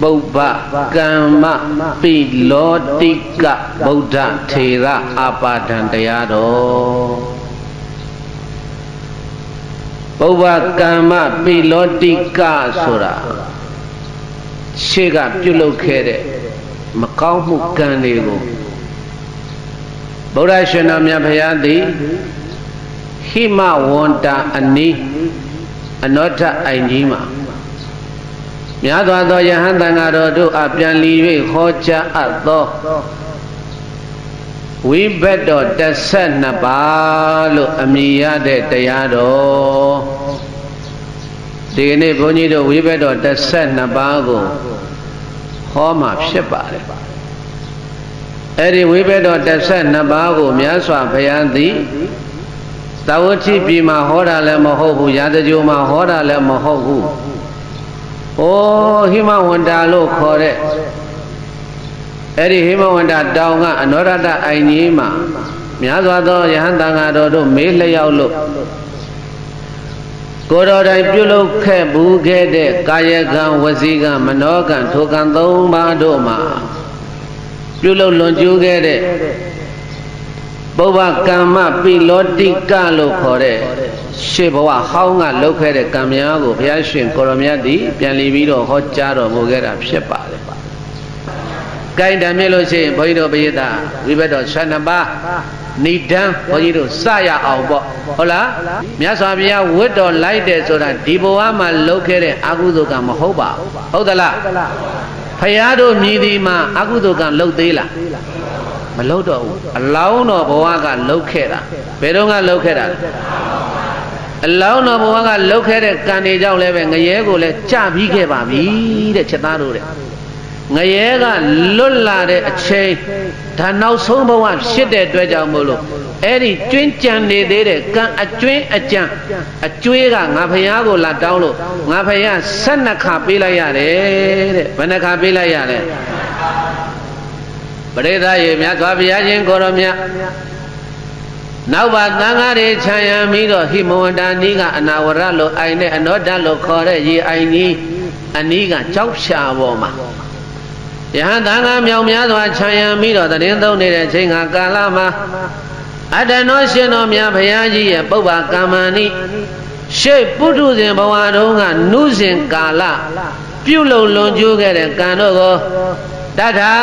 ပုပ္ပကမ္မပိလောတိကဗုဒ္ဓထေရအာပါဒံတရားတော်ပုပ္ပကမ္မပိလောတိကဆိုတာရှေ့ကပြုလုပ်ခဲ့တဲ့မကောင်းမှုကံတွေကိုဗုဒ္ဓရှင်တော်မြတ်ဘုရားသည်ဟိမဝန္တာအနီးအနောထအိုင်ကြီးမှာများစွာသောယဟန်တန်ဃာတော်တို့အပြန်လီ၍ဟောကြားအပ်သောဝိဘတ်တော်12ပါးလို့အမည်ရတဲ့တရားတော်ဒီကနေ့ဘုန်းကြီးတို့ဝိဘတ်တော်12ပါးကိုဟောမှာဖြစ်ပါတယ်အဲ့ဒီဝိဘတ်တော်12ပါးကိုမြတ်စွာဘုရားသည်သာဝတိပြည်မှာဟောတာလည်းမဟုတ်ဘူးရာဇဂိုမှာဟောတာလည်းမဟုတ်ဘူးဟိမဝန္တာလို့ခေါ်တဲ့အဲ့ဒီဟိမဝန္တာတောင်ကအနောရတအိုင်ကြီးမှာများစွာသောယဟန်တန်ဃာတော်တို့မေးလျောက်လို့ကိုယ်တော်တိုင်ပြုလုပ်ခဲ့ဘူးခဲ့တဲ့ကာယကံဝစီကံမနောကံထိုကံ3ပါးတို့မှာပြုလုပ်လွန်ကျူးခဲ့တဲ့ပုဗ္ဗကမ္မပိလောတိကလို့ခေါ်တဲ့ရှေးဘဝဟောင်းကလုပ်ခဲ့တဲ့ကံများကိုဘုရားရှင်ကိုရမြတ်သည်ပြန်လည်ပြီးတော့ဟောကြားတော်မူခဲ့တာဖြစ်ပါတယ်။ကိုင်းတံမြင့်လို့ရှိရင်ဘုန်းကြီးတို့ပရိသတ်ဝိဘတ်တော်12ပါးနိဒံဘုန်းကြီးတို့စရအောင်ပေါ့ဟုတ်လားမြတ်စွာဘုရားဝတ်တော်လိုက်တယ်ဆိုတာဒီဘဝမှာလုပ်ခဲ့တဲ့အကုသိုလ်ကမဟုတ်ပါဘူးဟုတ်သလားဘုရားတို့မြည်ဒီမှာအကုသိုလ်ကလုပ်သေးလားမလုပ်တော့ဘူးအလောင်းတော်ဘဝကလုပ်ခဲ့တာဘယ်တော့ကလုပ်ခဲ့တာအလောင်းတော်ဘဝကလုပ်ခဲ့တဲ့ကံတွေကြောင့်လည်းပဲငရဲကိုလည်းကြပြီးခဲ့ပါပြီတဲ့ချက်သားတို့တဲ့ငရဲကလွတ်လာတဲ့အချိန်ဒါနောက်ဆုံးဘဝဖြစ်တဲ့အတွက်ကြောင့်မို့လို့အဲ့ဒီကျွင်းကြံနေသေးတဲ့ကံအကျွင်းအကြံအကျွေးကငါဖယားကိုလာတောင်းလို့ငါဖယား12ခါပေးလိုက်ရတယ်တဲ့ဘယ်နှခါပေးလိုက်ရလဲပရိသတ်ရေမြတ်စွာဘုရားရှင်ကိုရောမြတ်နောက်ပါသံဃာတွေခြံရံပြီးတော့ဟိမဝန္တာနီးကအနာဝရလို့အိုင်နဲ့အနောဒလို့ခေါ်တဲ့ရေအိုင်ကြီးအနီးကကြောက်ဖြာပေါ်မှာယဟန်သံဃာမြောင်များစွာခြံရံပြီးတော့တရင်သုံးနေတဲ့အချိန်ကာလမှာအတ္တနောရှင်တော်မြတ်ဘုရားကြီးရဲ့ပုဗ္ဗကမ္မဏိရှေ့ပုထုဇဉ်ဘဝတုန်းကနုဇင်ကာလပြုလုပ်လွန်ကျူးခဲ့တဲ့ကံတို့ကိုတထာ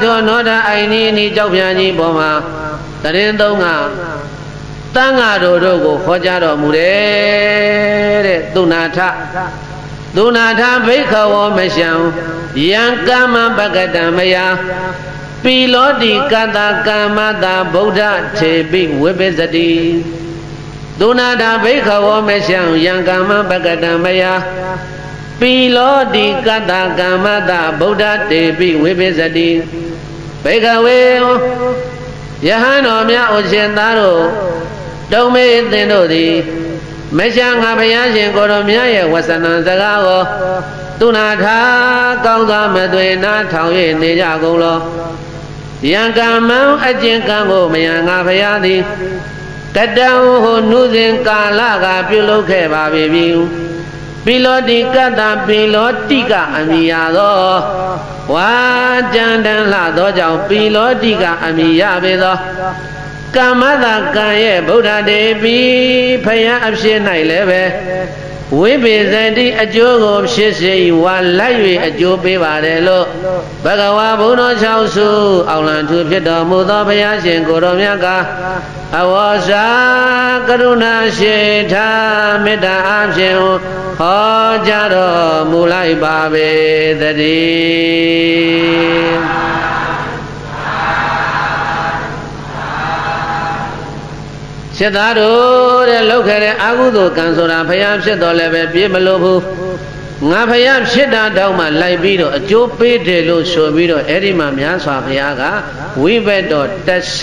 ထောနောဒအိုင်နီကြောက်ဖြာကြီးပေါ်မှာတရင်သုံးကတန်ဃာတို့ကိုခေါ်ကြတော်မူတယ်တဲ့သုနာထဘိက္ခဝောမရှံယံကမ္မပကတံမယပိလောတိကတကမ္မတာဗုဒ္ဓထေပိဝိပိစတိသုနာထဘိက္ခဝောမရှံယံကမ္မပကတံမယပိလောတိကတကမ္မတာဗုဒ္ဓထေပိဝိပိစတိဘိက္ခဝေယဟန်တော်များဥရှင်သားတို့တုံမေသင်တို့သည်မရှာငါဘုရားရှင်ကိုတော်မြတ်ရဲ့ဝဆနံစကားကိုသူနာထားကောင်းစွာမသွေနားထောင်၍နေကြကုန်လောယံကမ္မံအကျင့်ကံကိုမယံငါဘုရားသည်တတံဟိုနုစဉ်ကာလကပြုလုပ်ခဲ့ပါပြီပိလောတိကတ္တပိလောတိကအမိရသောဝါကြံတန်လှသောကြောင့်ပိလောတိကအမိရပေသောကမ္မတာကံရဲ့ဗုဒ္ဓတေပိဖယားအဖြစ်၌လည်းပဲဝိပိစတိအကျိုးကိုဖြစ်စေဝါလိုက်၍အကျိုးပေးပါတယ်လို့ဘဂဝါဘုန်းတော်6စုအောင်လံထူဖြစ်တော်မူသောဘုရားရှင်ကိုတော်မြတ်ကအဝေါစာကရုဏာရှိထားမေတ္တာအဖြင့်ဟောကြားတော်မူလိုက်ပါပေသတည်းစိတ်သားတို့တဲ့လောက်ခဲ့တဲ့အကုသိုလ်ကံဆိုတာဘုရားဖြစ်တော်လည်းပဲပြေမလို့ဘူးငါဘုရားဖြစ်တာတောင်းမှလိုက်ပြီးတော့အကျိုးပေးတယ်လို့ဆိုပြီးတော့အဲ့ဒီမှာမြတ်စွာဘုရားကဝိဘတ်တော်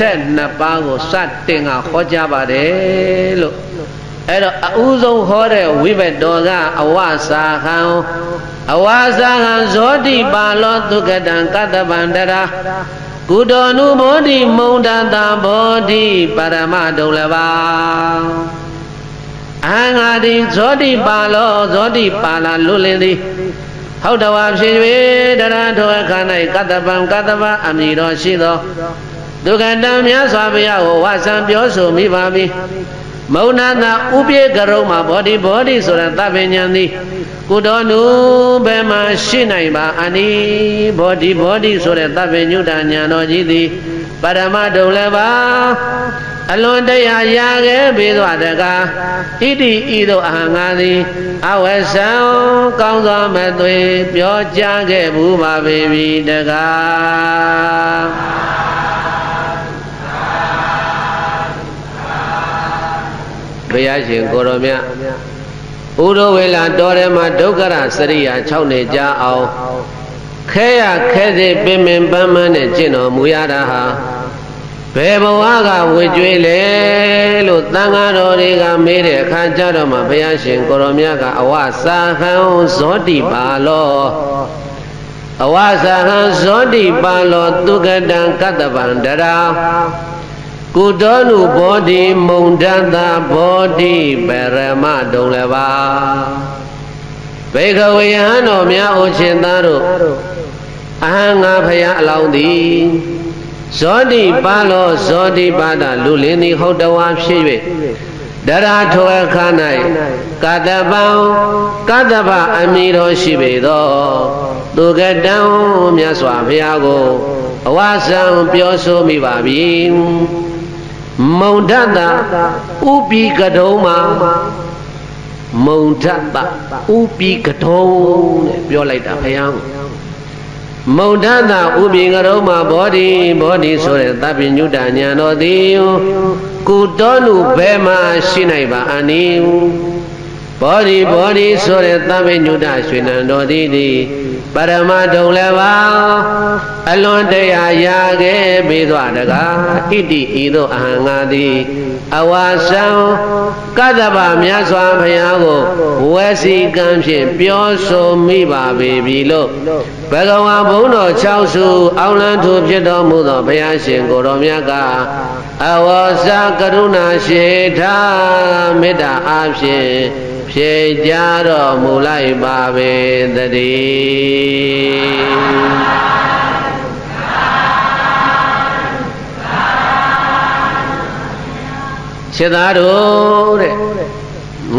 12ပါးကိုစတင်ကဟောကြားပါတယ်လို့အဲ့တော့အဦးဆုံးဟောတဲ့ဝိဘတ်တော်ကအဝစာခံဇောတိပါလောသုကတံကတ္တဗန္တရာကုတောနုဘောဓိမုံဒတာဘောဓိပရမဒုလဘာအငါတိဇောတိပါလောဇောတိပါလာလွတ်လင်းသည် ဟုတ်တော်ဖြစ်၍တရားတော်အခါ၌ကတ္တပံကတ္တဗအမိတော်ရှိသောဒုက္ခတံမြတ်စွာဘုရားကိုဝါဆံပြောဆိုမိပါပြီမௌနာနာဥပြေကရုံမှာဘောဓိဆိုတဲ့သဗ္ဗဉာဏ်သည်ကုတော်နုဘယ်မှာရှိနိုင်ပါအနိဘောဓိဆိုတဲ့သဗ္ဗညုတဉာဏ်တော်ကြီးသည်ပရမတုံလည်းပါအလွန်တရာရာခဲ့ပြီးသွားတကားဣတိဤသို့အဟံငါသည်အဝဆံကောင်းစွာမသွေပြောကြားခဲ့ဘူးပါပေတကားဘုရားရှင်ကိုရောမြတ်ဥဒဝေလာတော်ထဲမှာဒုက္ခရစရိယာ6နှစ်ကြာအောင်ခဲရခဲစေပင်ပင်ပန်းပန်းနဲ့ကျင့်တော်မူရတာဟာဘယ်ဘဝကဝေကျွေးလဲလို့သံဃာတော်တွေကမေးတဲ့အခါကျတော့မှဘုရားရှင်ကိုရောမြတ်ကအဝစာဟံဇောတိပါလောအဝစာဟံဇောတိပါလောသူကတံကတ္တဗံတရာကုတော်နုဘောဓိမုံဒတဘောဓိပရမတုံလည်းပါဘေခဝေယဟန်တော်များအိုရှင်သားတို့အဟံငါဖယားအလောင်းသည်ဇောတိပါလောဇောတိပါဒလူလင်းသည်ဟုတ်တော်ဝါဖြစ်၍တရာထောအခါ၌ကတ္တပံကတ္တဗအမိတော်ရှိပေသောသူကတံမြတ်စွာဘုရားကိုအဝါဆံပြောဆိုမိပါပြီမုံဒတဥပိကတုံမှာမုံဒတဥပိကတုံတဲ့ပြောလိုက်တာဘုရားမုံဒတဥပိကတုံမှာဘောဓိဆိုတဲ့သဗ္ဗညုတဉာဏ်တော်သည်ကုတောနုဘယ်မှာရှိနိုင်ပါအနိဘောဓိဆိုတဲ့သဗ္ဗညုတရွှေနံတော်သည်ပရမတုံလည်းပါအလွန်တရာရာခဲ့ပြီးသွားတကားဣတိဤသို့အဟံငါသည်အဝါဆံကတ္တဗမြတ်စွာဘုရားကိုဝေစီကံဖြင့်ပြောဆိုမိပါပြီလို့ဘဂဝါဘုန်းတော်6စုအောင်လန်းထူဖြစ်တော်မူသောဘုရားရှင်ကိုတော်မြတ်ကအဝါစာကရုဏာရှိထားမေတ္တာအားဖြင့်ဖြေကြတော်မူလိုက်ပါပေတည်းခြေသားတို့တဲ့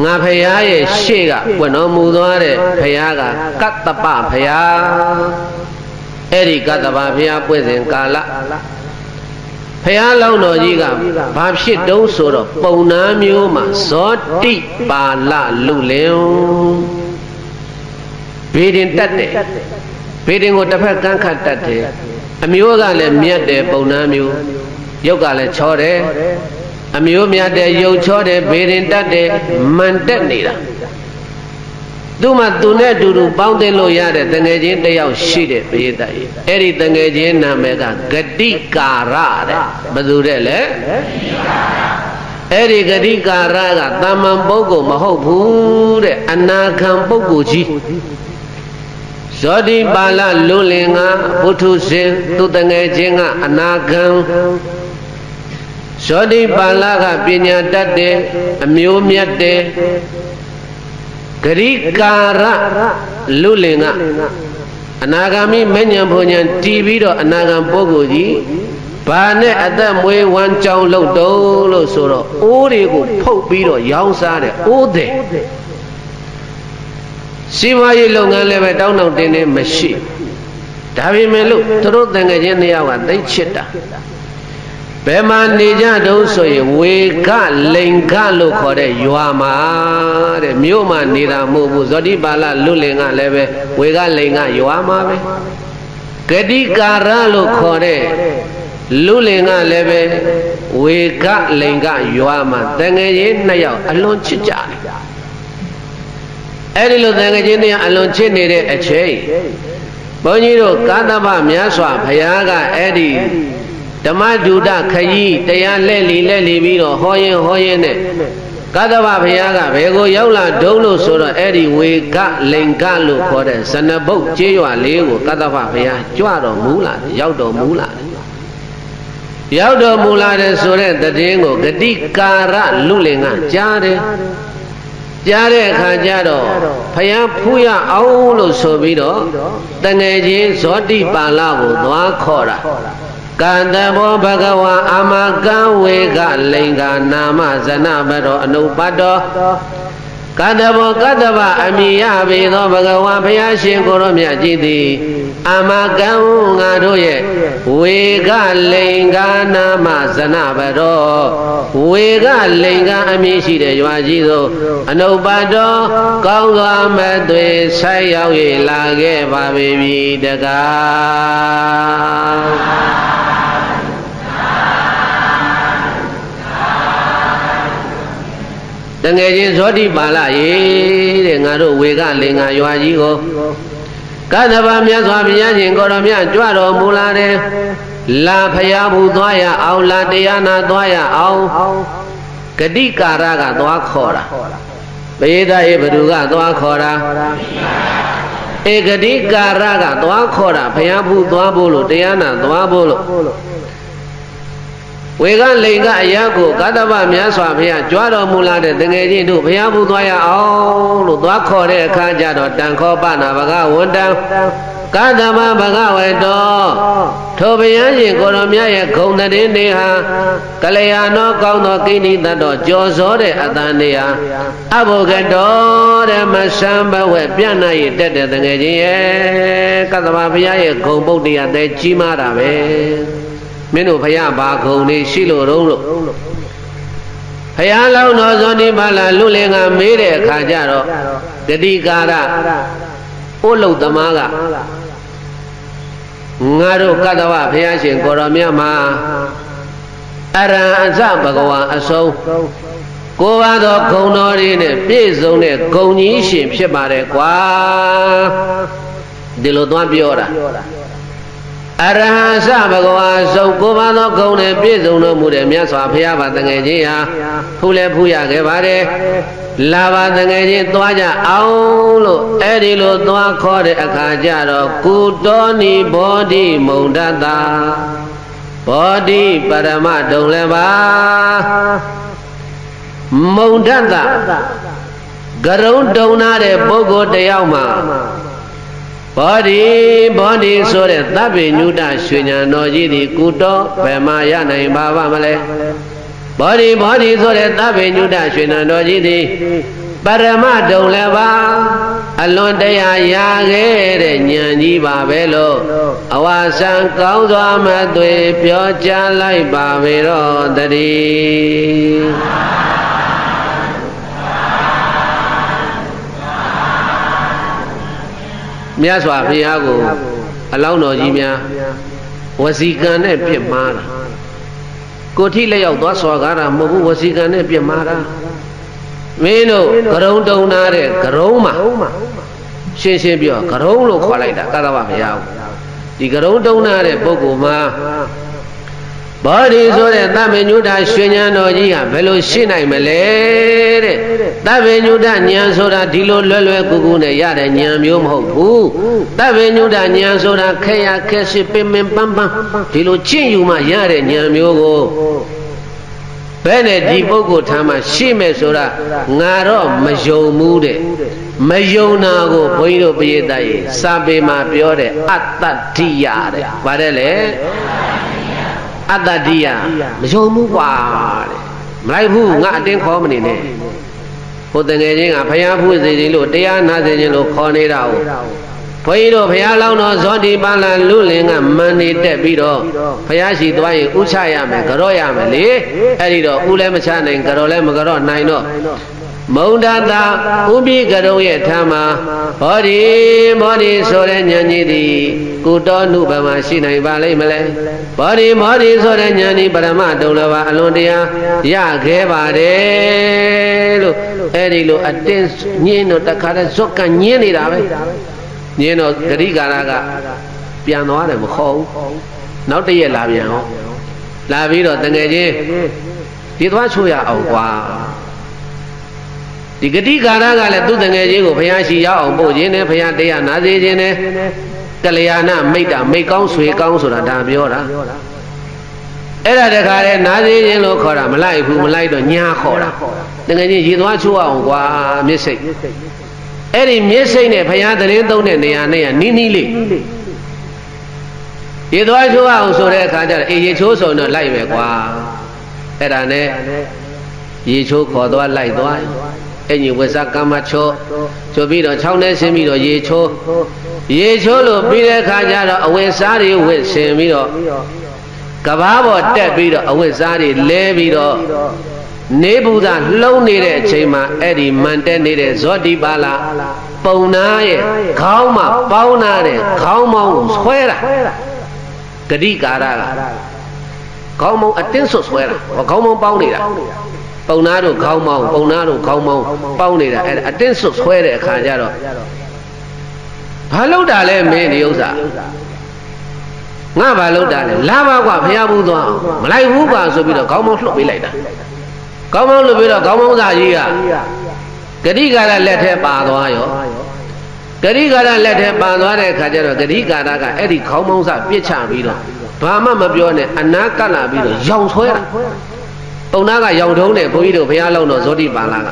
ငါဖရာရဲ့ရှေ့ကပွင့်တော်မူသွားတဲ့ဖရာကကတ္တပဖရာအဲ့ဒီကတ္တပဖရာပွင့်စဉ်ကာလဖရာလောင်းတော်ကြီးကဘာဖြစ်တုံးဆိုတော့ပုံနာမျိုးမှာဇောတိပါဠလူလင်ဘေဒင်တက်တယ်ဘေဒင်ကိုတစ်ဖက်ကန်းခတ်တက်တယ်အမျိုးကလည်းမြတ်တယ်ပုံနာမျိုးရုပ်ကလည်းချောတယ်အမျိုးမြတ်တယ်ရုပ်ချောတယ်ဘေဒင်တက်တယ်မန်တက်နေတာသူ့မှာသူနဲ့အတူတူပေါင်းသိလို့ရတဲ့တငယ်ချင်းတယောက်ရှိတဲ့ပရိသတ်ကြီးအဲ့ဒီတငယ်ချင်းနာမည်ကဂတိကာရတဲ့ဘယ်သူတဲ့လဲအဲ့ဒီဂတိကာရကတာမန်ပုဂ္ဂိုလ်မဟုတ်ဘူးတဲ့အနာခံပုဂ္ဂိုလ်ကြီးဇောတိပါဠလူလင်ကဘုထုရှင်သူတငယ်ချင်းကအနာခံဇောတိပါဠကပညာတတ်တယ်အမျိုးမြတ်တယ်ဂရိကာရလူလင်ကအနာဂါမိမဉ္ဇဉ်ဘုံဉ္ဇဉ်တည်ပြီးတော့အနာဂံပုဂ္ဂိုလ်ကြီးဘာနဲ့အသက်မွေးဝမ်းကြောင်းလုပ်တော့လို့ဆိုတော့အိုးတွေကိုဖုတ်ပြီးတော့ရောင်းစားတဲ့အိုးတဲ့စီးပွားရေးလုပ်ငန်းလည်းပဲတောင်းတောင်းတင်းတင်းမရှိဒါပေမဲ့လို့သူတို့တန်ငယ်ချင်းနှစ်ယောက်ကသိချစ်တာဘယ်မှာနေကြတုံးဆိုရင်ဝေကလိန်ကလို့ခေါ်တဲ့ရွာမှာတဲ့မြို့မှာနေတာမဟုတ်ဘူးဇောတိပါဠလူလင်ကလည်းပဲဝေကလိန်ကရွာမှာပဲဂတိကာရလို့ခေါ်တဲ့လူလင်ကလည်းပဲဝေကလိန်ကရွာမှာတန်ငယ်ချင်းနှစ်ယောက်အလွန်ချစ်ကြတယ်အဲ့ဒီလိုတန်ငယ်ချင်းနှစ်ယောက်အလွန်ချစ်နေတဲ့အချိန်ဘုန်းကြီးတို့ကာသဗမြတ်စွာဘုရားကအဲ့ဒီဓမ္မဒုဒခရီးတရားလက်လီပြီးတော့ဟောရင်နဲ့ကတ္တဗဘုရားကဘယ်ကိုရောက်လာတုံးလို့ဆိုတော့အဲ့ဒီဝေကလိန်ကလို့ခေါ်တဲ့ဇနဘုတ်ကျေးရွာလေးကိုကတ္တဗဘုရားကြွတော်မူလာတယ်ရောက်တော်မူလာတယ်ရောက်တော်မူလာတယ်ဆိုတဲ့တည်င်းကိုဂတိကာရလူလင်ကကြားတယ် ကြားတဲ့အခါကျတော့ဘုရားဖူးရအောင်လို့ဆိုပြီးတော့တငယ်ချင်းဇောတိပါဠကိုသွားခေါ်တာကန္တဘောဘဂဝါအာမကံဝေကလိင်္ဂာနာမဇနဘရောအနုပတ္တောကတ္တဘောကတ္တဗအမိယပေသောဘဂဝါဘုရားရှင်ကိုရောမြတ်ကြီးသည်အာမကံငါတို့ရဲ့ဝေကလိင်္ဂာနာမဇနဘရောဝေကလိင်္ဂာအမိရှိတဲ့ရွာကြီးသို့အနုပတ္တောကောင်းစွာမသွေဆိုင်ရောက်၍လာခဲ့ပါပြီတကားတငယ်ချင်းဇောတိပါဠရေတဲ့ငါတို့ဝေကလင်္ကာရွာကြီးကိုကတ္တဗမြတ်စွာဘုရားရှင်ကိုရောမြတ်ကြွတော်မူလာတယ်လာဖျားဘူးသွားရအောင်လာတရားနာသွားရအောင်ဂတိကာရကသွားခေါ်တာပရိသတ်ရေဘသူကသွားခေါ်တာဧဂတိကာရကသွားခေါ်တာဖျားဘူးသွားဖို့လို့တရားနာသွားဖို့လို့ဝေကလိင်္ဂအရာကိုကတ္တဗမြတ်စွာဘုရားကြွတော်မူလာတဲ့တငယ်ချင်းတို့ဘုရားဘူးသွားရအောင်လို့သွားခေါ်တဲ့အခါကျတော့တန်ခောပနာဘဂဝန္တံကတ္တဗဘဂဝေတောထိုဘုရားရှင်ကိုရောမြတ်ရဲ့ဂုဏ်တည်းနေဟာကလျာဏောကောင်းသောကိဏိတ္တောကြော်စောတဲ့အတန်နေဟာအဘုကတောတဲ့မဆံဘဝပြန့်နိုင်ရတဲ့တငယ်ချင်းရဲ့ကတ္တဗဘုရားရဲ့ဂုဏ်ပုဒ်တရားတဲ့ကြီးမားတာပဲမင်းတို့ဘုရားဘာဂုံနေရှိလို့တော့လို့ဘုရားလောင်းတော်ဇောတိပါဠလူလင်ကမေးတဲ့အခါကျတော့ဂတိကာရဥလုတ်သမားကငါတို့ကတ္တဝဘုရားရှင်ကိုရောမြတ်မှာအရဟံအစဘဂဝါအဆုံးကိုးပါးသောဂုဏ်တော်တွေနဲ့ပြည့်စုံတဲ့ဂုဏ်ကြီးရှင်ဖြစ်ပါတယ်ကွာဒီလိုသွားပြောတာအရဟံစဘဂဝါဆုံးကိုးပါးသောဂုဏ်နဲ့ပြည့်စုံတော်မူတဲ့မြတ်စွာဘုရားပါတငယ်ချင်းဟာဖူးလဲဖူးရခဲ့ပါတယ်လာပါတငယ်ချင်းသွားကြအောင်လို့အဲ့ဒီလိုသွားခေါ်တဲ့အခါကျတော့ကုတောနိဘောဓိမုံဒတ္တဘောဓိပရမတုံလည်းပါမုံဒတ္တကရုံတုံနာတဲ့ပုဂ္ဂိုလ်တယောက်မှာဘောဓိဆိုတဲ့သဗ္ဗညုတရွှေဉာဏ်တော်ကြီးဒီကုတောဘယ်မှာရနိုင်ပါမလဲဘောဓိဆိုတဲ့သဗ္ဗညုတရွှေဉာဏ်တော်ကြီးဒီပရမတုံလည်းပါအလွန်တရာရခဲ့တဲ့ဉာဏ်ကြီးပါပဲလို့အဝါဆံကောင်းစွာမသွေပြောကြားလိုက်ပါပေတော့တည်းမြတ်စွာဘုရားကိုအလောင်းတော်ကြီးများဝစီကံနဲ့ပြစ်မှားတာကိုထိလက်ရောက်သွားစွာကားတာမဟုတ်ဘူးဝစီကံနဲ့ပြစ်မှားတာမင်းတို့ကရုံတုံနာတဲ့ကရုံမှာရှင်းပြောကရုံလို့ခေါ်လိုက်တာကတ္တဗဘုရားဒီကရုံတုံနာတဲ့ပုဂ္ဂိုလ်မှာဘောဓိဆိုတဲ့သဗ္ဗညုတရွှေဉာဏ်တော်ကြီးဟာဘယ်လိုရှင်းနိုင်မလဲတဲ့သဗ္ဗညုတဉာဏ်ဆိုတာဒီလိုလွယ်ကူကူနဲ့ရတဲ့ဉာဏ်မျိုးမဟုတ်ဘူးသဗ္ဗညုတဉာဏ်ဆိုတာခက်ရခက်စစ်ပင်ပန်းပန်းဒီလိုကျင့်ယူမှရတဲ့ဉာဏ်မျိုးကိုဘယ်နဲ့ဒီပုဂ္ဂိုလ်ထမ်းမှရှင်းမယ်ဆိုတာငါတော့မယုံဘူးတဲ့မယုံတာကိုဘုန်းကြီးတို့ပရိသတ်ရေစာပေမှာပြောတဲ့အတ္တဒိယတဲ့ဗါတဲ့လေအတ္တဒိယမယုံဘူးကွာတဲ့မလိုက်ဘူးငါအတင်းခေါ်မနေနဲ့ဟိုတငယ်ချင်းကဘုရားဖူးစေခြင်းလို့တရားနာစေခြင်းလို့ခေါ်နေတာကိုဘုန်းကြီးတို့ဘုရားလောင်းတော်ဇောတိပါဠလူလင်ကမန်နေတက်ပြီးတော့ဘုရားရှိသွားရင်ဥချရမယ်ကြော့ရမယ်လေအဲ့ဒီတော့ဥလည်းမချနိုင်ကြော့လည်းမကြော့နိုင်တော့မုံဒတာဥပိကရုံရဲ့ထမ်းမှာဘောဓိဆိုတဲ့ဉာဏ်ကြီးသည်ကုတောနုဘမှာရှိနိုင်ပါလိမ့်မလဲဘောဓိဆိုတဲ့ဉာဏ်ကြီးပရမတုံလဘာအလွန်တရားရခဲ့ပါတယ်လို့အဲ့ဒီလိုအတင်းညင်းတော့တခါတည်းဇွတ်ကညင်းနေတာပဲညင်းတော့ဂရိကာရကပြန်သွားတယ်မခေါ်ဘူးနောက်တည့်ရက်လာပြန်ဟောလာပြီးတော့တငယ်ချင်းဒီသွားချိုးရအောင်ကွာဒီဂတိကာရကလည်းသူ့တငယ်ချင်းကိုဘုရားရှိရောက်အောင်ပို့ခြင်းနဲ့ဘုရားတရားနာစေခြင်းနဲ့ကလျာဏမိတ်တာမိတ်ကောင်းဆွေကောင်းဆိုတာဒါပြောတာ အဲ့ဒါတခါလဲနားသေးခြင်းလို့ခေါ်တာမလိုက်ဘူးမလိုက်တော့ညာခေါ်တာတကယ်ချင်းရေသွားချိုးအောင်ကွာမျက်စိအဲ့ဒီမျက်စိနဲ့ဘုရားသတင်းသုံးတဲ့နေရာနဲ့နီးနီးလေးရေသွားချိုးအောင်ဆိုတဲ့အခါကျတော့အေးရေချိုးဆိုတော့လိုက်ပဲကွာအဲ့ဒါနဲ့ရေချိုးခေါ်သွားလိုက်သွားအညီဝဇ္ဇကမ္မချိုးဆိုပြီးတော့ချောင်းထဲဆင်းပြီးတော့ရေချိုးလို့ပြီးတဲ့အခါကျတော့အဝတ်စားတွေဝတ်ဆင်ပြီးတော့ကဘာပေါ်တက်ပြီးတော့အဝတ်စားတွေလဲပြီးတော့နေဘူးသာလှုံးနေတဲ့အချိန်မှာအဲ့ဒီမန်တက်နေတဲ့ဇောတိပါဠပုံနာရဲ့ခေါင်းမှာပေါင်းနာတဲ့ခေါင်းမောင်းကိုဆွဲတာဂတိကာရကခေါင်းမောင်းအတင်းဆွဆွဲတာခေါင်းမောင်းပေါင်းနေတာပုံနာတို့ခေါင်းမောင်းပုံနာတို့ခေါင်းမောင်းပေါင်းနေတာအဲ့အတင်းဆွဆွဲတဲ့အခါကျတော့ဘာလို့တာလဲမင်းဒီဥစ္စာငါဘာလို့တာလဲလာပါကွာဖျားဘူးသွားမလိုက်ဘူးကွာဆိုပြီးတော့ခေါင်းမောင်းလှုပ်ပေးလိုက်တာခေါင်းမောင်းလှုပ်ပြီးတော့ခေါင်းမောင်းသားကြီးကဂတိကာရလက်ထဲပါသွားရောဂတိကာရလက်ထဲပါသွားတဲ့အခါကျတော့ဂတိကာရကအဲ့ဒီခေါင်းမောင်းစားပြစ်ချပြီးတော့ဘာမှမပြောနဲ့အနာကပ်လာပြီးတော့ရောင်ဆွဲတာပုံနာကရောင်ထုံးတယ်ဘုန်းကြီးတို့ဘုရားလုံးတော်ဇောတိပါဠက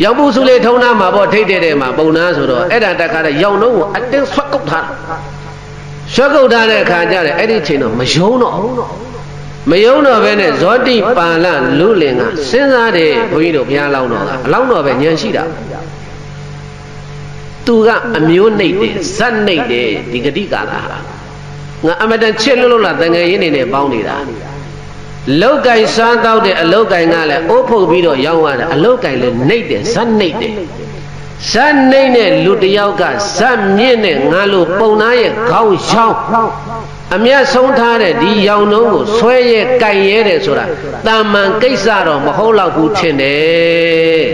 ရောင်ပူစုလေးထုံးနာမှာပေါ့ထိတ်တဲ့မှာပုံနာဆိုတော့အဲ့ဒါတခါတည်းရောင်လုံးကိုအတင်းဆွတ်ကုတ်ထားဆွတ်ကုတ်ထားတဲ့အခါကျတော့အဲ့ဒီချိန်တော့မယုံတော့ပဲနဲ့ဇောတိပါဠလူလင်ကစဉ်းစားတယ်ဘုန်းကြီးတို့ဘုရားလောင်းတော်ကအလောင်းတော်ပဲဉာဏ်ရှိတာသူကအမျိုးနှိပ်တယ်ဇက်နှိပ်တယ်ဒီဂတိကာရဟာငါအမတန်ချစ်လို့လားတငယ်ရင်းနေနဲ့ပေါင်းနေတာလောက်ကင်စားတော့တဲ့အလောက်ကင်ကလည်းအိုးဖုတ်ပြီးတော့ရောင်းရတယ်အလောက်ကင်လည်းနှိပ်တယ်ဇက်နှိပ်တယ်ဇက်နှိပ်တဲ့လူတယောက်ကဇက်မြင့်နဲ့ငါလိုပုံသားရဲ့ခေါင်းချောင်းအမျက်ဆုံးထားတဲ့ဒီရောင်နှုံးကိုဆွဲရဲကြိုက်ရဲတယ်ဆိုတာတာမန်ကိစ္စတော့မဟုတ်တော့ဘူးထင်တယ်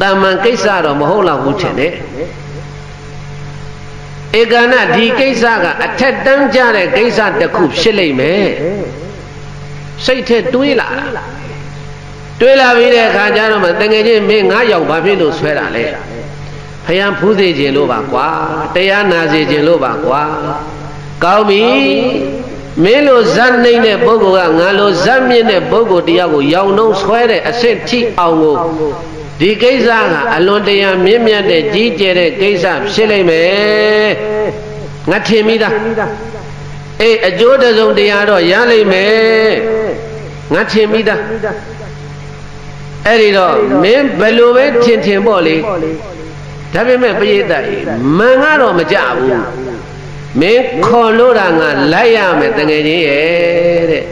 တာမန်ကိစ္စတော့မဟုတ်တော့ဘူးထင်တယ်ဧကနာဒီကိစ္စကအထက်တန်းကြတဲ့ကိစ္စတစ်ခုဖြစ်လိမ့်မယ်စိတ်ထဲတွေးလာပြီးတဲ့အခါကျတော့မှတကယ်ချင်းမင်းငါရောက်ဘာဖြစ်လို့ဆွဲတာလဲဖယားဖူးစေခြင်းလို့ပါကွာတရားနာစေခြင်းလို့ပါကွာကောင်းပြီမင်းလိုဇက်နှိမ့်တဲ့ပုဂ္ဂိုလ်ကငါလိုဇက်မြင့်တဲ့ပုဂ္ဂိုလ်တရားကိုရောင်နှုံးဆွဲတဲ့အဆင့်ထိအောင်ကိုဒီကိစ္စကအလွန်တရာမြင့်မြတ်တဲ့ကြီးကျယ်တဲ့ကိစ္စဖြစ်လိမ့်မယ်ငါထင်မိတာအေးအကျိုးတစုံတရားတော့ရလိမ့်မယ်ငါထင်မိတာအဲ့ဒီတော့မင်းဘယ်လိုပဲထင်ပေါ့လေဒါပေမဲ့ပရိသတ်မန်ကတော့မကြဘူးမင်းခေါ်လို့တာငါလိုက်ရမယ်တကယ်ကြီးရဲ့တဲ့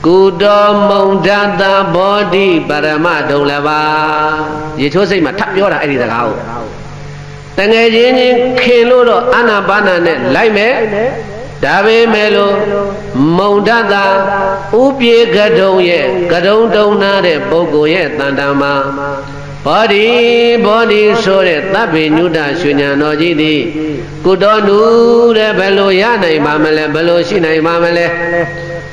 ကုတော်မုံဒတဘောဓိပရမဒုံလပါရေချိုးစိတ်မှာထပ်ပြောတာအဲ့ဒီစကားကိုတကယ်ချင်းခင်လို့တော့အာနာပါနာနဲ့လိုက်မယ်ဒါပေမဲ့လို့မုံဒတဥပြေကတုံရဲ့ကတုံတုံနာတဲ့ပုဂ္ဂိုလ်ရဲ့တန်တမ်းမှာဘောဓိဆိုတဲ့သဗ္ဗညုတရွှေဉာဏ်တော်ကြီးသည်ကုတော်နုတဲ့ဘယ်လိုရနိုင်ပါမလဲဘယ်လိုရှိနိုင်ပါမလဲ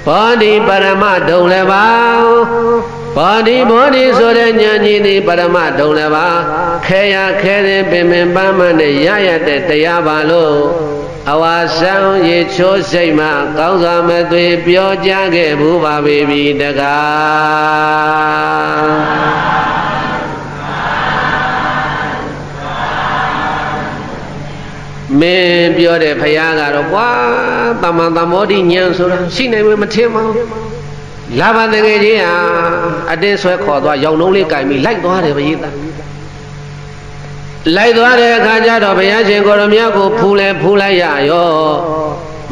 ဘောဓိပရမဒုံလည်းပါဘောဓိဆိုတဲ့ဉာဏ်ကြီးသည်ပရမဒုံလည်းပါခဲရခဲတဲ့ပင်ပင်ပန်းပန်းနဲ့ရရတဲ့တရားပါလို့အဝါဆောင်ရေချိုးစိတ်မှကောင်းစွာမသွေပြောကြခဲ့ဘူးပါပြီတကားမင်းပြောတဲ့ဖယားကတော့ကွာတမန်တမောတိဉာဏ်ဆိုတာရှိနိုင်မထင်ပါဘူးလာပါတကယ်ကြီးဟာအတင်းဆွဲခေါ်သွားရောင်နှုံးလေးကင်ပြီးလိုက်သွားတယ်ဘုရားလိုက်သွားတဲ့အခါကျတော့ဘုရားရှင်ကိုရမြတ်ကိုဖူးလိုက်ရရော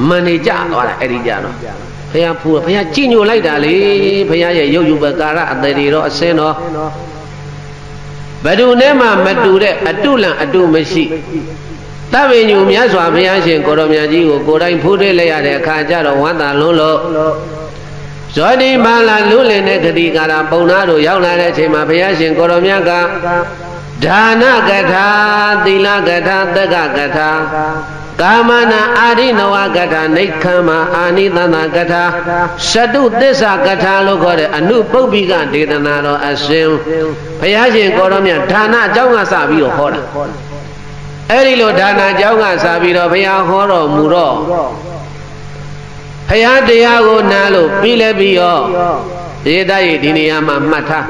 မန်နေကြသွားတာအဲ့ဒီကြတော့ဘုရားဖူးဘုရားကြည်ညိုလိုက်တာလေဘုရားရဲ့ရုပ်ယူပကာရအသေးတွေတော့အစင်းတော့ဘယ်သူနဲ့မှမတူတဲ့အတုလံအတုမရှိသဗ္ဗညုမြတ်စွာဘုရားရှင်ကိုရောမြတ်ကြီးကိုကိုယ်တိုင်ဖူးထွေးလိုက်ရတဲ့အခါကျတော့ဝမ်းသာလွန်းလို့ဇောတိမာလာလူလင်တဲ့ဂတိကာရပုံနာတို့ရောက်လာတဲ့အချိန်မှာဘုရားရှင်ကိုရောမြတ်ကဒါနကထာသီလကထာသက္ကကထာကာမနာအာရိနဝကထာနိခမ္မာအာနိသန္တကထာသတုသစ္စာကထာလို့ခေါ်တဲ့အနုပုပ္ပိကဒေသနာတော်အစဉ်ဘုရားရှင်ကိုရောမြတ်ဒါနအကြောင်းကစပြီးတော့ဟောတာအဲ့ဒီလိုဒါနအကြောင်းကစပြီးတော့ဘုရားဟောတော်မူတော့ ဖယားတရားကိုနားလို့ပြီးလဲပြီးရောဒေသရဲ့ဒီနေရာမှာမှတ်ထား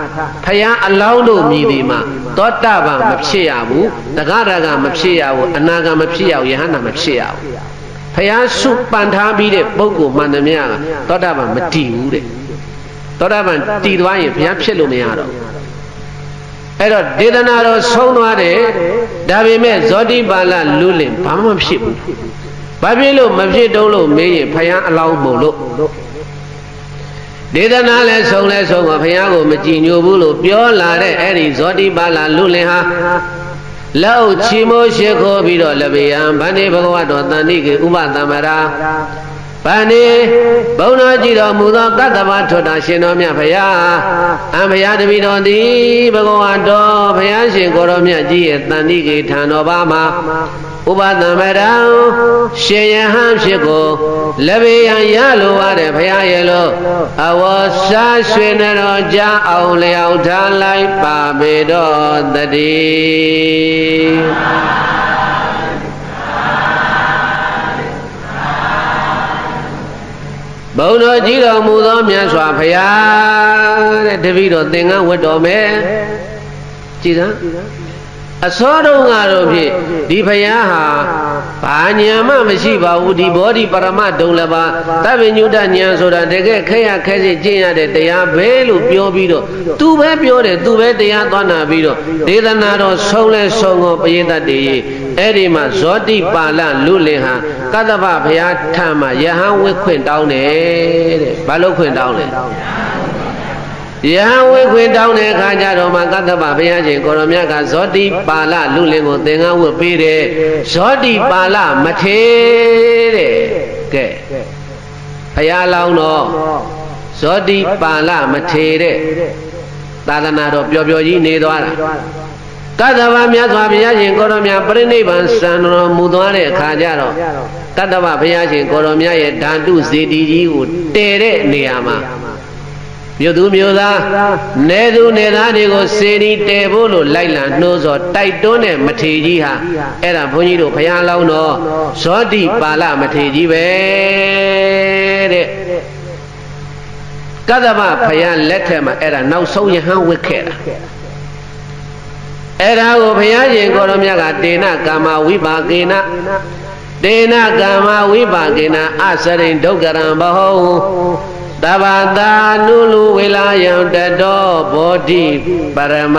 ဖယားအလောင်းတို့မြည်ဒီမှာသောတာပန်မဖြစ်ရဘူးတဂရကမဖြစ်ရဘူးအနာဂံမဖြစ်ရဘူးယဟန္တာမဖြစ်ရဘူးဖယားစုပန်ထားပြီးတဲ့ပုဂ္ဂိုလ်မှန်သမျှကသောတာပန်မတည်ဘူးတဲ့သောတာပန်တည်သွားရင်ဘုရားဖြစ်လို့မရတော့အဲ့တော့ဒေသနာတော်ဆုံးသွားတယ်ဒါပေမဲ့ဇောတိပါဠလူလင်ဘာမှမဖြစ်ဘူးဘာဖြစ်လို့မဖြစ်တုံးလို့မေးရင်ဘုရားအလောင်းမို့လို့ဒေသနာလဲဆုံးတော့ဘုရားကိုမကြည်ညိုဘူးလို့ပြောလာတဲ့အဲ့ဒီဇောတိပါဠလူလင်ဟာလောက်ချီမိုးရှိခိုးပြီးတော့လဘေယံဗန္ဒီဘဂဝတ်တော်တန်တိကေဥပသမ္မရာဗန္ဒီဘုံတော်ကြည်တော်မူသောကတ္တဗထွတ်တာရှင်တော်မြတ်ဖရာအဘုရားတပည့်တော်သည်ဘဂဝတ်တော်ဘုရားရှင်ကိုတော်မြတ်ကြီးရဲ့တန်တိကေထံတော်ဘာမှာဥပသမ္မရာရှင်ယဟန်ဖြစ်ကိုလဘေယံရလိုရတဲ့ဘုရားရဲ့လို့အဝေါ်စားရွှေနတော်ကြအောင်လျောက်ထားလိုက်ပါပေတော်တည်းဘုံတော်ကြီးတော်မူသောမြတ်စွာဘုရားတဲ့တပည့်တော်သင်္ကန်းဝတ်တော်မယ်ကြည်စမ်းအစောတုန်းကတော့ဖြင့်ဒီဘုရားဟာဘာညာမှမရှိပါဘူးဒီဘောဓိပရမဒုံလပါသဗ္ဗညုတညာဆိုတာတကယ်ခဲရခဲစစ်ကျင့်ရတဲ့တရားပဲလို့ပြောပြီးတော့သူပဲပြောတယ်သူပဲတရားသွားနာပြီးတော့ဒေသနာတော်ဆုံးလဲဆုံးကိုပရိသတ်တွေအဲ့ဒီမှာဇောတိပါဠလူလင်ဟာကတ္တဗဘုရားထံမှာယဟန်ဝိခွင့်တောင်းတယ်တဲ့ဘာလို့ခွင့်တောင်းလဲယဟန်ဝိခွင့်တောင်းတဲ့အခါကျတော့မှကတ္တဗဘုရားရှင်ကိုရောမြတ်ကဇောတိပါဠလူလင်ကိုသင်္ကန်းဝတ်ပေးတယ်ဇောတိပါဠမထေတဲ့ကဲဘုရားလောင်းတော့ဇောတိပါဠမထေတဲ့သာသနာတော်ပျော်ပျော်ကြီးနေသွားတာကတ္တဗမြတ်စွာဘုရားရှင်ကိုရောမြတ်ပြိဋိဘံစံတော်မူသွားတဲ့အခါကျတော့ကတ္တဗဘုရားရှင်ကိုရောမြတ်ရဲ့ဓာတုဇေတီကြီးကိုတည်တဲ့နေရာမှာမြို့သူမြို့သားနေသူနေသားတွေကိုစေတီတည်ဖို့လို့လိုက်လံနှိုးဆော်တိုက်တွန်းတဲ့မထေကြီးဟာအဲ့ဒါဘုန်းကြီးတို့ဘုရားလောင်းတော်ဇောတိပါဠမထေကြီးပဲတဲ့ကတ္တဗဘုရားလက်ထက်မှာအဲ့ဒါနောက်ဆုံးယဟန်ဝတ်ခဲ့တာအဲ့ဒါကိုဘုရားရှင်ကိုရောမြတ်ကတေနကာမဝိပါကေနတေနကာမဝိပါကေနအစရိဒုက္ကရံဘဟုတဘာတာနုလူဝေလာယံတတောဘောဓိပရမ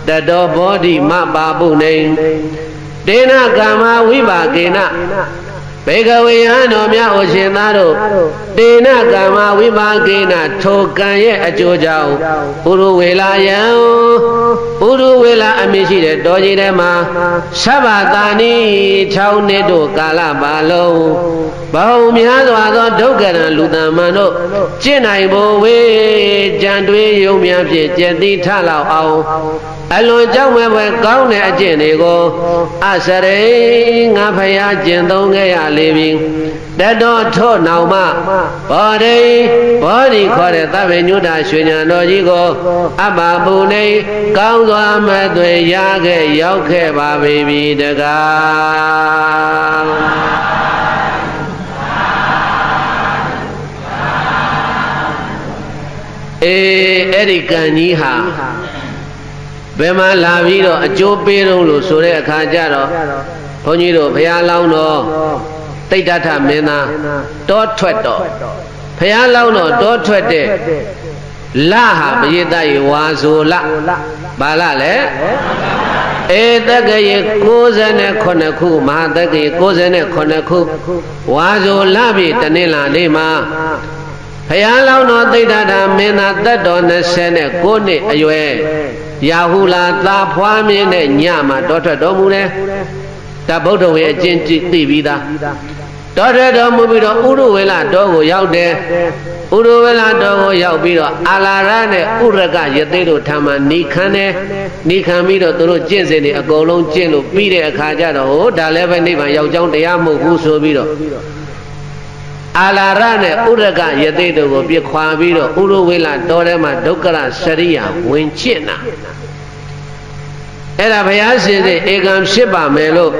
တတောဘောဓိမပါပုနေတေနကာမဝိပါကေနဘေကဝေယံတော်မြတ်ဩရှင်သားတို့တေနကာမဝိပါကေနထိုကံရဲ့အကျိုးကြောင့်ပုရုဝေလာယံပုရုဝေလာအမည်ရှိတဲ့တော်ကြီးထဲမှာသဗ္ဗတာနိ6နှစ်တို့ကာလပါလုံးဘုံများစွာသောဒုက္ခရံလူတမန်တို့ကျင့်နိုင်ဖို့ဝေကြံတွေးယုံများဖြင့်ကျက်တိထလောက်အောင်အလွန်ကြောက်မဲ့ပဲကောင်းတဲ့အကျင့်တွေကိုအစရိငါဖယားကျင့်သုံးခဲ့ရလေပြီတတော်ထို့နောက်မှဘောဓိဘောဓိခေါ်တဲ့သဗ္ဗညုတရွှေဉာဏ်တော်ကြီးကိုအပ္ပပုနေကောင်းစွာမသွေရခဲ့ရောက်ခဲ့ပါပြီတကားအဲ့ဒီကံကြီးဟာဘယ်မှာလာပြီးတော့အကျိုးပေးတော့လို့ဆိုတဲ့အခါကျတော့ဘုန်းကြီးတို့ဘုရားလောင်းတော်တိဋ္ဌထမင်းသားတောထွက်တော့ဘုရားလောင်းတော်တောထွက်တဲ့လဟာပရိသတ်ရေဝါဆိုလဘာလလဲတက္ကရေ69ခုမဟာတက္ကရေ69ခုဝါဆိုလပြီတနင်္လာနေ့မှာဘုရားလောင်းတော်တိဋ္ဌထမင်းသားသက်တော်29နှစ်အရွယ်ရာဟုလာသာဖွားမြင့်တဲ့ညမှာတောထွက်တော်မူတယ်ဒါဗုဒ္ဓဝေအကျင့်သိပြီးသားတောထွက်တော်မူပြီးတော့ဥရဝေလတောကိုရောက်တယ်ဥရဝေလတောကိုရောက်ပြီးတော့အာလာရနဲ့ဥရကယသိတို့ထံမှာဏိခံတယ်ဏိခံပြီးတော့သူတို့ကျင့်စဉ်တွေအကုန်လုံးကျင့်လို့ပြီးတဲ့အခါကျတော့ဟိုဒါလည်းပဲနိဗ္ဗာန်ရောက်ကြောင်းတရားမဟုတ်ဘူးဆိုပြီးတော့အာလာရနဲ့ဥရကယသိတို့ကိုပြခွာပြီးတော့ဥရဝေလတောထဲမှာဒုက္ခရစရိယာဝင်ကျင့်တာအဲ့ဒါဘုရားရှင်စေဧကံဖြစ်ပါမယ်လို့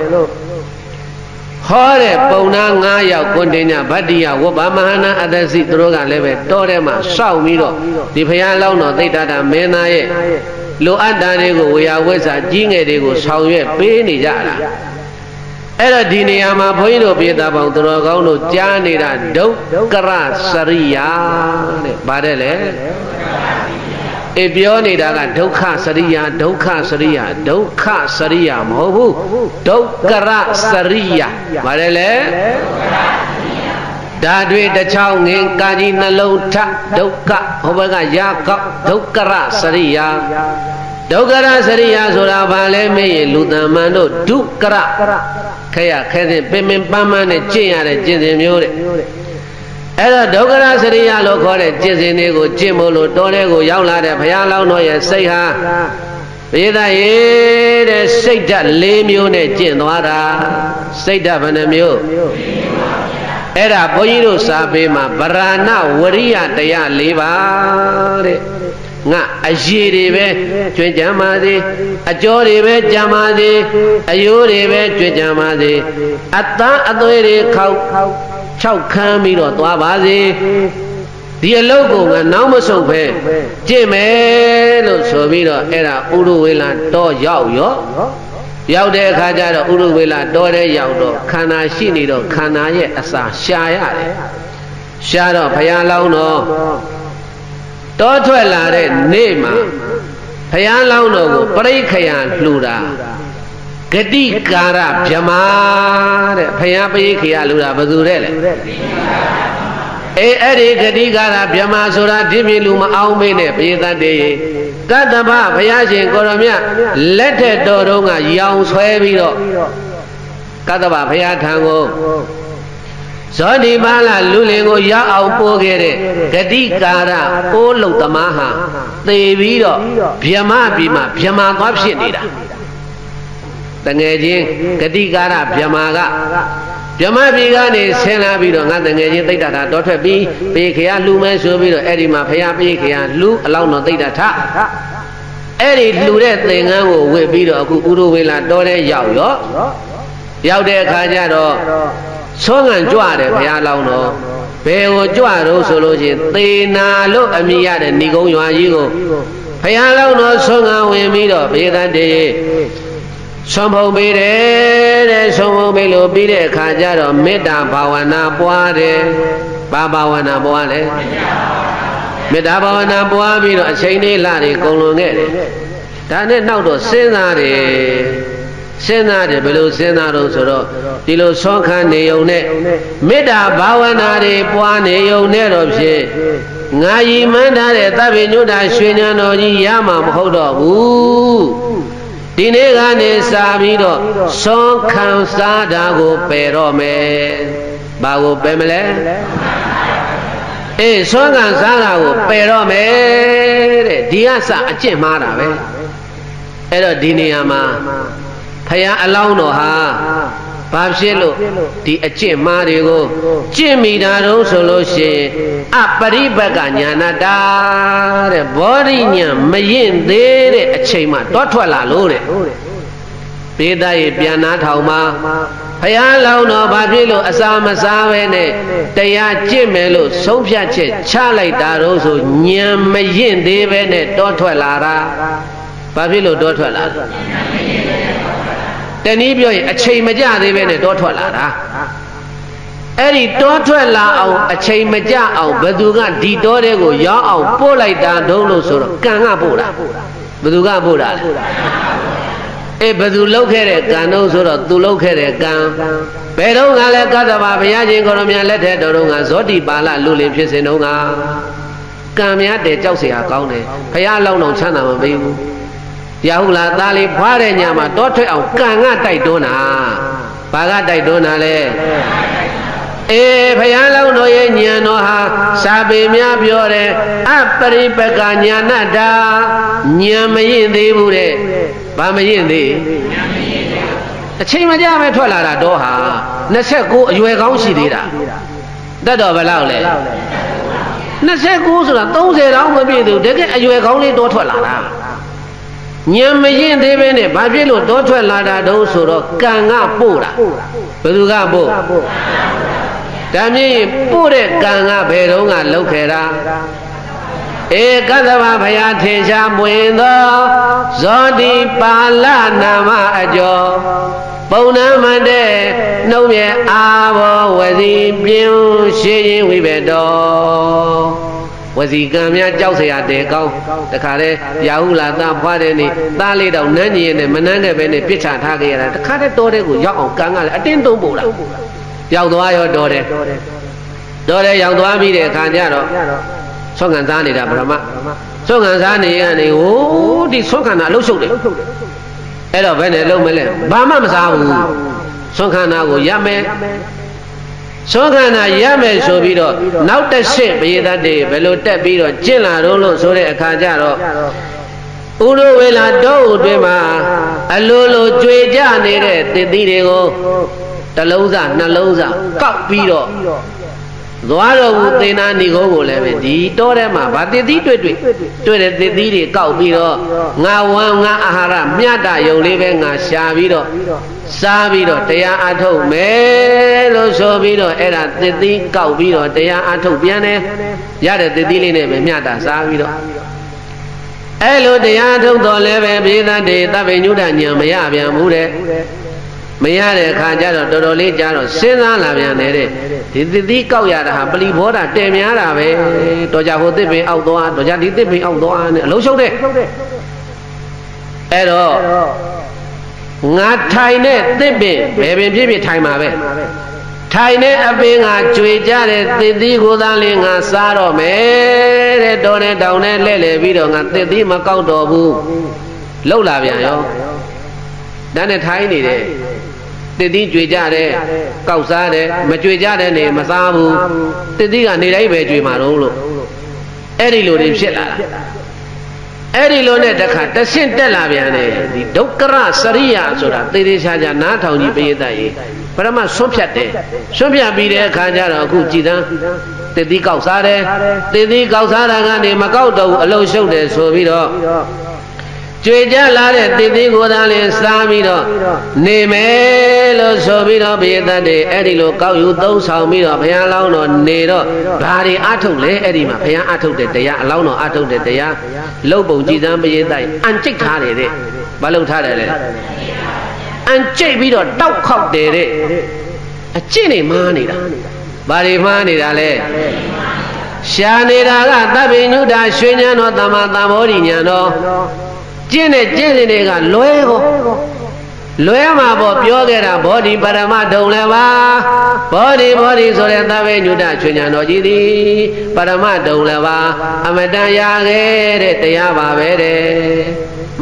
ဟောတဲ့ပုံနာ9ယောက်ကွန်တင်ညာဗတ္တိယဝဗ္ဗမဟာနာအတ္တစီသူတို့ကလည်းပဲတောထဲမှာစောင့်ပြီးတော့ဒီဘုရားလောင်းတော်သိတ္တတာမင်းသားရဲ့လိုအပ်တာတွေကိုဝေယဝိဇ္ဇာကြီးငယ်တွေကိုဆောင်ရွက်ပေးနေကြတာအဲ့တော့ဒီနေရာမှာဘုန်းကြီးတို့ပြေတာပေါင်းသူတော်ကောင်းတို့ကြားနေတာဒုက္ခရစရိယာတဲ့ဗါတဲ့လေအေးပြောနေတာကဒုက္ခစရိယာဒုက္ခစရိယာဒုက္ခစရိယာမဟုတ်ဘူးဒုက္ခရစရိယာဗါတယ်လေဓာတွေတစ်ချောင်းငင်ကာကြီးနှလုံးထဒုက္ခဟိုဘက်ကရာကောက်ဒုက္ခရစရိယာဒုက္ခရစရိယာဆိုတာဘာလဲမေးရင်လူတမန်တို့ဒုက္ခရခဲရခဲတဲ့ပင်ပင်ပန်းပန်းနဲ့ကျင့်ရတဲ့ကျင့်စဉ်မျိုးတဲ့အဲ့တော့ဒုက္ခရစရိယာလို့ခေါ်တဲ့ကျင့်စဉ်တွေကိုကျင့်ဖို့လို့တော်တဲ့ကိုရောက်လာတဲ့ဘုရားလောင်းတော်ရဲ့စိတ်ဟာဘေးသားရဲ့တဲ့စိတ်ဓာတ်၄မျိုးနဲ့ကျင့်သွားတာစိတ်ဓာတ်ဘယ်နှမျိုးအဲ့ဒါဘုန်းကြီးတို့စာပေမှာဗราဏဝရိယတရား၄ပါးတဲ့ငါအရေးတွေပဲကျွင်ကြမ်းပါစေအကျော်တွေပဲကြမ်းပါစေအယိုးတွေပဲကျွင်ကြမ်းပါစေအသားအသွေးတွေခောက်၆ခမ်းပြီးတော့သွားပါစေဒီအလုပ်ကိုငါနောက်မဆုတ်ပဲကြင့်မယ်လို့ဆိုပြီးတော့အဲ့ဒါဥရဝေလတော့ရောက်ရောက်တဲ့အခါကျတော့ဥရဝေလတော့တဲ့ရောက်တော့ခန္ဓာရှိနေတော့ခန္ဓာရဲ့အစာရှာရတယ်ရှာတော့ဘုရားလောင်းတော့တောထွက်လာတဲ့နေ့မှာဘုရားလောင်းတော်ကိုပြိခယလှူတာဂတိကာရဗြဟ္မာတဲ့ဘုရားပြိခယလှူတာဘယ်သူတဲ့လဲအဲ့ဒီဂတိကာရဗြဟ္မာဆိုတာဒီပြည်လူမအောင်မေးနဲ့ပြေသတ်တေကတ္တဗဘုရားရှင်ကိုရမြတ်လက်ထက်တော်တုန်းကရောင်ဆွဲပြီးတော့ကတ္တဗဘုရားထံကိုဇောတိပါဠလူလင်ကိုရောက်အောင်ပို့ခဲ့တဲ့ဂတိကာရအိုးလုံသမားဟာသေပြီးတော့ဗြဟ္မာပြည်မှာဗြဟ္မာသွားဖြစ်နေတာတငယ်ချင်းဂတိကာရဗြဟ္မာကဗြဟ္မာပြည်ကနေဆင်းလာပြီးတော့ငါတငယ်ချင်းသိတ္တတာတောထွက်ပြီးပေခရလှူမဲဆိုပြီးတော့အဲ့ဒီမှာဘုရားပေခရလှူအလောင်းတော်သိတ္တထအဲ့ဒီလှူတဲ့သင်္ကန်းကိုဝစ်ပြီးတော့အခုဥရဝေလတောထဲရောက်တဲ့အခါကျတော့သောငံကြွတယ်ဘုရားလောင်းတော်ဘယ်ကိုကြွတော့ဆိုလို့ချင်းသေနာလို့အမိရတဲ့ဏီကုံရွာကြီးကိုဘုရားလောင်းတော်သောငံဝင်ပြီးတော့ဘေသတ္တေဆုံးဖုံပေးတယ်တဲ့ဆုံးဖုံပေးလို့ပြီးတဲ့အခါကျတော့မေတ္တာဘာဝနာပွားတယ်ဘာဘာဝနာပွားလဲမေတ္တာဘာဝနာပွားပြီးတော့အချိန်လေးလာတွေကုန်လွန်ခဲ့တယ်ဒါနဲ့နောက်တော့စဉ်းစားတယ်စဉ်းစားတယ်ဘယ်လိုစဉ်းစားတော့ဆိုတော့ဒီလိုဆောခန်းနေုံနဲ့မေတ္တာဘာဝနာတွေပွားနေုံနဲ့တော့ဖြင့်ငါရည်မှန်းထားတဲ့သဗ္ဗညုတရွှေဉာဏ်တော်ကြီးရမှာမဟုတ်တော့ဘူးဒီနေ့ကနေစပြီးတော့ဆောခံစားတာကိုပယ်တော့မယ်ဘာကိုပယ်မလဲအေးဆောခံစားတာကိုပယ်တော့မယ်တဲ့ဒီကစအကျင့်မှားတာပဲအဲ့တော့ဒီနေရာမှာဘုရားအလောင်းတော်ဟာဘာဖြစ်လို့ဒီအကျင့်မှားတွေကိုကျင့်မိတာတော့ဆိုလို့ရှိရင်အပရိပက္ခညာဏတာတဲ့ဘောဓိညာမရင်သေးတဲ့အချိန်မှတောထွက်လာလို့တဲ့ဘေးသားရေပြန်နာထောင်မှာဘုရားလောင်းတော်ဘာဖြစ်လို့အစာမစားပဲနဲ့တရားကျင့်မယ်လို့ဆုံးဖြတ်ချက်ချလိုက်တာတော့ဆိုဉာဏ်မရင်သေးပဲနဲ့တောထွက်လာတာဘာဖြစ်လို့တောထွက်လာတနည်းပြောရင်အချိန်မကျသေးပဲနဲ့တောထွက်လာတာအဲ့ဒီတောထွက်လာအောင်အချိန်မကျအောင်ဘသူကဒီတောတဲ့ကိုရောက်အောင်ပို့လိုက်တာတုံးလို့ဆိုတော့ကံကပို့တာဘသူကပို့တာလဲအေးဘသူလှုပ်ခဲ့တဲ့ကံတော့ဆိုတော့သူလှုပ်ခဲ့တဲ့ကံဘယ်တော့ကလဲကတ္တဗဘုရားရှင်ကိုရမြတ်လက်ထက်တော်ကဇောတိပါဠလူလင်ဖြစ်စဉ်တုန်းကကံများတဲ့ကြောက်เสียကောင်းတယ်ဘုရားလောင်းတော်ချမ်းသာမပေးဘူးရဟုတ်လားသားလေးဖွားတဲ့ညမှာတောထွက်အောင်ကံကတိုက်တွန်းတာဘာကတိုက်တွန်းတာလဲအေးဘုရားလောင်းတော်ရဲ့ဉာဏ်တော်ဟာစာပေများပြောတယ်အပရိပက္ခညာဏတာဉာဏ်မရင်သေးဘူးတဲ့ဘာမရင်သေးအချိန်မကြမဲ့ထွက်လာတာတော့ဟာ29အရွယ်ကောင်းရှိသေးတာတတ်တော်ဘယ်လောက်လဲ29ဆိုတာ30တောင်မပြည့်သေးဘူးတကယ်အရွယ်ကောင်းလေးတော့ထွက်လာတာ ညံမရင်သေးပဲနဲ့ဘာဖြစ်လို့တောထွက်လာတာတုံးဆိုတော့ကံကပို့တာဘယ်သူကပို့ဒါမြင်ပို့တဲ့ကံကဘယ်တော့ကလောက်ခဲ့တာဧကသဗ္ဗဘုရားထင်ရှားမွင်သောဇောတိပါဠနာမအကျော်ပုံနာမန္တေနှုံးမြအာဘောဝစီပြင်းရှိရင်ဝိဘေတော်ဝစီကံများကြောက်เสียတဲ့ကောင်းတခါတည်းရာဟုလာသားဖွားတဲ့နေ့သားလေးတော့နန်းကြီးနဲ့မနန်းတဲ့ပဲနဲ့ပြစ်ချထားခဲ့ရတာတခါတည်းတော်တဲ့ကိုရောက်အောင်ကံကလည်းအတင်းသုံးပို့လာရောက်သွားရောတော်တယ်ရောက်သွားပြီးတဲ့အခါကျတော့ဆွမ်းခံစားနေတာဗြဟ္မဆွမ်းခံစားနေရနေဟိုဒီဆွမ်းခံတာအလုပ်ရှုပ်တယ်အဲ့တော့ဘယ်နဲ့လုံးမလဲဘာမှမစားဘူးဆွမ်းခံတာကိုရမယ်ဆွမ်းခံတာရမယ်ဆိုပြီးတော့နောက်တစ်ဆင့်ပရိသတ်တွေဘယ်လိုတက်ပြီးတော့ကျင့်လာတော့လို့ဆိုတဲ့အခါကျတော့ဥရဝေလာတောအတွင်းမှာအလိုလိုကြွေကြနေတဲ့သစ်သီးတွေကိုတစ်လုံးစားနှလုံးစားကောက်ပြီးတော့သွားတော်မူသေနာဏီကုန်းကိုလည်းပဲဒီတောထဲမှာဗာသစ်သီးတွေ့တဲ့သစ်သီးတွေကောက်ပြီးတော့ငါဝမ်းငါအာဟာရမြတ်တာယုံလေးပဲငါရှာပြီးတော့စားပြီးတော့တရားအထုတ်မယ်လို့ဆိုပြီးတော့အဲ့ဒါသစ်သီးကောက်ပြီးတော့တရားအထုတ်ပြန်တယ်ရတဲ့သစ်သီးလေးနဲ့ပဲမြတ်တာစားပြီးတော့အဲ့လိုတရားထုတ်တော်လည်းပဲပြေသတ်တွေသဗ္ဗညုတဉာဏ်မရပြန်ဘူးတဲ့မရတဲ့အခါကျတော့တော်တော်လေးကြာတော့စဉ်းစားလာပြန်တယ်ဒီသစ်သီးကောက်ရတာဟာပလီဘောတာတည်များတာပဲတော်ကြဟိုသစ်ပင်အောက်သွားတော်ကြဒီသစ်ပင်အောက်သွားနဲ့အလုံးရှုပ်တဲ့အဲ့တော့ငါထိုင်တဲ့သစ်ပင်ဘယ်ပင်ဖြစ်ဖြစ်ထိုင်မှာပဲထိုင်တဲ့အပင်ကကြွေကြတဲ့သစ်သီးကိုသာလင်းငါစားတော့မယ်တဲ့တော်နဲ့တောင်နဲ့လဲ့လေပြီးတော့ငါသစ်သီးမကောက်တော့ဘူးလှုပ်လာပြန်ရောဒါနဲ့ထိုင်နေတယ်သစ်သီးကြွေကြတယ်ကောက်စားတယ်မကြွေကြတဲ့နေမစားဘူးသစ်သီးကနေတိုင်းပဲကြွေမှာတော့လို့အဲ့ဒီလိုတွေဖြစ်လာတာအဲ့ဒီလိုနဲ့တခါတဆင့်တက်လာပြန်တယ်ဒီဒုက္ခရစရိယဆိုတာသေသေးချာချာနားထောင်ကြည့်ပေးတဲ့ရေးပရမဆွန့်ဖြတ်တယ်ဆွန့်ဖြတ်ပြီးတဲ့အခါကျတော့အခုကြည်သန်းသစ်သီးကောက်စားတယ်သစ်သီးကောက်စားတာကနေမကောက်တော့ဘူးအလုံးရှုပ်တယ်ဆိုပြီးတော့ကြွေကြလာတဲ့သစ်သီးကိုသာလင်းစားပြီးတော့နေမယ်လို့ဆိုပြီးတော့ဘုရားတတ်တယ်အဲ့ဒီလိုကောက်ယူသုံးဆောင်ပြီးတော့ဘုရားလောင်းတော်နေတော့ဘာတွေအထုတ်လဲအဲ့ဒီမှာဘုရားအထုတ်တဲ့တရားအလောင်းတော်အထုတ်တဲ့တရားလုတ်ပုံကြည်သန်းဘုရားတတ်အန်ကျိတ်ထားတယ်တဲ့ဘာလို့ထားတယ်လဲအန်ကျိတ်ပြီးတော့တောက်ခောက်တယ်တဲ့အကျင့်နေမှားနေတာဘာတွေမှားနေတာလဲရှားနေတာကသဗ္ဗညုတာရွှေဉာဏ်တော်သမ္မာသမ္ဗောဓိဉာဏ်တော်ကျင့်တဲ့ကျင့်စဉ်တွေကလွဲမှာပေါ့ပြောခဲ့တာဘောဓိပရမဒုံလည်းပါဘောဓိဆိုတဲ့သဗ္ဗညုတချွေညာတော်ကြီးသည်ပရမဒုံလည်းပါအမတန်ရခဲ့တဲ့တရားပါပဲတဲ့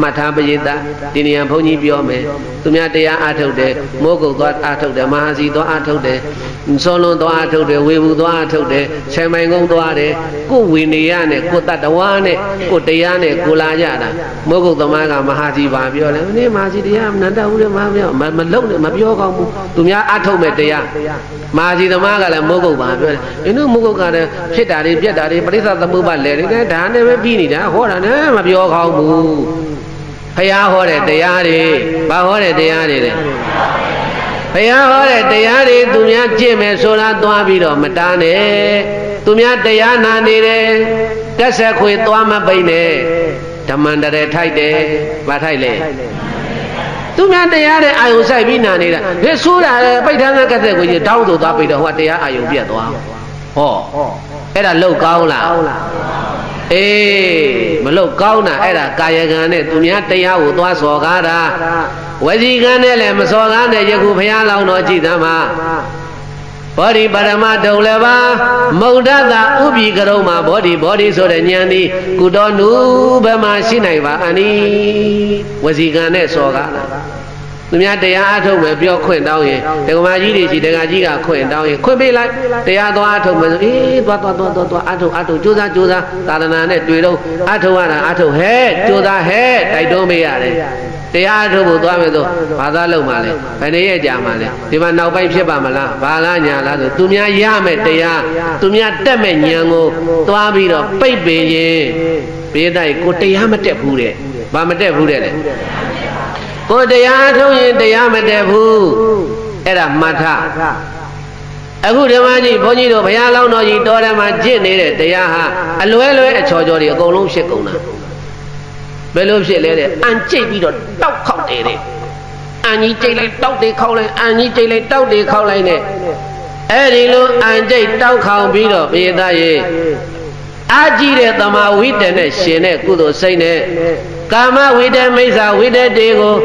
မှတ်ထားပရိသတ်ဒီနေရာဘုန်းကြီးပြောမယ်သူများတရားအားထုတ်တယ်မိုးကုတ်သွားအားထုတ်တယ်မဟာစီသွားအားထုတ်တယ်စောလွန်သွားအားထုတ်တယ်ဝေဘူးသွားအားထုတ်တယ်ဆယ်မိုင်ကုန်းသွားတယ်ကိုဝေနေရနဲ့ကိုတတ္တဝါနဲ့ကိုတရားနဲ့ကိုလာရတာမိုးကုတ်သမားကမဟာစီပါပြောတယ်နင်းမဟာစီတရားမနတတ်ဘူးလေမပြောမလုံနဲ့မပြောကောင်းဘူးသူများအားထုတ်မဲ့တရားမဟာစီသမားကလည်းမိုးကုတ်ပါပြောတယ်အင်းတို့မိုးကုတ်ကလည်းဖြစ်တာတွေပြက်တာတွေပရိသသမုပ္ပါလဲတယ်ဒါနဲ့ပဲပြီးနေတာဟောတာနဲ့မပြောကောင်းဘူးဘုရားဟောတဲ့တရားတွေဘာဟောတဲ့တရားတွေလဲဘုရားဟောတဲ့တရားတွေသူများကြည့်မယ်ဆိုတာသွားပြီးတော့မတားနဲ့သူများတရားနာနေတယ်တက်ဆက်ခွေသွားမပိတ်နဲ့ဓမ္မန္တရထိုက်တယ်ဘာထိုက်လဲသူများတရားတဲ့အာယုံဆိုင်ပြီးနာနေတာဒီဆိုးတာလေပိတ်ထားတဲ့ကက်ဆက်ကိုကြီးတောင်းဆိုသွားပြီးတော့ဟောတရားအာယုံပြတ်သွားဟောအဲ့ဒါလောက်ကောင်းလားအေးမလို့ကောင်းတာအဲ့ဒါကာယကံနဲ့သူများတရားကိုသွားစော်ကားတာဝစီကံနဲ့လည်းမစော်ကားနဲ့ယခုဘုရားလောင်းတော်ကြည်သမှာဘောဓိပရမတုံလည်းပါမုဒ္ဒတာဥပိကရုံမှာဘောဓိဆိုတဲ့ဉာဏ်ဒီကုတော်နုဘယ်မှာရှိနိုင်ပါအနိဝစီကံနဲ့စော်ကားတာသူများတရားအထုတ်မယ်ပြောခွင့်တောင်းရင်ဒကမာကြီးတွေရှိဒကာကြီးကခွင့်တောင်းရင်ခွင့်ပေးလိုက်တရားသွားအထုတ်မယ်ဆိုသွားအထုတ်ကြိုးစားသာသနာနဲ့တွေ့တော့အထုတ်ရတာအထုတ်ဟဲ့ကြိုးစားဟဲ့တိုက်တွန်းပေးရတယ်တရားအထုတ်ဖို့သွားမယ်ဆိုဘာသာလုံးပါလဲဘယ်နည်းကြာမှာလဲဒီမှာနောက်ပိုင်းဖြစ်ပါမလားဘာလားညာလားဆိုသူများရမယ်တရားသူများတက်မဲ့ဉာဏ်ကိုသွားပြီးတော့ပိတ်ပင်ရင်ဘေးတိုက်ကိုတရားမတက်ဘူးတဲ့ ဘာမတက်ဘူးတဲ့ကိုတရားထုတ်ရင်တရားမတက်ဘူးအဲ့ဒါမှတ်ထားအခုဓမ္မကြီးဘုန်းကြီးတို့ဘုရားလောင်းတော်ကြီးတော်တယ်မှာကျင့်နေတဲ့တရားဟာအလွဲလွဲအချော်ချော်တွေအကုန်လုံးဖြစ်ကုန်တာဘယ်လိုဖြစ်လဲတဲ့အန်ကျိတ်ပြီးတော့တောက်ခောက်တယ်တဲ့အန်ကြီးကျိတ်လိုက်တောက်တွေခောက်လိုက်အန်ကြီးကျိတ်လိုက်တောက်တွေခောက်လိုက်နဲ့အဲ့ဒီလိုအန်ကျိတ်တောက်ခေါင်ပြီးတော့ပြေသားရဲ့အာကြည့်တဲ့သမာဝိတ္တနဲ့ရှင်တဲ့ကုသိုလ်စိတ်နဲ့ကာမဝိတ္တမိစ္ဆာဝိတ္တတွေကို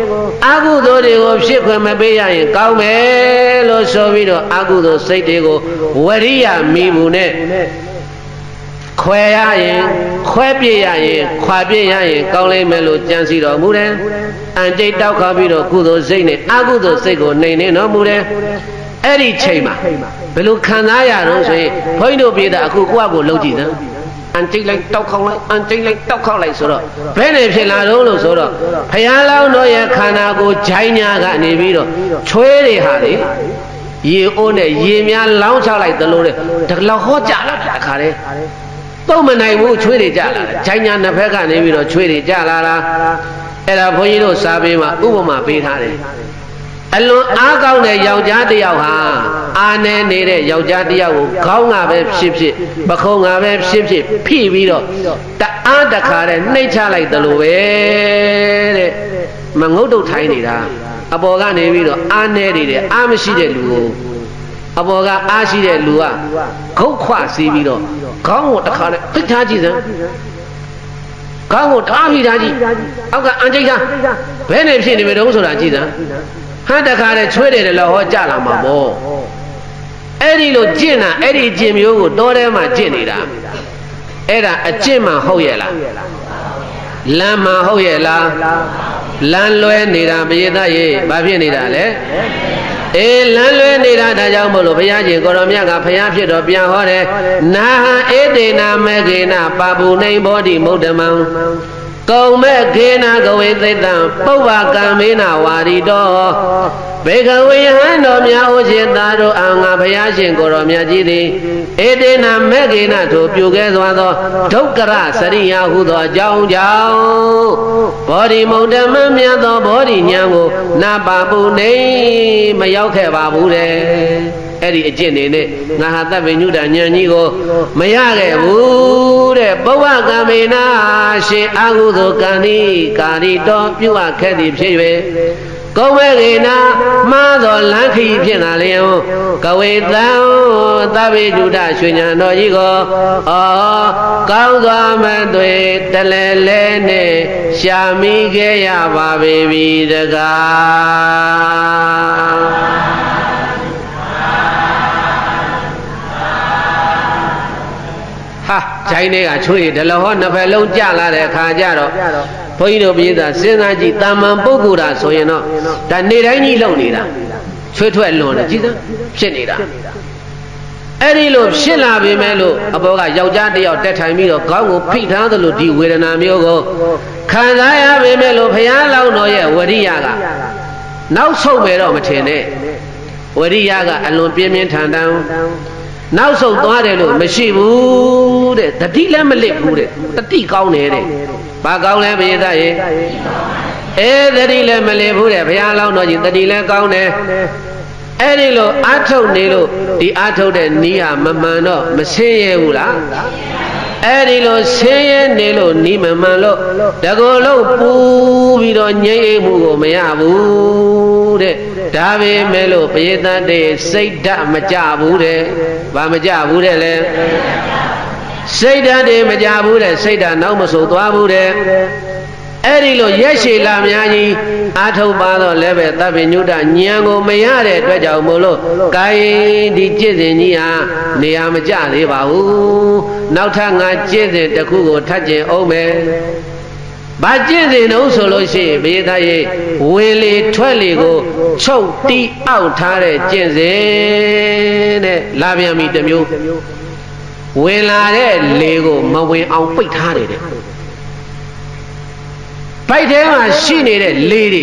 အကုသိုလ်တွေကိုဖြစ်ခွင့်မပေးရရင်ကောင်းမယ်လို့ဆိုပြီးတော့အကုသိုလ်စိတ်တွေကိုဝရိယမိမှုနဲ့ခွဲရရင်ခွဲပြရရင်ခွာပြရရင်ကောင်းလိမ့်မယ်လို့ကြံစီတော်မူတယ်။အန်ကျိတ်တောက်ခါပြီးတော့ကုသိုလ်စိတ်နဲ့အကုသိုလ်စိတ်ကိုနှိမ်နေတော်မူတယ်။အဲ့ဒီချိန်မှာဘယ်လိုခံစားရတော့ဆိုရင်ဘုန်းကြီးတို့ပြည်သားအခုကိုယ့်အကိုလှုပ်ကြည့်သမ်းအန်ကျိတ်လိုက်တောက်ခေါက်လိုက်အန်ကျိတ်လိုက်တောက်ခေါက်လိုက်ဆိုတော့ဘယ်နဲ့ဖြစ်လာတော့လို့ဆိုတော့ဘုရားလောင်းတော်ရဲ့ခန္ဓာကိုယ်ဂျိုင်းညာကနေပြီးတော့ချွေးတွေဟာလေရေအိုးနဲ့ရေများလောင်းချလိုက်သလိုလေတကလောက်ဟောကြလာတာတခါလေသုံးမနိုင်ဘူးချွေးတွေကြလာတယ်ဂျိုင်းညာနှစ်ဖက်ကနေပြီးတော့ချွေးတွေကြလာတာအဲ့ဒါဘုန်းကြီးတို့စာပေမှာဥပမာပေးထားတယ်အလွန်အားကောင်းတဲ့ယောက်ျားတစ်ယောက်ဟာအားနည်းနေတဲ့ယောက်ျားတစ်ယောက်ကိုခေါင်းငါပဲဖြစ်ဖြစ်ပခုံးငါပဲဖြစ်ဖြစ်ဖိပြီးတော့တအားတခါတဲ့နှိမ့်ချလိုက်သလိုပဲတဲ့မငုတ်တုတ်ထိုင်းနေတာအပေါ်ကနေပြီးတော့အားနည်းနေတယ်အားမရှိတဲ့လူကိုအပေါ်ကအားရှိတဲ့လူကခုတ်ခွစီးပြီးတော့ခေါင်းကိုတခါနဲ့ဖိထားကြည့်စမ်းခေါင်းကိုထားပြီးထားကြည့်အောက်ကအန်ကျိတ်သားဘယ်နဲ့ဖြစ်နေမလို့ဆိုတာကြည့်စမ်းဟာတခါနဲ့ချွေးတယ်လည်းဟောကြလာမှာပေါ့အဲ့ဒီလိုကျင့်တာအဲ့ဒီကျင့်မျိုးကိုတောထဲမှာကျင့်နေတာအဲ့ဒါအကျင့်မှဟုတ်ရဲ့လားလမ်းမှဟုတ်ရဲ့လားလမ်းလွဲနေတာပရိသတ်ရေဘာဖြစ်နေတာလဲအေးလမ်းလွဲနေတာဒါကြောင့်မို့လို့ဘုရားရှင်ကိုရောမြတ်ကဘုရားဖြစ်တော်ပြန်ဟောတယ်နာဟံဧတေနာမေကေနပါပုနေဘောဓိမုဒ္ဓမံကုံမဲ့ခေနာကဝေသိတံပုဗ္ဗကံမေနဝါရီတော်ဘေကဝေဟံတော်များဥจิตသားတို့အာငါဘုရားရှင်ကိုရောမြတ်ကြီးသည်ဧတေနာမေကေနထိုပြုခဲ့သွားသောဒုက္ခရစရိယဟုသောအကြောင်းကြောင့်ဘောဓိမုဒ္ဓမမြတ်သောဘောဓိဉာဏ်ကိုနာပါပုနေမရောက်ခဲ့ပါဘူးတဲ့အဲ့ဒီအကျင့်နေနဲ့ငါဟာသဗ္ဗညုတဉာဏ်ကြီးကိုမရခဲ့ဘူးတဲ့ပုဗ္ဗကံမေနာရှင်အာဟုသောကံဤကာရီတော်ပြုအပ်ခဲ့သည်ဖြစ်၍ကောဝေကေနာမှားသောလမ်းခီဖြစ်လာလျင်ကဝေတံသဗ္ဗညုတရွှေဉာဏ်တော်ကြီးကိုကောင်းစွာမသွေတလဲလဲနဲ့ရှာမိခဲ့ရပါပေပြီတကားဟာဂျိုင်းတွေကချွေးတယ်လို့ဟောနှစ်ဖက်လုံးကြလာတဲ့အခါကျတော့ဘုန်းကြီးတို့ပြည်သားစဉ်းစားကြည့်တာမန်ပုဂ္ဂိုလ်တာဆိုရင်တော့ဒါနေတိုင်းကြီးလုံနေတာချွေးထွက်လွန်တယ်ကြည့်စမ်းဖြစ်နေတာအဲ့ဒီလိုဖြစ်လာပြီမဲ့လို့အဘောကယောက်ျားတစ်ယောက်တက်ထိုင်ပြီးတော့ခေါင်းကိုဖိထားသလိုဒီဝေဒနာမျိုးကိုခံစားရပြီမဲ့လို့ဘုရားလောင်းတော်ရဲ့ဝရိယကနောက်ဆုံးပဲတော့မထင်နဲ့ဝရိယကအလွန်ပြင်းပြင်းထန်ထန်နောက်ဆုံးသွားတယ်လို့မရှိဘူးတဲ့တတိလည်းမလစ်ဘူးတဲ့တတိကောင်းတယ်တဲ့ဘာကောင်းလဲဘုရားရဲ့တတိလည်းမလစ်ဘူးတဲ့ဘုရားလောင်းတော်ကြီးတတိလည်းကောင်းတယ်အဲ့ဒီလိုအာထုတ်နေလို့ဒီအာထုတ်တဲ့နီးဟာမမှန်တော့မဆင်းရဲဘူးလားအဲ့ဒီလိုဆင်းရဲနေလို့နီးမမှန်လို့တကောလုံးပူပြီးတော့ငြိမ့်အိမ်မှုကိုမရဘူးတဲ့ဒါပေမဲ့လို့ပရိသတ်တွေစိတ်ဓာတ်မကြဘူးတဲ့ဘာမကြဘူးတဲ့လဲစိတ်ဓာတ်တွေမကြဘူးတဲ့စိတ်ဓာတ်နောက်မဆိုသွားဘူးတဲ့အဲ့ဒီလိုရက်ရှည်လာများကြီးအာထုတ်ပါတော့လည်းပဲသဗ္ဗညုတဉာဏ်ကိုမရတဲ့အတွက်ကြောင့်မို့လို့ကိုင်းဒီကျင့်စဉ်ကြီးဟာနေရာမကျသေးပါဘူးနောက်ထပ်ငါကျင့်စဉ်တစ်ခုကိုထပ်ကျင်အောင်မယ်ဘာကျင့်စဉ်တော့ဆိုလို့ရှိရင်ဘေးသားရေးဝင်လေထွက်လေကိုချုပ်တီးအောက်ထားတဲ့ကျင့်စဉ်တဲ့လာပြန်ပြီတစ်မျိုးဝင်လာတဲ့လေကိုမဝင်အောင်ပိတ်ထားတယ်တဲ့ပိုက်ထဲမှာရှိနေတဲ့လေတွေ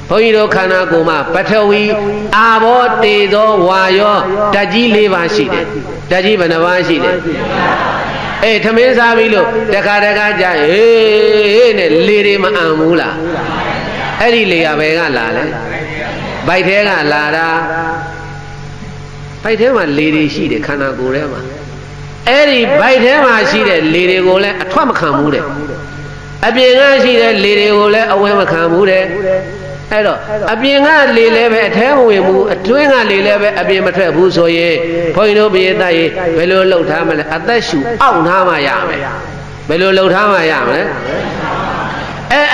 ဘုန်းကြီးတို့ခန္ဓာကိုယ်မှာပထဝီအာဘောတေသောဝါယောဓာတ်ကြီး၄ပါးရှိတယ်ဓာတ်ကြီးဘယ်နှပါးရှိတယ် အေးထမင်းစားပြီလို့တခါကြာဟေးနဲ့လေတွေမအံဘူးလားအဲ့ဒီလေကဘယ်ကလာလဲဗိုက်ထဲကလာတာဗိုက်ထဲမှာလေတွေရှိတယ်ခန္ဓာကိုယ်ထဲမှာအဲ့ဒီဗိုက်ထဲမှာရှိတဲ့လေတွေကိုလည်းအထွက်မခံဘူးတဲ့အပြင်ကရှိတဲ့လေတွေကိုလည်းအဝဲမခံဘူးတဲ့အဲ့တော့အပြင်ကလေလည်းပဲအထဲမဝင်ဘူးအတွင်းကလေလည်းပဲအပြင်မထွက်ဘူးဆိုရင်ဘုန်းကြီးတို့ပြည်သားရေဘယ်လိုလှုပ်ထားမလဲအသက်ရှူအောင့်ထားမှရမယ်ဘယ်လိုလှုပ်ထားမှရမလဲ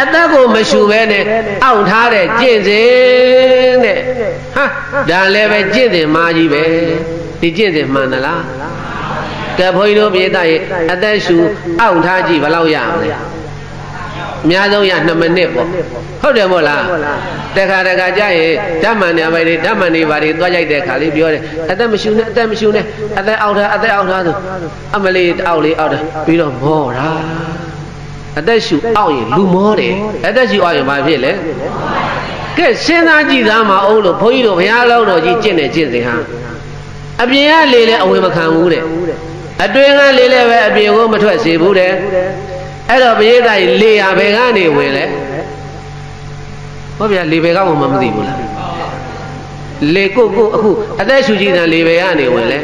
အသက်ကိုမရှူဘဲနဲ့အောင့်ထားတဲ့ကျင့်စဉ်တဲ့ဟာဒါလည်းပဲကျင့်စဉ်မာကြီးပဲဒီကျင့်စဉ်မှန်သလားကဲဘုန်းကြီးတို့ပြည်သားရေအသက်ရှူအောင့်ထားကြည့်ဘယ်လောက်ရမလဲအများဆုံးရ2မိနစ်ပေါ့ဟုတ်တယ်မို့လားတခါကြာရင်ဓမ္မန်နေပါလေဓမ္မန်နေပါလေသွားကြိုက်တဲ့ခါလေးပြောတယ်အသက်မရှူနဲ့အသက်အောက်ထားဆိုအမလေးအောက်လေးအောက်တယ်ပြီးတော့မောတာအသက်ရှူအောက်ရင်လူမောတယ်အသက်ရှူအောက်ရင်ဘာဖြစ်လဲကဲစဉ်းစားကြည့်သားမအောင်လို့ဘုန်းကြီးတို့ဘုရားလောက်တော်ကြီးကျင့်တယ်ကျင့်စဉ်ဟာအပြင်ကလေလည်းအဝင်မခံဘူးတဲ့အတွင်းကလေလည်းပဲအပြင်ကိုမထွက်စေဘူးတဲ့အဲ့တော့ပရိသတ်ကြီးလေရဘယ်ကနေဝင်လဲဟုတ်ဗျာလေဘယ်ကမှမသိဘူးလားလေကိုအခုအသက်ရှူကြည့်တဲ့လေဘယ်ကနေဝင်လဲ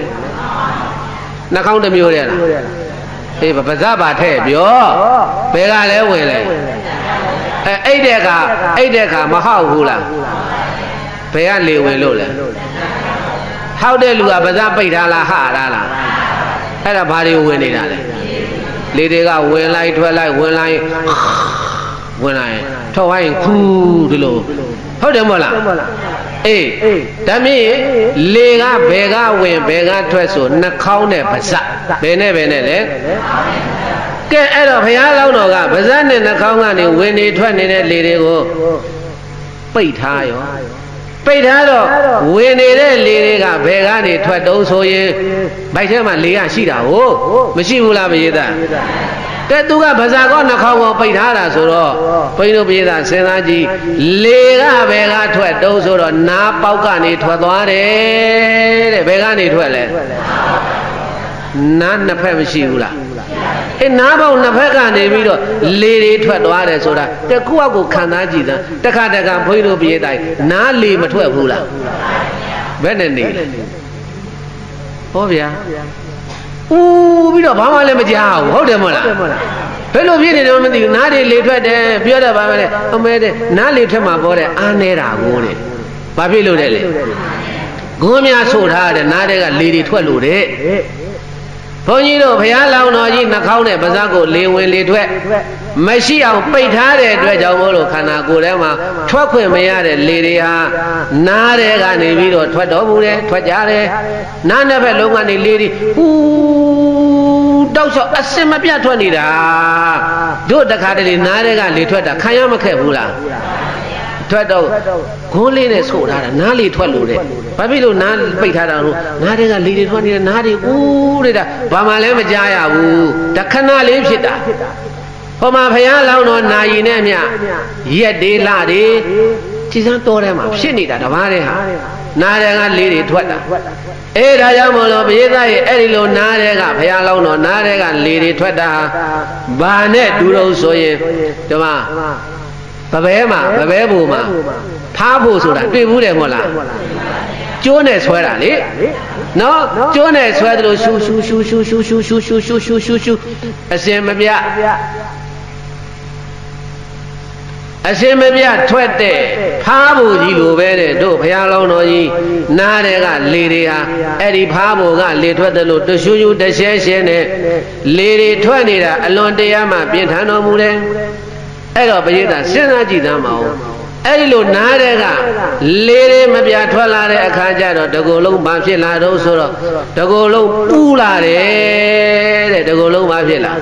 နှာခေါင်းတစ်မျိုးတည်းလားအေးပါဇက်ပါထဲ့ပြောဘယ်ကလဲဝင်လဲအိတ်တဲ့ခါမဟောက်ဘူးလားဘယ်ကလေဝင်လို့လဲဟောက်တဲ့လူကပါဇက်ပိတ်ထားလားဟာထားလားအဲ့ဒါဘာတွေဝင်နေတာလဲလေတွေကဝင်လိုက်ထွက်လိုက်ဝင်လိုက်ထောက်ဝိုင်းခူးဒီလိုဟုတ်တယ်မဟုတ်လားအေးဒါမြင့်လေကဘယ်ကဝင်ဘယ်ကထွက်ဆိုနှာခေါင်းနဲ့ပါးစပ်ဘယ်နဲ့လဲကဲအဲ့တော့ဘုရားလောင်းတော်ကပါးစပ်နဲ့နှာခေါင်းကနေဝင်နေထွက်နေတဲ့လေတွေကိုပိတ်ထားရောပိတ်ထားတော့ဝင်နေတဲ့လေတွေကဘယ်ကနေထွက်တုံးဆိုရင်ဗိုက်ထဲမှာလေကရှိတာဟုတ်မရှိဘူးလားပြည်သားတဲ့သူကဗဇာကောနှာခေါင်းကိုပိတ်ထားတာဆိုတော့ဘုန်းကြီးတို့ပြည်သားစဉ်းစားကြည့်လေကဘယ်ကထွက်တုံးဆိုတော့နားပေါက်ကနေထွက်သွားတယ်တဲ့ဘယ်ကနေထွက်လဲနားနှစ်ဖက်မရှိဘူးလားနားပေါက်နှစ်ဖက်ကနေပြီးတော့လေတွေထွက်သွားတယ်ဆိုတာတကူအကူခံစားကြည့်သားတခါဘုန်းကြီးတို့ပြည်သားနားလေမထွက်ဘူးလားဘယ်နဲ့နေလဲဟောဗျာဦးပြီးတော့ဘာမှလည်းမကြောက်ဘူးဟုတ်တယ်မဟုတ်လားဘယ်လိုဖြစ်နေတယ်မသိဘူးနားတွေလေထွက်တယ်ပြောတယ်ဘာမှလည်းအမဲတဲ့နားလေထွက်မှာပေါ်တဲ့အားနေတာကိုတဲ့ဘာဖြစ်လို့လဲလေဂုံးများဆိုထားတဲ့နားတွေကလေတွေထွက်လို့တဲ့ဘုန်းကြီးတို့ဘုရားလောင်းတော်ကြီးနှာခေါင်းနဲ့ပါးစပ်ကိုလေဝင်လေထွက်မရှိအောင်ပိတ်ထားတဲ့အတွက်ကြောင့်မို့လို့ခန္ဓာကိုယ်ထဲမှာထွက်ခွင့်မရတဲ့လေတွေဟာနားတွေကနေပြီးတော့ထွက်တော်မူတယ်ထွက်ကြတယ်နားနှစ်ဖက်လုံးကနေလေတွေဟူးတောက်လျှောက်အစင်မပြတ်ထွက်နေတာတို့တခါတလေနားတွေကလေထွက်တာခံရမခက်ဘူးလားထွက်တော့ဂုံးလေးနဲ့ဆို့ထားတာနားလေထွက်လို့တဲ့ဘာဖြစ်လို့နားပိတ်ထားတာလို့နားတွေကလေတွေထွက်နေတဲ့နားတွေဦးတဲ့တာဘာမှလည်းမကြားရဘူးတခဏလေးဖြစ်တာဟောမှာဘုရားလောင်းတော်နာယီနဲ့မြရက်တွေလတွေကြည်စမ်းတော်ထဲမှာဖြစ်နေတာတပါးတဲ့ဟာနားတွေကလေတွေထွက်တာအေးဒါကြောင့်မို့လို့ပရိသတ်ရဲ့အဲ့ဒီလိုနားတွေကဘုရားလောင်းတော်နားတွေကလေတွေထွက်တာဘာနဲ့တူတော့ဆိုရင်ဒီမှာပပဲမှာပပဲဘူမှာဖားဖို့ဆိုတာတွေ့ဘူးတယ်မဟုတ်လားကျိုးနဲ့ဆွဲတာလေနော်ကျိုးနဲ့ဆွဲသလိုရှူအစင်မပြထွက်တဲ့ဖားဖို့ကြီးလိုပဲတဲ့တို့ဘုရားလောင်းတော်ကြီးနားတွေကလေတွေဟာအဲ့ဒီဖားဖို့ကလေထွက်တယ်လို့တရှူတရှဲနဲ့လေတွေထွက်နေတာအလွန်တရားမှပြင်ထန်တော်မူတယ်အဲ့တော့ပရိသတ်စဉ်းစားကြည့်သားမအောင်အဲ့ဒီလိုနားတဲ့ကလေတွေမပြထွက်လာတဲ့အခါကျတော့တကူလုံးဘာဖြစ်လာတော့ဆိုတော့တကူလုံးပူလာတယ်တဲ့တကူလုံးဘာဖြစ်လာ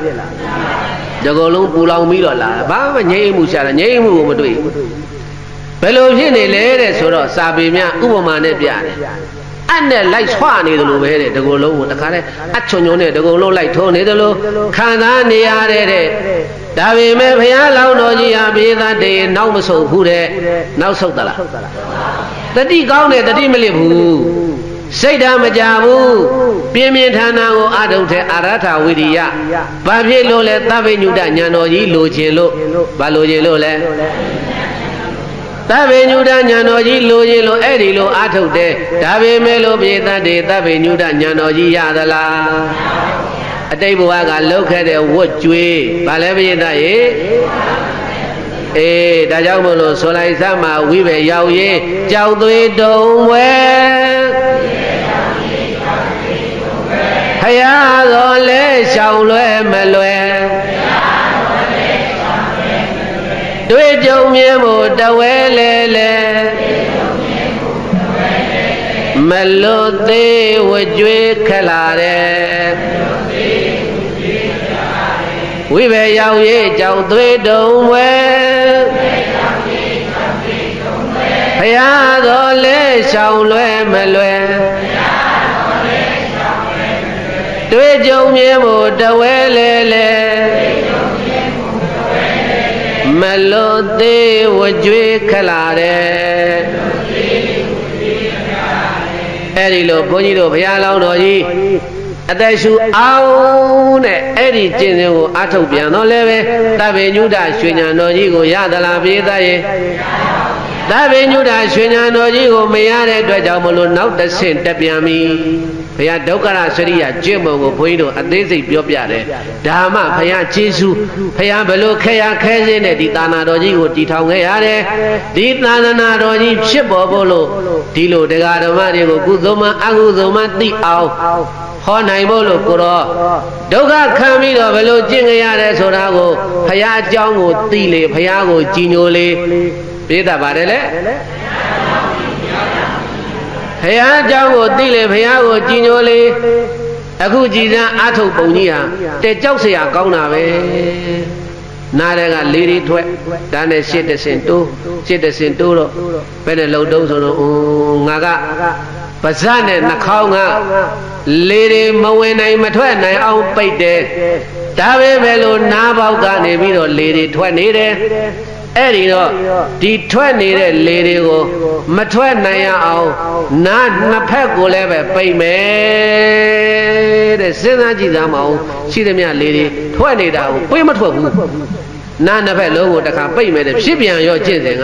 တကူလုံးပူလောင်ပြီးတော့လာဘာမှငြိမ်းမှုရှာတာငြိမ်းမှုကိုမတွေ့ဘူးဘယ်လိုဖြစ်နေလဲတဲ့ဆိုတော့စာပေများဥပမာနဲ့ပြတယ်အနဲ့လိုက်ဆွနေတယ်လို့ပဲတဲ့တကူလုံးကိုတခါတည်းအချွန်နဲ့တကူလုံးလိုက်ထုံးနေတယ်လို့ခံစားနေရတဲ့ဒါပေမဲ့ဘုရားလောင်းတော်ကြီးဟာဘေးသားတည်းနောက်မဆုတ်ဘူးတဲ့နောက်ဆုတ်သလားတတိကောင်းတယ်တတိမလစ်ဘူး စိတ်ဓာတ်မကြဘူးပြင်းပြင်းထန်ထန်ကိုအာထုတဲ့အာရထဝိရိယဘာဖြစ်လို့လဲသဗ္ဗညုတဉာဏ်တော်ကြီးလိုချင်လို့ဘာလိုချင်လို့လဲသဗ္ဗညုတဉာဏ်တော်ကြီးလိုချင်လို့အဲ့ဒီလိုအာထုတဲ့ဒါပေမဲ့လို့ပြေတတ်တယ်သဗ္ဗညုတဉာဏ်တော်ကြီးရသလားအတိတ်ဘဝကလှုပ်ခဲ့တဲ့ဝတ်ကြွေးဘာလဲပြေတတ်ရေဒါကြောင့်မို့လို့ဆိုလိုက်စမ်းမှာဝိပဲရောက်ရေးကြောက်သွေးတုံဝဲဖယားတော်လဲရှောင်လွဲမလွယ်တွေ့ကြုံမြင်ဖို့တဝဲလဲလဲမလွတ်သေးဝကြွေးခလာတဲ့ဝိပဲရောက်ရေးကြောက်သွေးတုံဝဲဖယားတော်လဲရှောင်လွဲမလွယ်တွေ့ကြုံမြင်ဖို့တဝဲလဲလဲမလွတ်သေးဝကြွေးခလာတဲ့အဲ့ဒီလိုဘုန်းကြီးတို့ဘုရားလောင်းတော်ကြီးအသက်ရှူအောင်တဲ့အဲ့ဒီကျင့်စဉ်ကိုအထုတ်ပြန်တော့လည်းပဲသဗ္ဗညုတရွှေဉာဏ်တော်ကြီးကိုရသလားပြေးသားရဲ့သဗ္ဗညုတရွှေဉာဏ်တော်ကြီးကိုမရတဲ့အတွက်ကြောင့်မလို့နောက်တစ်ဆင့်တက်ပြန်ပြီဘုရားဒုက္ခရစရိယကျင့်ပုံကိုဘုန်းကြီးတို့အသေးစိတ်ပြောပြတယ်ဒါမှဘုရားကျေးဇူးဘုရားဘလို့ခဲရခဲစင်းတဲ့ဒီသာနာတော်ကြီးကိုတည်ထောင်ခဲ့ရတယ်ဒီသာသနာတော်ကြီးဖြစ်ပေါ်ဖို့လို့ဒီလိုတရားဓမ္မတွေကိုကုသိုလ်မှအကုသိုလ်မှသိအောင်ဟောနိုင်ဖို့လို့ကိုတော့ဒုက္ခခံပြီးတော့ဘယ်လိုကျင့်ကြရတယ်ဆိုတာကိုဘုရားအကြောင်းကိုသိလေဘုရားကိုကြည်ညိုလေပြေးတတ်ပါတယ်လေဘုရားအကြောင်းကိုသိလေဘုရားကိုကြည်ညိုလေအခုကြည်စမ်းအာထုတ်ပုံကြီးဟာတဲ့ကြောက်เสียကောင်းတာပဲနားတွေကလေးတွေထွက်ဒါနဲ့ရှစ်တဆင်တိုးရှစ်တဆင်တိုးတော့ဘယ်နဲ့လုံတုံးဆိုတော့ငါကပါဇက်နဲ့နှာခေါင်းကလေတွေမဝင်နိုင်မထွက်နိုင်အောင်ပိတ်တယ်ဒါပဲပဲလို့နားပေါက်ကနေပြီးတော့လေတွေထွက်နေတယ်အဲ့ဒီတော့ဒီထွက်နေတဲ့လေတွေကိုမထွက်နိုင်ရအောင်နားနှစ်ဖက်ကိုလည်းပဲပိတ်မယ်တဲ့စဉ်းစားကြည့်သားမအောင်ရှိသမျှလေတွေထွက်နေတာကိုပိတ်မထွက်ဘူးနားနှစ်ဖက်လုံးကိုတစ်ခါပိတ်မယ်တဲ့ဖြစ်ပြန်ရောကျင့်စဉ်က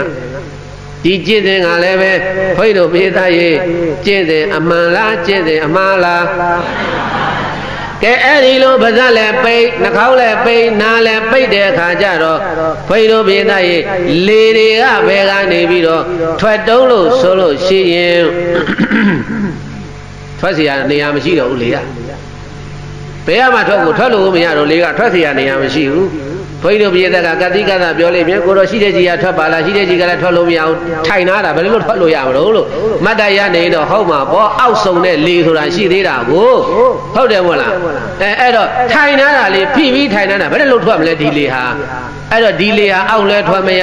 ဒီကျင့်စဉ်ကလည်းပဲဘုန်းကြီးတို့ပြေးသားရေးကျင့်စဉ်အမှန်လားကျင့်စဉ်အမှားလားကဲအဲ့ဒီလိုပါးစပ်လည်းပိတ်နှာခေါင်းလည်းပိတ်နားလည်းပိတ်တဲ့အခါကျတော့ဘုန်းကြီးတို့ပြေးသားရေးလေတွေကဘယ်ကနေပြီးတော့ထွက်တုံးလို့ဆိုလို့ရှိရင်ထွက်เสียနေရာမရှိတော့ဘူးလေကဘယ်မှထွက်လို့မရတော့လေကထွက်เสียနေရာမရှိဘူးဘုန်းကြီးတို့ပြည်သက်ကကတိကသာပြောလိမ့်မယ်ကိုတော့ရှိတဲ့ကြီးကထွက်ပါလားရှိတဲ့ကြီးကလည်းထွက်လို့မရအောင်ထိုင်နာတာဘယ်လိုထွက်လို့ရမလို့မတ်တရနေတော့ဟုတ်မှာပေါ့အောက်ဆုံးတဲ့လေဆိုတာရှိသေးတာကိုဟုတ်တယ်မို့လားအဲ့တော့ထိုင်နာတာလေဖိပြီးထိုင်နာတာဘယ်လိုထွက်မလဲဒီလေဟာအဲ့တော့ဒီလေဟာအောက်လဲထွက်မရ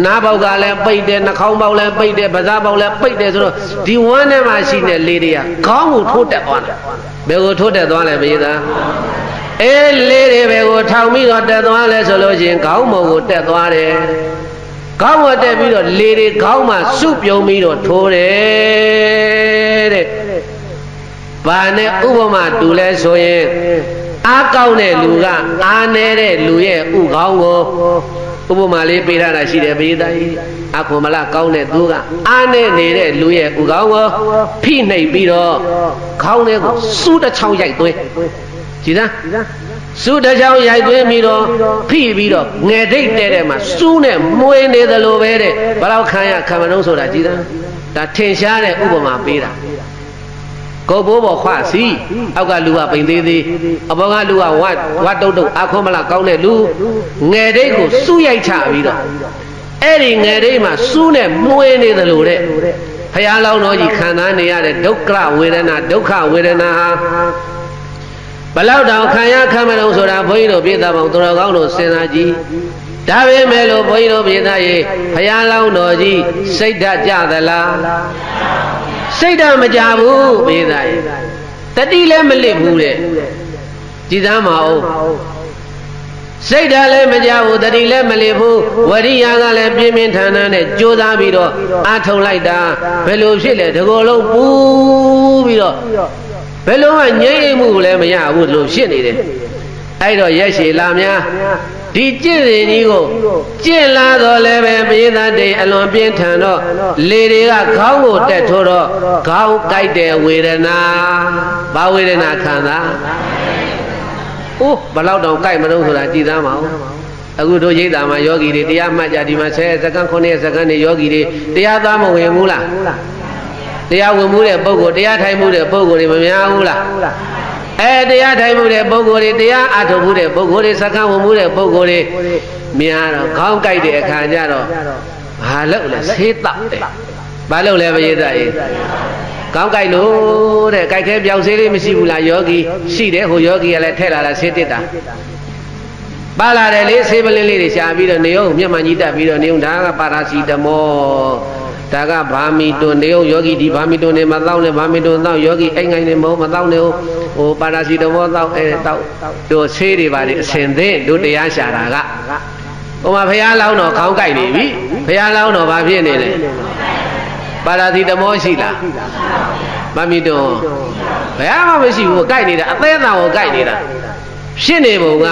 နားပေါက်ကလည်းပိတ်တယ်နှာခေါင်းပေါက်လည်းပိတ်တယ်ပါးစပ်ပေါက်လည်းပိတ်တယ်ဆိုတော့ဒီဝမ်းထဲမှာရှိတဲ့လေတွေကခေါင်းကိုထိုးတက်သွားတယ်ဘယ်ကိုထိုးတက်သွားလဲမေးသားလေးတွေပဲကိုထောင်ပြီးတော့တက်သွားလဲဆိုလို့ရှိရင်ခေါင်းမုံကိုတက်သွားတယ်ခေါင်းမတက်ပြီးတော့လေတွေခေါင်းမှာစုပြုံပြီးတော့ထိုးတယ်တဲ့ဘာနဲ့ဥပမာတူလဲဆိုရင်အားကောင်းတဲ့လူကအားနေတဲ့လူရဲ့ဥခေါင်းကိုဥပမာလေးပေးထားတာရှိတယ်ဘေးသားကြီးအခုမလားကောင်းတဲ့သူကအားနေနေတဲ့လူရဲ့ဥခေါင်းကိုဖိနှိပ်ပြီးတော့ခေါင်းထဲကိုစူးတစ်ချောင်းရိုက်သွင်းကြည်သားစူးတစ်ချောင်းရိုက်သွင်းပြီးတော့ဖိပြီးတော့ငယ်ဒိတ်တဲ့မှာစူးနဲ့မွေးနေသလိုပဲတဲ့ဘယ်တော့ခံရခံမလို့ဆိုတာကြည်သားဒါထင်ရှားတဲ့ဥပမာပေးတာကိုဘိုးဘော်ခွစီအောက်ကလူကပိန်သေးသေးအပေါ်ကလူကဝတ်တုတ်တုတ်အခုမလားကောင်းတဲ့လူငယ်ဒိတ်ကိုစူးရိုက်ချပြီးတော့အဲ့ဒီငယ်ဒိတ်မှာစူးနဲ့မွေးနေသလိုတဲ့ဘုရားလောင်းတော်ကြီးခံစားနေရတဲ့ဒုက္ခဝေဒနာဒုက္ခဝေဒနာဘလောက်တောင်ခံရခံမလို့ဆိုတာဘုန်းကြီးတို့ပြည်သားပေါင်းသူတော်ကောင်းတို့စဉ်းစားကြည့်ဒါပဲမဲ့လို့ဘုန်းကြီးတို့ပြည်သားရေဘုရားလောင်းတော်ကြီးစိတ်ဓာတ်ကြသလားစိတ်ဓာတ်မကြဘူးပြည်သားရေတတိလည်းမလစ်ဘူးတဲ့ကြည်သားမအောင်စိတ်ဓာတ်လည်းမကြဘူးတတိလည်းမလစ်ဘူးဝရိယကလည်းပြင်းပြင်းထန်ထန်နဲ့ကြိုးစားပြီးတော့အားထုတ်လိုက်တာဘယ်လိုဖြစ်လဲဒီကိုယ်လုံးပူ ပြီးတော့ဘယ်လိုမှငြိမ့်မှုလည်းမရဘူးလို့ဖြစ်နေတယ်အဲ့တော့ရက်ရှည်လာများဒီကျင့်စဉ်ကြီးကိုကျင့်လာတော့လည်းပဲပရိသတ်တွေအလွန်ပြင်းထန်တော့လေတွေကခေါင်းကိုတက်ထိုးတော့ခေါင်းကြိုက်တဲ့ဝေဒနာဘာဝေဒနာခံစားအိုးဘလောက်တောင်ကြိုက်မလို့ဆိုတာကြည်သားမအောင်အခုတို့ရိတ်တာမှာယောဂီတွေတရားမှတ်ကြဒီမှာ10စက္ကန့်9စက္ကန့်နေယောဂီတွေတရားသားမဝင်ဘူးလားတရားဝင်မှုတဲ့ပုဂ္ဂိုလ်တရားထိုင်မှုတဲ့ပုဂ္ဂိုလ်တွေမများဘူးလားတရားထိုင်မှုတဲ့ပုဂ္ဂိုလ်တွေတရားအထုတ်မှုတဲ့ပုဂ္ဂိုလ်တွေစက္ကန့်ဝင်မှုတဲ့ပုဂ္ဂိုလ်တွေများတော့ခေါင်းကြိုက်တဲ့အခါကျတော့ဘာလို့လဲဆေးတောက်တယ်ဘာလို့လဲပရိသတ်ကြီးကောင်းကြိုက်လို့တဲ့ကြိုက်တဲ့ပြောင်ဆေးလေးမရှိဘူးလားယောဂီရှိတယ်ဟိုယောဂီကလည်းထည့်လာတာဆေးတစ်တာပါလာတယ်လေဆေးပလင်းလေးတွေရှာပြီးတော့နေအောင်မျက်မှန်ကြီးတက်ပြီးတော့နေအောင်ဒါကပါရာစီတမောဒါကဗာမီတွန်နေအောင်ယောဂီဒီဗာမီတွန်နေမသောက်နဲ့ဗာမီတွန်သောက်ယောဂီအိမ်ငိုင်းနေမဟုတ်မသောက်နေဟိုပါရာစီတမောသောက်တောက်တို့ဆေးတွေပါလေအစင်သင်းတို့တရားရှာတာကဟိုမှာဖះလောင်းတော်ခေါင်းကြိုက်နေပြီဖះလောင်းတော်ဘာဖြစ်နေလဲပါရာစီတမောရှိလားဗာမီတွန်ဘယ်မှမရှိဘူးကြိုက်နေတာအသေးအံကိုကြိုက်နေတာဖြစ်နေပုံက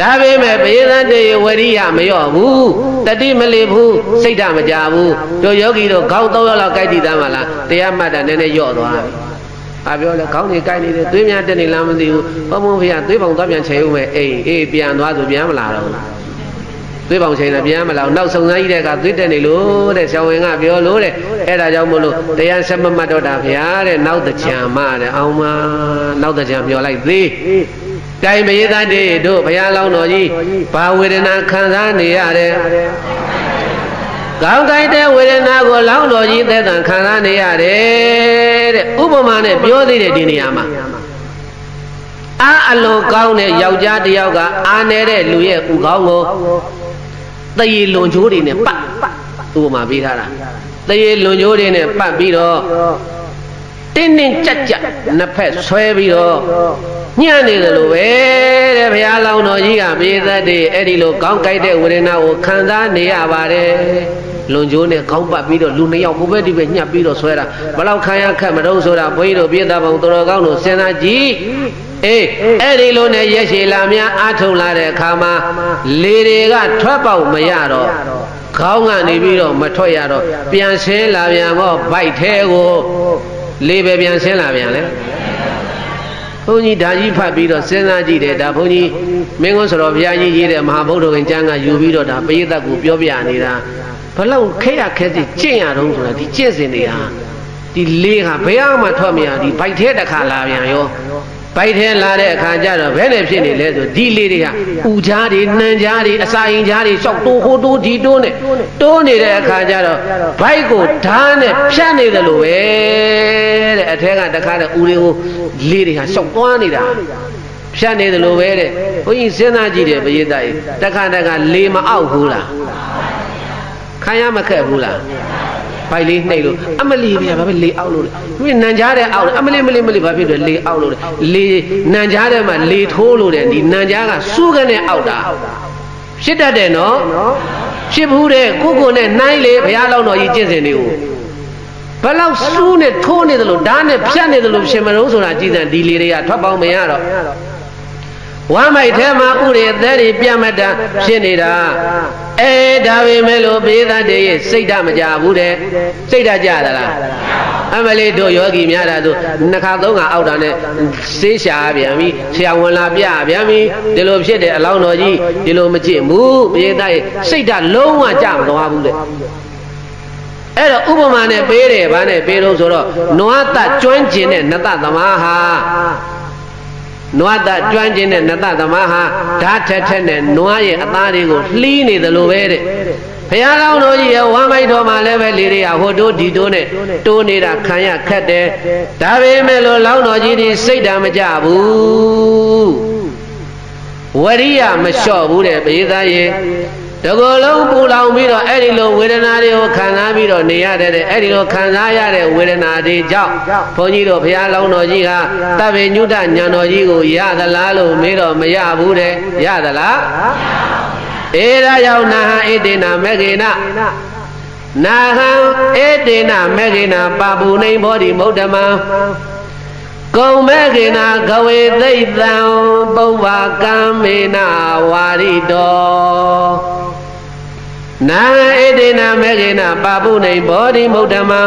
ဒါပေမဲ့ပရိသတ်တွေဝရိယမလျော့ဘူးတတိမလီဘူးစိတ်ဓာတ်မကြဘူးတို့ယောဂီတို့ခေါင်း3ရက်လောက်ကြိုက်တည်သားမလားတရားမှတ်တာနည်းနည်းလျော့သွားပြီ။ဘာပြောလဲခေါင်းကြီးကြိုက်နေတယ်သွေးများတက်နေလားမသိဘူး။ဘုံဘုံဖေသွေးပေါင်သွားပြန်ချေဦးမယ်အေးပြန်သွားဆိုပြန်မလာတော့ဘူး။သွေးပေါင်ချိန်တာပြန်မလာနောက်ဆုံစားကြီးတဲ့ကသွေးတက်နေလို့တဲ့ဆရာဝန်ကပြောလို့တဲ့အဲ့ဒါကြောင့်မို့လို့တရားဆက်မမှတ်တော့တာဗျာတဲ့နောက်တကြံမတဲ့အောင်မနောက်တကြံမျောလိုက်သေးတိုင်ပရိသတ်တွေတို့ဘုရားလောင်းတော်ကြီးဘာဝေဒနာခံစားနေရတယ်ကောင်းကြိုက်တဲ့ဝေဒနာကိုလောင်းတော်ကြီးသက်သံခံစားနေရတယ်တဲ့ဥပမာနဲ့ပြောသေးတယ်ဒီနေရာမှာအလွန်ကောင်းတဲ့ယောက်ျားတစ်ယောက်ကအားနေတဲ့လူရဲ့ဥကောင်းကိုတရေလွန်ချိုးတွေနဲ့ပတ်ဥပမာပေးထားတာတရေလွန်ချိုးတွေနဲ့ပတ်ပြီးတော့တင်းတင်းကြပ်ကြပ်နှစ်ဖက်ဆွဲပြီးတော့ညံ့နေတယ်လို့ပဲတဲ့ဘုရားလောင်းတော်ကြီးကပိသတ်တွေအဲ့ဒီလိုကောင်းကြိုက်တဲ့ဝေဒနာကိုခံစားနေရပါတယ်လွန်ကျိုးနဲ့ခေါင်းပတ်ပြီးတော့လူနှစ်ယောက်ကိုပဲဒီပဲညှပ်ပြီးတော့ဆွဲတာဘလောက်ခံရခက်မတော့ဆိုတာဘုန်းကြီးတို့ပိသတ်ပေါင်းတော်ကောင်းတို့စဉ်းစားကြည့်အဲ့ဒီလိုနဲ့ရက်ရှည်လာများအားထုတ်လာတဲ့အခါမှာလေတွေကထွက်ပေါက်မရတော့ခေါင်းကနေပြီးတော့မထွက်ရတော့ပြန်ဆင်းလာပြန်တော့ဗိုက်ထဲကိုလေပဲပြန်ဆင်းလာပြန်လေဘုန်းကြီးဓာကြီးဖတ်ပြီးတော့စဉ်းစားကြည့်တယ်ဒါဘုန်းကြီးမင်းကုန်းဆိုတော့ဘုရားကြီးရေးတဲ့မဟာဗုဒ္ဓဂင်ကျမ်းကယူပြီးတော့ဒါပရိသတ်ကိုပြောပြနေတာဘလောက်ခဲရခဲစီကျင့်ရတော့ဆိုတာဒီကျင့်စဉ်တွေဟာဒီလေးဟာဘယ်မှထွက်မရဒီဗိုက်ထဲတစ်ခါလာပြန်ရောဗိုက်ထဲလာတဲ့အခါကျတော့ဘယ်နဲ့ဖြစ်နေလဲဆိုဒီလေးတွေကဥကြားတွေနှံကြားတွေအစာရင်ကြားတွေရှောက်တိုးဟိုတိုးဒီတိုးနဲ့တိုးနေတဲ့အခါကျတော့ဗိုက်ကိုဓာတ်နဲ့ဖြတ်နေတယ်လို့ပဲတဲ့အထက်ကတခါတဲ့ဥတွေကိုလေးတွေဟာရှောက်သွားနေတာဖြတ်နေတယ်လို့ပဲတဲ့ဘုန်းကြီးစဉ်းစားကြည့်တယ်ပရိသတ်ကြီးတခါတခါလေမအောက်ဘူးလားခံရမခက်ဘူးလားဗိုက်လေးနှိပ်လို့အမလီဗျာဘာဖြစ်လေအောက်လို့လဲနန်ကြားတဲ့အောက်အမလီဘာဖြစ်လဲလေအောက်လို့လေနန်ကြားတဲ့မှာလေထိုးလို့တဲ့ဒီနန်ကြားကစူးကနေအောက်တာဖြစ်တတ်တယ်နော်ဖြစ်ဘူးတဲ့ကိုနဲ့နှိုင်းလေဘုရားလောင်းတော်ကြီးကျင့်စဉ်တွေကိုဘလောက်စူးနဲ့ထိုးနေတယ်လို့ဓာတ်နဲ့ဖြတ်နေတယ်လို့ရှင်မလို့ဆိုတာကြည်စံဒီလေတွေကထွက်ပေါင်းမရတော့ဝမ်းမိုက်ထဲမှာဥရေသက်တွေပြတ်မတတ်ဖြစ်နေတာဒါပေမဲ့လို့ပိသတ်တွေရဲ့စိတ်ဓာတ်မကြဘူးတဲ့စိတ်ဓာတ်ကြသလားအမလေးတို့ယောဂီများတာတို့နှစ်ခါသုံးခါအောက်တာနဲ့ဆေးရှာပြန်ပြီဆရာဝန်လာပြပြန်ပြီဒီလိုဖြစ်တဲ့အလောင်းတော်ကြီးဒီလိုမကြည့်ဘူးပိသတ်ရဲ့စိတ်ဓာတ်လုံးဝကြမသွားဘူးတဲ့အဲ့တော့ဥပမာနဲ့ပေးတယ်ဗာနဲ့ပေးလို့ဆိုတော့နွားတကျွမ်းကျင်တဲ့နတသမားဟာနွားတကျွမ်းကျင်တဲ့နတသမားဟာဓာတ်ထက်နဲ့နွားရဲ့အသားတွေကိုလှီးနေတယ်လို့ပဲတဲ့ဘုရားလောင်းတော်ကြီးရဲ့ဝမ်းမိုက်တော်မှာလည်းပဲလေတွေကဟိုတိုးဒီတိုးနဲ့တိုးနေတာခံရခက်တယ်ဒါပေမဲ့လို့လောင်းတော်ကြီးဒီစိတ်ဓာတ်မကြဘူးဝရိယမလျှော့ဘူးတဲ့ပိသတ်ရဲ့တကူလုံးပူလောင်ပြီးတော့အဲ့ဒီလိုဝေဒနာတွေကိုခံစားပြီးတော့နေရတဲ့အဲ့ဒီလိုခံစားရတဲ့ဝေဒနာတွေကြောင့်ဘုန်းကြီးတို့ဘုရားလောင်းတော်ကြီးဟာတပ္ပေညုတဉာဏ်တော်ကြီးကိုရသလားလို့မေးတော့မရဘူးတဲ့ရသလားဒါကြောင့်နာဟဣတိနာမေခေန နာဟံဧတေနမေခေနပါပုနိဘောဓိမုဒ္ဓမံကုံမေခေနဂဝေသိတံပုဗ္ဗကံမေနဝါရိတောနာဧတေနမေခေနပါပုနိဘောဓိမုဒ္ဓမံ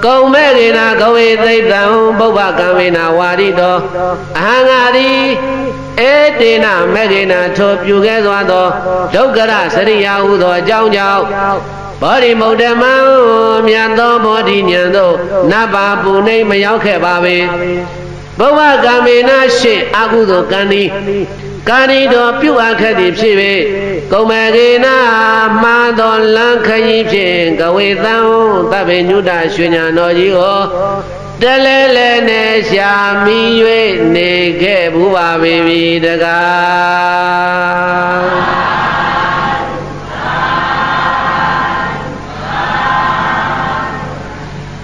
ကုံမေခေနဂဝေသိတံပုဗ္ဗကံမေနဝါရိတောအဟံငါတိဧတေနမေခေနထိုပြုခဲ့စွာသောဒုက္ခရစရိယာဟုသောအကြောင်းကြောင့်ဘောဓိမုဒ္ဓမံမြတ်သောဘောဓိဉာဏ်သို့နတ်ပါပုနိမရောက်ခဲ့ပါပေဘဝကံမေနရှိအကုသိုလ်ကံဤကာဏီတော်ပြုအပ်ခဲ့သည်ဖြစ်၍ကုံမကေနမာတော်လံခရီးဖြင့်ကဝေသံသဗ္ဗညုတရွှေညာတော်ကြီးကိုတလဲလဲနဲ့ရှာမိ၍နေခဲ့ဘူးပါပြီတကား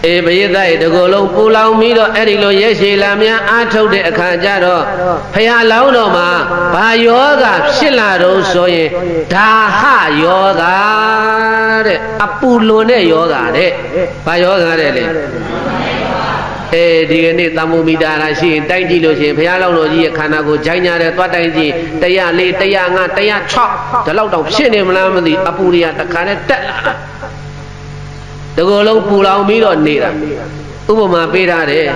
အေးပရိသတ်တကူလုံးပူလောင်ပြီးတော့အဲ့ဒီလိုရက်ရှည်လာများအားထုတ်တဲ့အခါကျတော့ဖရာလောင်းတော်မှာဘာယောဂဖြစ်လာတော့ဆိုရင်ဒါဟယောဂတဲ့အပူလွန်တဲ့ယောဂတဲ့ဘာယောဂတဲ့လေဒီကနေ့သမ္မူမီတာလာရှိရင်တိုက်ကြည့်လို့ရှိရင်ဘုရားလောင်းတော်ကြီးရဲ့ခန္ဓာကိုဂျိုင်းညာတယ်သွားတိုက်ကြည့်104 105 106ဒီလောက်တော့ဖြစ်နေမလားမသိအပူတွေကတခါနဲ့တက်လာတကူလုံးပူလောင်ပြီးတော့နေတာဥပမာပေးထားတယ်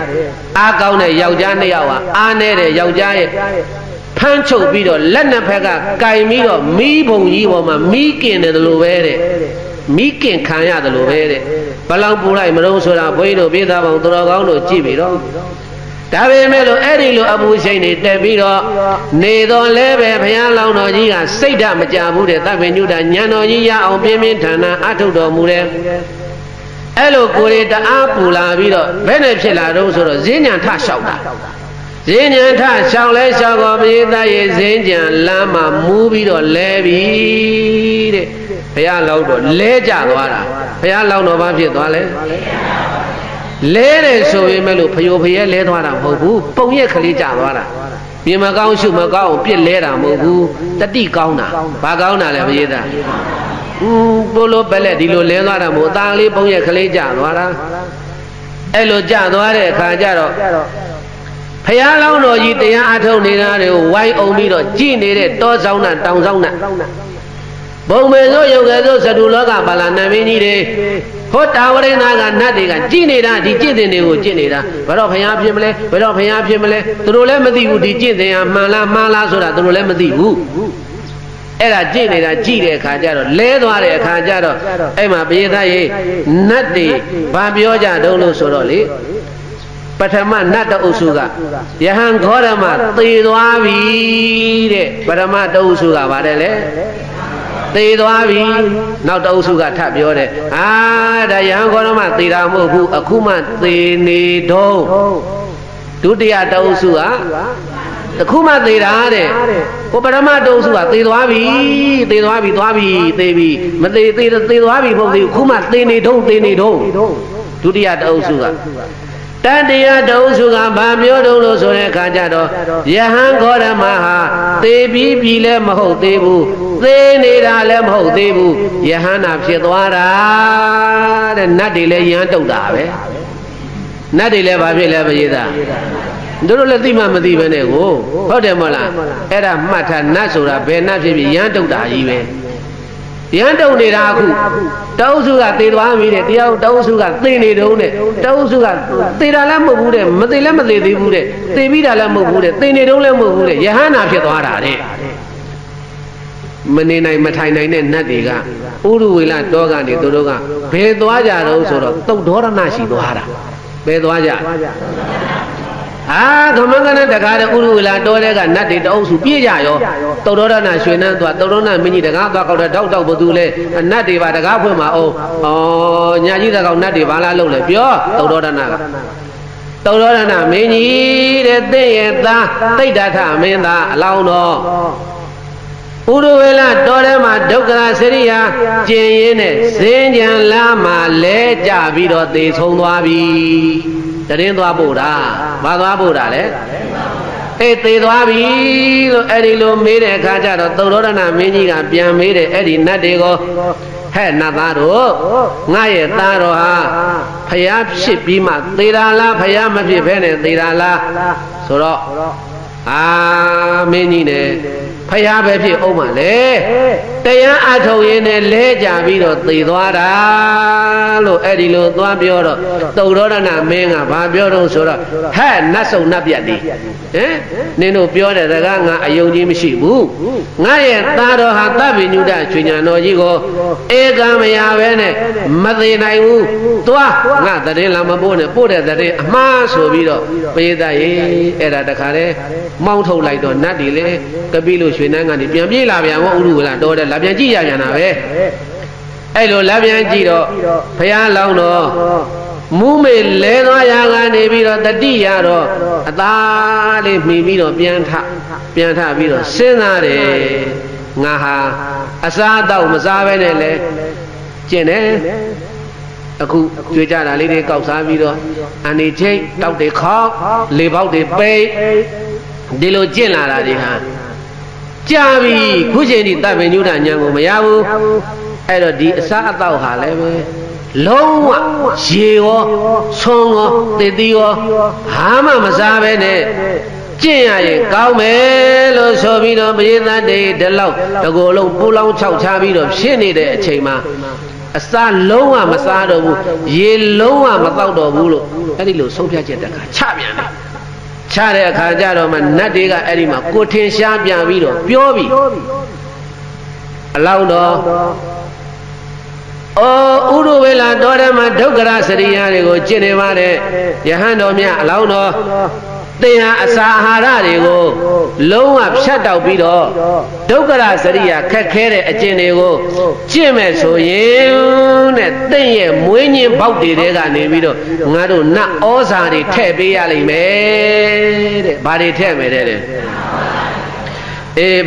အားကောင်းတဲ့ယောက်ျား2ယောက်ဟာအားနေတဲ့ယောက်ျားရဲ့ဖမ်းချုပ်ပြီးတော့လက်နှစ်ဖက်ကကင်ပြီးတော့မီးပုံကြီးပေါ်မှာမီးကင်တယ်လို့ပဲတဲ့မီးကင်ခံရတယ်လို့ပဲတဲ့ဘလောင်ပူလိုက်မလို့ဆိုတာဘုန်းကြီးတို့ပြေးသားပေါင်းတော်ကောင်းတို့ကြည့်ပြီးတော့ဒါပေမဲ့လို့အဲ့ဒီလိုအပူရှိန်တွေတက်ပြီးတော့နေတော်လဲပဲဘုရားလောင်းတော်ကြီးကစိတ်ဓာတ်မကြဘူးတဲ့သဗ္ဗညုတဉာဏ်တော်ကြီးရအောင်ပြင်းပြင်းထန်ထန်အထုတ်တော်မူတဲ့အဲ့လိုကိုယ်တွေတအားပူလာပြီးတော့ဘယ်နဲ့ဖြစ်လာတော့ဆိုတော့ဈဉ္ဉံထလျှောက်တာဈဉ္ဉံထလျှောက်လဲလျှောက်တော်ပရိသတ်ရဲ့ဈဉ္ဉံလမ်းမှာမူးပြီးတော့လဲပြီတဲ့ဘုရားလောင်းတော်လဲကြသွားတာဘုရားလောင်းတော်ဘာဖြစ်သွားလဲလဲတယ်ဆိုရင်မဲ့လို့ဖယိုဖယဲလဲသွားတာမဟုတ်ဘူးပုံရက်ကလေးကြသွားတာမြင်မကောင်းရှုမကောင်းပြစ်လဲတာမဟုတ်ဘူးတတိကောင်းတာဘာကောင်းတာလဲပရိသတ်ဘိုးလိုပဲလက်ဒီလိုလဲသွားတာမို့အသားလေးပုံရက်ကလေးကျသွားတာအဲ့လိုကျသွားတဲ့အခါကျတော့ဖရာလောင်းတော်ကြီးတရားအထုတ်နေတာတွေကိုဝိုင်းအောင်ပြီးတော့ကြည်နေတဲ့တောဆောင်တာတောင်ဆောင်တာဘုံမေဆိုရုပ်ကဲဆိုသတုလောကပါဠနမင်းကြီးတွေဟောတာဝရိနာကနတ်တွေကကြည်နေတာဒီကြည်တင်တွေကိုကြည်နေတာဘယ်တော့ဖရာဖြစ်မလဲဘယ်တော့ဖရာဖြစ်မလဲသူတို့လည်းမသိဘူးဒီကြည်တင်ကမှန်လားမှားလားဆိုတာသူတို့လည်းမသိဘူးအဲ့ဒါကြည့်နေတာကြည့်တဲ့အခါကျတော့လဲသွားတဲ့အခါကျတော့အဲ့မှာပရိသတ်ရေနတ်တွေဘာပြောကြတုံးလို့ဆိုတော့လေပထမနတ်တအုပ်စုကယဟန်ခောရမသေသွားပြီတဲ့ပထမတအုပ်စုကပါတယ်လေသေသွားပြီနောက်တအုပ်စုကထပ်ပြောတယ်ဟာဒါယဟန်ခောရမသေတာမဟုတ်ဘူးအခုမှသေနေတော့ဒုတိယတအုပ်စုကတခုမှသေးတာတဲ့ကိုပရမတုံးစုကသေသွားပြီသေသွားပြီသွားပြီသေပြီမသေးသေသွားပြီမဟုတ်သေးဘူးခုမှသေနေတုံးသေနေတုံးဒုတိယတအုပ်စုကတတိယတအုပ်စုကဘာပြောတုံးလို့ဆိုတဲ့အခါကျတော့ယဟန်ခောရမဟာသေပြီးပြီလည်းမဟုတ်သေးဘူးသေနေတာလည်းမဟုတ်သေးဘူးယဟန်နာဖြစ်သွားတာတဲ့နတ်တွေလည်းယဟန်တုတ်တာပဲနတ်တွေလည်းဘာဖြစ်လဲပရိသတ်တို့လည်းသိမှမသိပဲနဲ့ကိုဟုတ်တယ်မဟုတ်လားအဲ့ဒါမှတ်ထားနတ်ဆိုတာဘယ်နတ်ဖြစ်ဖြစ်ရမ်းတုတ်တာကြီးပဲရမ်းတုတ်နေတာအခုတအုပ်စုကသေသွားပြီတဲ့တရားတအုပ်စုကသေနေတုံးတဲ့တအုပ်စုကသေတာလည်းမဟုတ်ဘူးတဲ့မသေလည်းမသေသေးဘူးတဲ့သေပြီးတာလည်းမဟုတ်ဘူးတဲ့သေနေတုံးလည်းမဟုတ်ဘူးတဲ့ယဟန္တာဖြစ်သွားတာတဲ့မနေနိုင်မထိုင်နိုင်တဲ့နတ်တွေကဥရဝေလတောကနေသူတို့ကဘယ်သွားကြတော့ဆိုတော့သုတ်ဒေါရဏရှိသွားတာဘယ်သွားကြဟာကမကနဲ့တကားတဲ့ဥရဝေလာတော်တဲ့ကနတ်တွေတအုပ်စုပြေးကြရောသုတ်ဒေါရဏရွှေနှန်းသွားသုတ်ဒေါရဏမင်းကြီးတကားသွားကောက်တဲ့တောက်တောက်ဘသူလဲနတ်တွေပါတကားဖွင့်မှာအောင်ညာကြီးတကောင်နတ်တွေဘာလားလုပ်လဲပြောသုတ်ဒေါရဏကသုတ်ဒေါရဏမင်းကြီးတဲ့သိရဲ့သားသိတ္တထမင်းသားအလောင်းတော်ဥရဝေလတော်ထဲမှာဒုက္ခရာစရိယာကျင်ရင်းနဲ့ဇင်းကြံလာမှာလဲကြပြီးတော့သေဆုံးသွားပြီတရင်သွားပို့တာဘာသွားပို့တာလဲအေးသေသွားပြီလို့အဲ့ဒီလိုမေးတဲ့အခါကျတော့သုတ်ဒေါရဏမင်းကြီးကပြန်မေးတယ်အဲ့ဒီနတ်တွေကိုဟ hé nát ta đó ngay ta đó ha phải áp ship bí mà tê ra la phải áp mà bị phê này tê ra la số đó mình nhìn này phải áp về phía ông mà lẽ tây á à thầu yên này lẽ chả bị rồi tì toa đã lo ai đi lo toa biểu rồi tàu đó là nằm mình à ba biểu đâu số đó hé nát sâu nát biệt đi nên nó biểu này là cái ngã dùng gì mới xí bu ngay ta đó ha ta bị nhũ đã chuyện nhà nó gì có ê cái mày à về này mà thế này u toa ngã ta đến làm mà bố này ta đến mà số bị rồi bây giờ ấy ra đặc khác mau thầu lại rồi nát đi lên cái bị lôi chuyện này ngã đi biển biển là biển mà u là đó là biển chỉ nhà nào về ai lo là biển chỉ đó phải ăn lâu nó mũ mê lẽ nó nhà cái này bị rồi tadi ya đó ta lên mì bị rồi biển thả bị rồi sinh ra đấy ngã ha asa tàu mà sao vậy này chuyện này akuជួយចាដល់នេះកោសាပြီးတော့អានេះချိတ်တောက်တွေခေါက်လေပေါက်တွေပိတ်ဒီလိုကျင့်လာတာတွေဟာကြာပြီခုချိန်ထိတပ်ပင်ညုဒဉာဏ်ကိုမရဘူးအဲ့တော့ဒီအစအတော့ဟာလည်းပဲလုံးဝရေရောဆွမ်းရောတည်တည်ရောဘာမှမစားပဲနဲ့ကျင့်ရရင်ကောင်းမယ်လို့ဆိုပြီးတော့ပရိသတ်တွေဒီလောက်တကိုယ်လုံးပူလောင်ခြောက်ချပြီးတော့ဖြစ်နေတဲ့အချိန်မှာအစားလုံးဝမစားတော့ဘူးရေလုံးဝမတောက်တော့ဘူးလို့အဲ့ဒီလိုဆုံးဖြတ်ချက်တခါချပြန်တယ်ချတဲ့အခါကျတော့မှနတ်တွေကအဲ့ဒီမှာကိုထင်ရှားပြန်ပြီးတော့ပြောပြီအလောင်းတော်ဥရုဝေလာတော်ရမဒုက္ခရစရိယာတွေကိုကျင့်နေပါတယ်ယဟန်တော်မြတ်အလောင်းတော်သင်ဟာအစာအာဟာရတွေကိုလုံးဝဖြတ်တောက်ပြီးတော့ဒုက္ခရစရိယာခက်ခဲတဲ့အကျင့်တွေကိုကျင့်မဲ့ဆိုရင်တဲ့သင်ရဲ့မွေးညင်းပေါက်တွေထဲကနေပြီးတော့ငါတို့နတ်ဩဇာတွေထည့်ပေးရလိမ့်မယ်တဲ့ဘာတွေထည့်မယ်တဲ့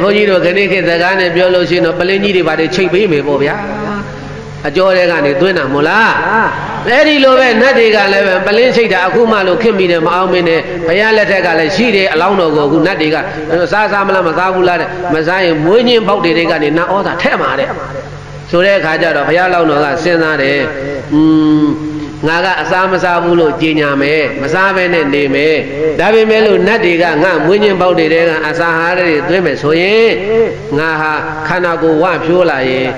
ဘုန်းကြီးတို့ခဏခေတ်စကားနဲ့ပြောလို့ရှိရင်တော့ပလင်းကြီးတွေဘာတွေချိတ်ပေးမယ်ပေါ့ဗျာအကျော်တွေကနေသွင်းတာမို့လားအဲ့ဒီလိုပဲနတ်တွေကလည်းပဲပလင်းချိတ်တာအခုမှလို့ခင်မိတယ်မအောင်မင်းနဲ့ဘုရားလက်ထက်ကလည်းရှိတယ်အလောင်းတော်ကိုအခုနတ်တွေကစားမလားမစားဘူးလားတဲ့မစားရင်မွေးညင်းပေါက်တွေကနေနတ်ဩဇာထဲ့မှာတဲ့ဆိုတဲ့အခါကျတော့ဘုရားလောင်းတော်ကစဉ်းစားတယ်ငါကအစားမစားဘူးလို့ကြေညာမယ်မစားဘဲနဲ့နေမယ်ဒါပေမဲ့လို့နတ်တွေကငါမွေးညင်းပေါက်တွေကအစာဟာတွေသွင်းမယ်ဆိုရင်ငါဟာခန္ဓာကိုယ်ဝဖြိုးလာရင်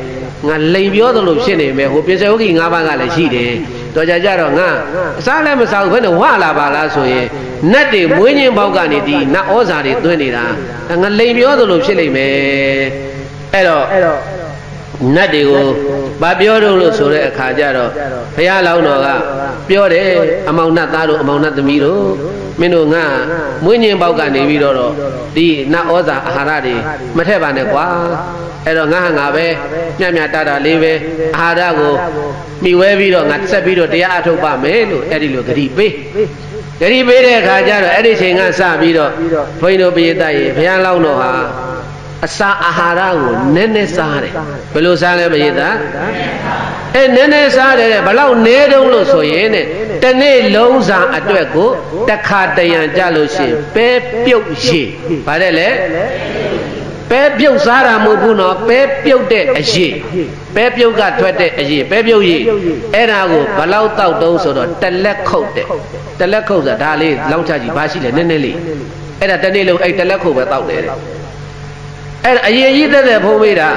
ငါလိန်ပြောသလိုဖြစ်နေမယ်ဟိုပိစ္ဆေဝဂီ၅ပါးကလည်းရှိတယ်တော်ကြတော့ငါအစားလည်းမစားဘူးဘယ်နဲ့ဝလာပါလားဆိုရင်နတ်တွေမွေးညင်းပေါက်ကနေဒီနတ်ဩဇာတွေသွင်းနေတာငါလိန်ပြောသလိုဖြစ်လိမ့်မယ်အဲ့တော့နတ်တွေကိုဗာပြောတော့လို့ဆိုတဲ့အခါကျတော့ဘုရားလောင်းတော်ကပြောတယ်အမောင်နတ်သားတို့အမောင်နတ်သမီးတို့မင်းတို့ငါမွေးညင်းပေါက်ကနေပြီးတော့ဒီနတ်ဩဇာအာဟာရတွေမထည့်ပါနဲ့ကွာအဲ့တော့ငါပဲညံ့တာလေးပဲအာဟာရကိုမိဝဲပြီးတော့ငါဆက်ပြီးတော့တရားအထုတ်ပါမယ်လို့အဲ့ဒီလိုဂရိပေးတဲ့အခါကျတော့အဲ့ဒီချိန်ကစပြီးတော့ဘုန်းကြီးတို့ပိယတရေဘုရားလောင်းတော်ဟာအစာအာဟာရကိုနည်းနည်းစားတယ်ဘယ်လိုစားလဲပိယတနည်းနည်းစားတယ်ဘလောက်နည်းတုံးလို့ဆိုရင်တဲ့တနေ့လုံးစာအတွက်ကိုတစ်ခါတရံကြလို့ရှိရင်ပဲပြုတ်ရေဗါတဲ့လေပဲပြုတ်စားတာမဟုတ်ဘူးနော်ပဲပြုတ်တဲ့အရေးပဲပြုတ်ကထွက်တဲ့အရေးပဲပြုတ်ရေးအဲ့ဒါကိုဘလောက်တောက်တုံးဆိုတော့တလက်ခုတ်ဆိုတာဒါလေးလောင်းချကြည့်ဘာရှိလဲနည်းနည်းလေးအဲ့ဒါတနေ့လုံးအဲ့တလက်ခုတ်ပဲတောက်တယ်အဲ့အရေးကြီးတဲ့ဖုံးမေးတာ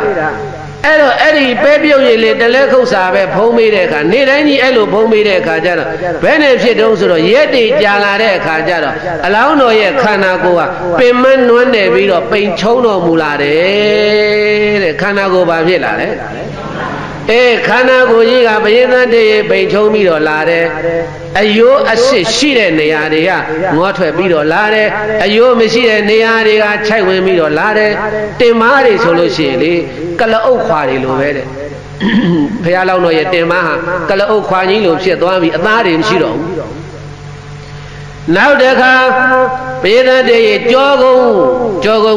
အဲ့တော့အဲ့ဒီပဲပြုတ်ရည်လေတလဲခုတ်စာပဲဖုံးမေးတဲ့အခါနေတိုင်းကြီးအဲ့လိုဖုံးမေးတဲ့အခါကျတော့ဘယ်နဲ့ဖြစ်တုံးဆိုတော့ရက်တွေကြာလာတဲ့အခါကျတော့အလောင်းတော်ရဲ့ခန္ဓာကိုယ်ကပင်မနွမ်းနေပြီးတော့ပိန်ချုံတော်မူလာတယ်တဲ့ခန္ဓာကိုယ်ဘာဖြစ်လာလဲခန္ဓာကိုယ်ကြီးကပရိသတ်တွေပိန်ချုံပြီးတော့လာတယ်အယိုးအစစ်ရှိတဲ့နေရာတွေကငေါထွက်ပြီးတော့လာတယ်အယိုးမရှိတဲ့နေရာတွေကခြိုက်ဝင်ပြီးတော့လာတယ်တင်မားတွေဆိုလို့ရှိရင်လေကလအုပ်ခွာတွေလိုပဲတဲ့ဘုရားလောင်းတော်ရဲ့တင်မားဟာကလအုပ်ခွာကြီးလိုဖြစ်သွားပြီးအသားတွေမရှိတော့ဘူးနောက်တစ်ခါပရိသတ်တွေရဲ့ကြောကုန်း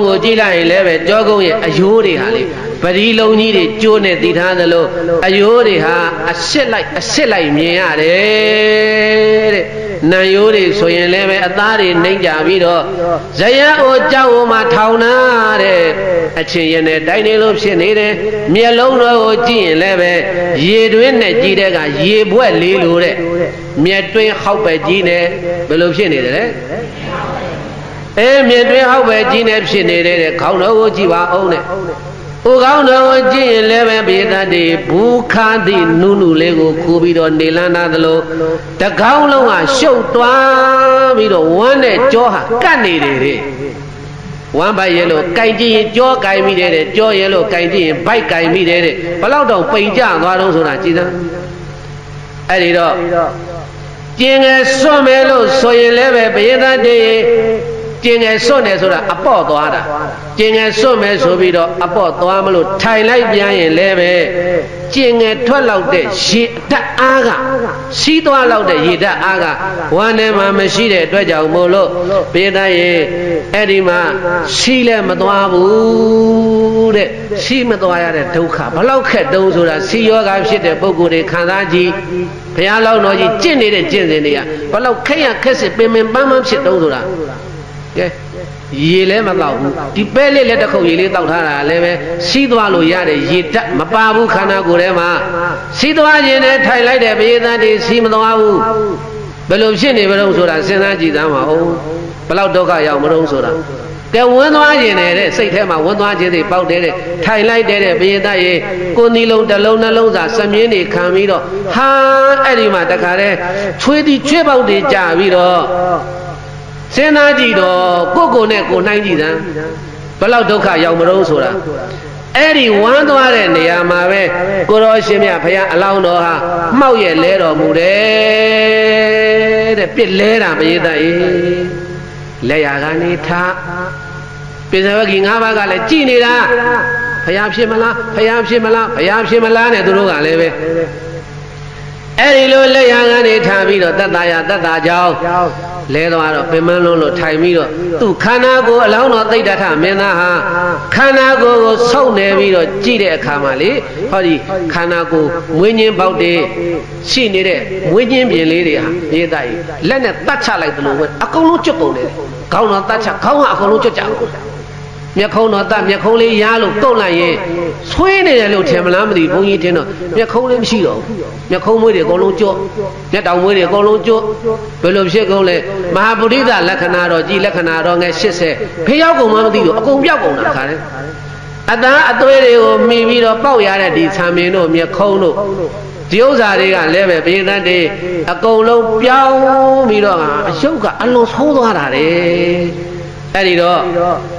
ကိုကြည့်လိုက်ရင်လည်းပဲကြောကုန်းရဲ့အယိုးတွေဟာလေပရိလုံးကြီးတွေကျိုးနေတည်ထားသလိုအယိုးတွေဟာအစစ်လိုက်မြင်ရတယ်တဲ့နံရိုးတွေဆိုရင်လည်းပဲအသားတွေနှိမ့်ကြပြီးတော့ဇယံအိုကြောက်အိုမှာထောင်နာတဲ့ အချင်းရင်နဲ့တိုင်းနေလို့ဖြစ်နေတယ်မျက်လုံးတော်ကိုကြည့်ရင်လည်းပဲရေတွင်းနဲ့ကြည့်တဲ့ကရေဘွက်လေးလိုတဲ့မျက်တွင်းဟောက်ပဲကြီးနေဘယ်လိုဖြစ်နေတယ်လဲမျက်တွင်းဟောက်ပဲကြီးနေဖြစ်နေတဲ့ခေါင်းတော်ကိုကြည့်ပါအောင်နဲ့ဟိုကောင်းတော်ကိုကြည့်ရင်လည်းပဲဘေဒတ်တွေဘူးခါသည့်နုနုလေးကိုခူပြီးတော့နေလန်းသားသလိုတကောင်းလုံးကရှုပ်သွားပြီးတော့ဝမ်းနဲ့ကြောဟာကတ်နေတယ်တဲ့ဝမ်းပိုက်ရဲလို့ကြိုင်ကြည့်ရင်ကြောကြိုင်မိတယ်တဲ့ကြောရဲလို့ကြိုင်ကြည့်ရင်ဘိုက်ကြိုင်မိတယ်တဲ့ဘလောက်တော့ပိန်ကြသွားတော့ဆိုတာကြည်သားအဲ့ဒီတော့ကျင်ငယ်စွန့်မယ်လို့ဆိုရင်လည်းပဲဘေဒတ်တွေကျင်ငယ်စွန့်တယ်ဆိုတာအပေါ့သွားတာကျင်ငယ်စွန့်မယ်ဆိုပြီးတော့အပေါ့သွားမလို့ထိုင်လိုက်ပြန်ရင်လည်းပဲကျင်ငယ်ထွက်လောက်တဲ့ရေဓာတ်အားကစီးသွားလောက်တဲ့ရေဓာတ်အားကဝမ်းထဲမှာမရှိတဲ့အတွက်ကြောင့်မို့လို့ဘေးသားရေအဲ့ဒီမှာစီးလည်းမသွားဘူးတဲ့စီးမသွားရတဲ့ဒုက္ခဘလောက်ခက်တုံးဆိုတာစီးယောဂဖြစ်တဲ့ပုဂ္ဂိုလ်တွေခံစားကြည့်ဘုရားလောက်တော်ကြီးကျင့်နေတဲ့ကျင့်စဉ်တွေကဘလောက်ခက်ရခက်စစ်ပင်ပန်းပန်းဖြစ်တုံးဆိုတာကဲရေလည်းမတောက်ဘူးဒီပဲလေးလည်းတစ်ခုရေလေးတောက်ထားတာလည်းပဲစီးသွားလို့ရတဲ့ရေဓာတ်မပါဘူးခန္ဓာကိုယ်ထဲမှာစီးသွားခြင်းနဲ့ထိုင်လိုက်တဲ့ဘေးသားတွေစီးမသွားဘူးဘယ်လိုဖြစ်နေမလို့ဆိုတာစဉ်းစားကြည့်သားမအောင်ဘလောက်ဒုက္ခရောက်မလို့ဆိုတာကဲဝန်းသွားခြင်းနဲ့စိတ်ထဲမှာဝန်းသွားခြင်းတွေပေါက်တဲ့ထိုင်လိုက်တဲ့ဘေးသားရေကိုယ်နီလုံးတစ်လုံးနှလုံးစာစမြင်းတွေခံပြီးတော့ဟာအဲ့ဒီမှာတခါတည်းချွေးတီချွေးပေါက်တွေကြာပြီးတော့စဉ်းစားကြည့်တော့ကိုယ်နဲ့ကိုယ်နှိုင်းကြည့်သမ်းဘယ်လောက်ဒုက္ခရောက်မလို့ဆိုတာအဲ့ဒီဝမ်းသွားတဲ့နေရာမှာပဲကိုရောရှင်မြတ်ဘုရားအလောင်းတော်ဟာမှောက်ရဲ့လဲတော်မူတယ်တဲ့ပြစ်လဲတာပရိသတ်ရေလက်ရကနေထားပိဿဝဂီ၅ပါးကလည်းကြည်နေတာဘုရားဖြစ်မလားဘုရားဖြစ်မလားဘုရားဖြစ်မလားနဲ့သူတို့ကလည်းပဲအဲ့ဒီလိုလက်ရကနေထားပြီးတော့တတ်တာရတတ်တာကြောင့်လဲသွားတော့ပင်မလုံးလို့ထိုင်ပြီးတော့သူခန္ဓာကိုယ်အလောင်းတော်သိတ္တထမင်းသားဟာခန္ဓာကိုယ်ကိုဆုပ်နေပြီးတော့ကြည့်တဲ့အခါမှာလေဟောဒီခန္ဓာကိုယ်မွေးညင်းပေါက်တွေရှိနေတဲ့မွေးညင်းပြင်လေးတွေဟာမြေသားကြီးလက်နဲ့တတ်ချလိုက်သလိုပဲအကုန်လုံးကျွတ်ကုန်တယ်ခေါင်းတော်တတ်ချခေါင်းကအကုန်လုံးကျွတ်ကြကုန်မျက်ခုံးတော်တတ်မျက်ခုံးလေးရားလို့ကုတ်လိုက်ရင်ဆွေးနေတယ်လို့ထင်မလားမသိဘုန်းကြီးထင်တော့မျက်ခုံးလေးမရှိတော့ဘူးမျက်ခုံးမွေးတွေအကုန်လုံးကျွတ်မျက်တောင်မွေးတွေအကုန်လုံးကျွတ်ဘယ်လိုဖြစ်ကုန်လဲမဟာဗုဒ္ဓလက္ခဏာတော်ကြီးလက္ခဏာတော်ငယ်80ဖေးရောက်ကုန်မှမသိတော့အကုန်ပြောက်ကုန်တာခါတယ်အသားအသွေးတွေကိုမှီပြီးတော့ပေါက်ရတဲ့ဒီဆံမင်းတို့မျက်ခုံးတို့ဒီဥစ္စာတွေကလည်းပဲပြည်သက်တွေအကုန်လုံးပြောင်းပြီးတော့အရှုပ်ကအလွန်ဆိုးသွားတာလေအဲ့ဒီတော့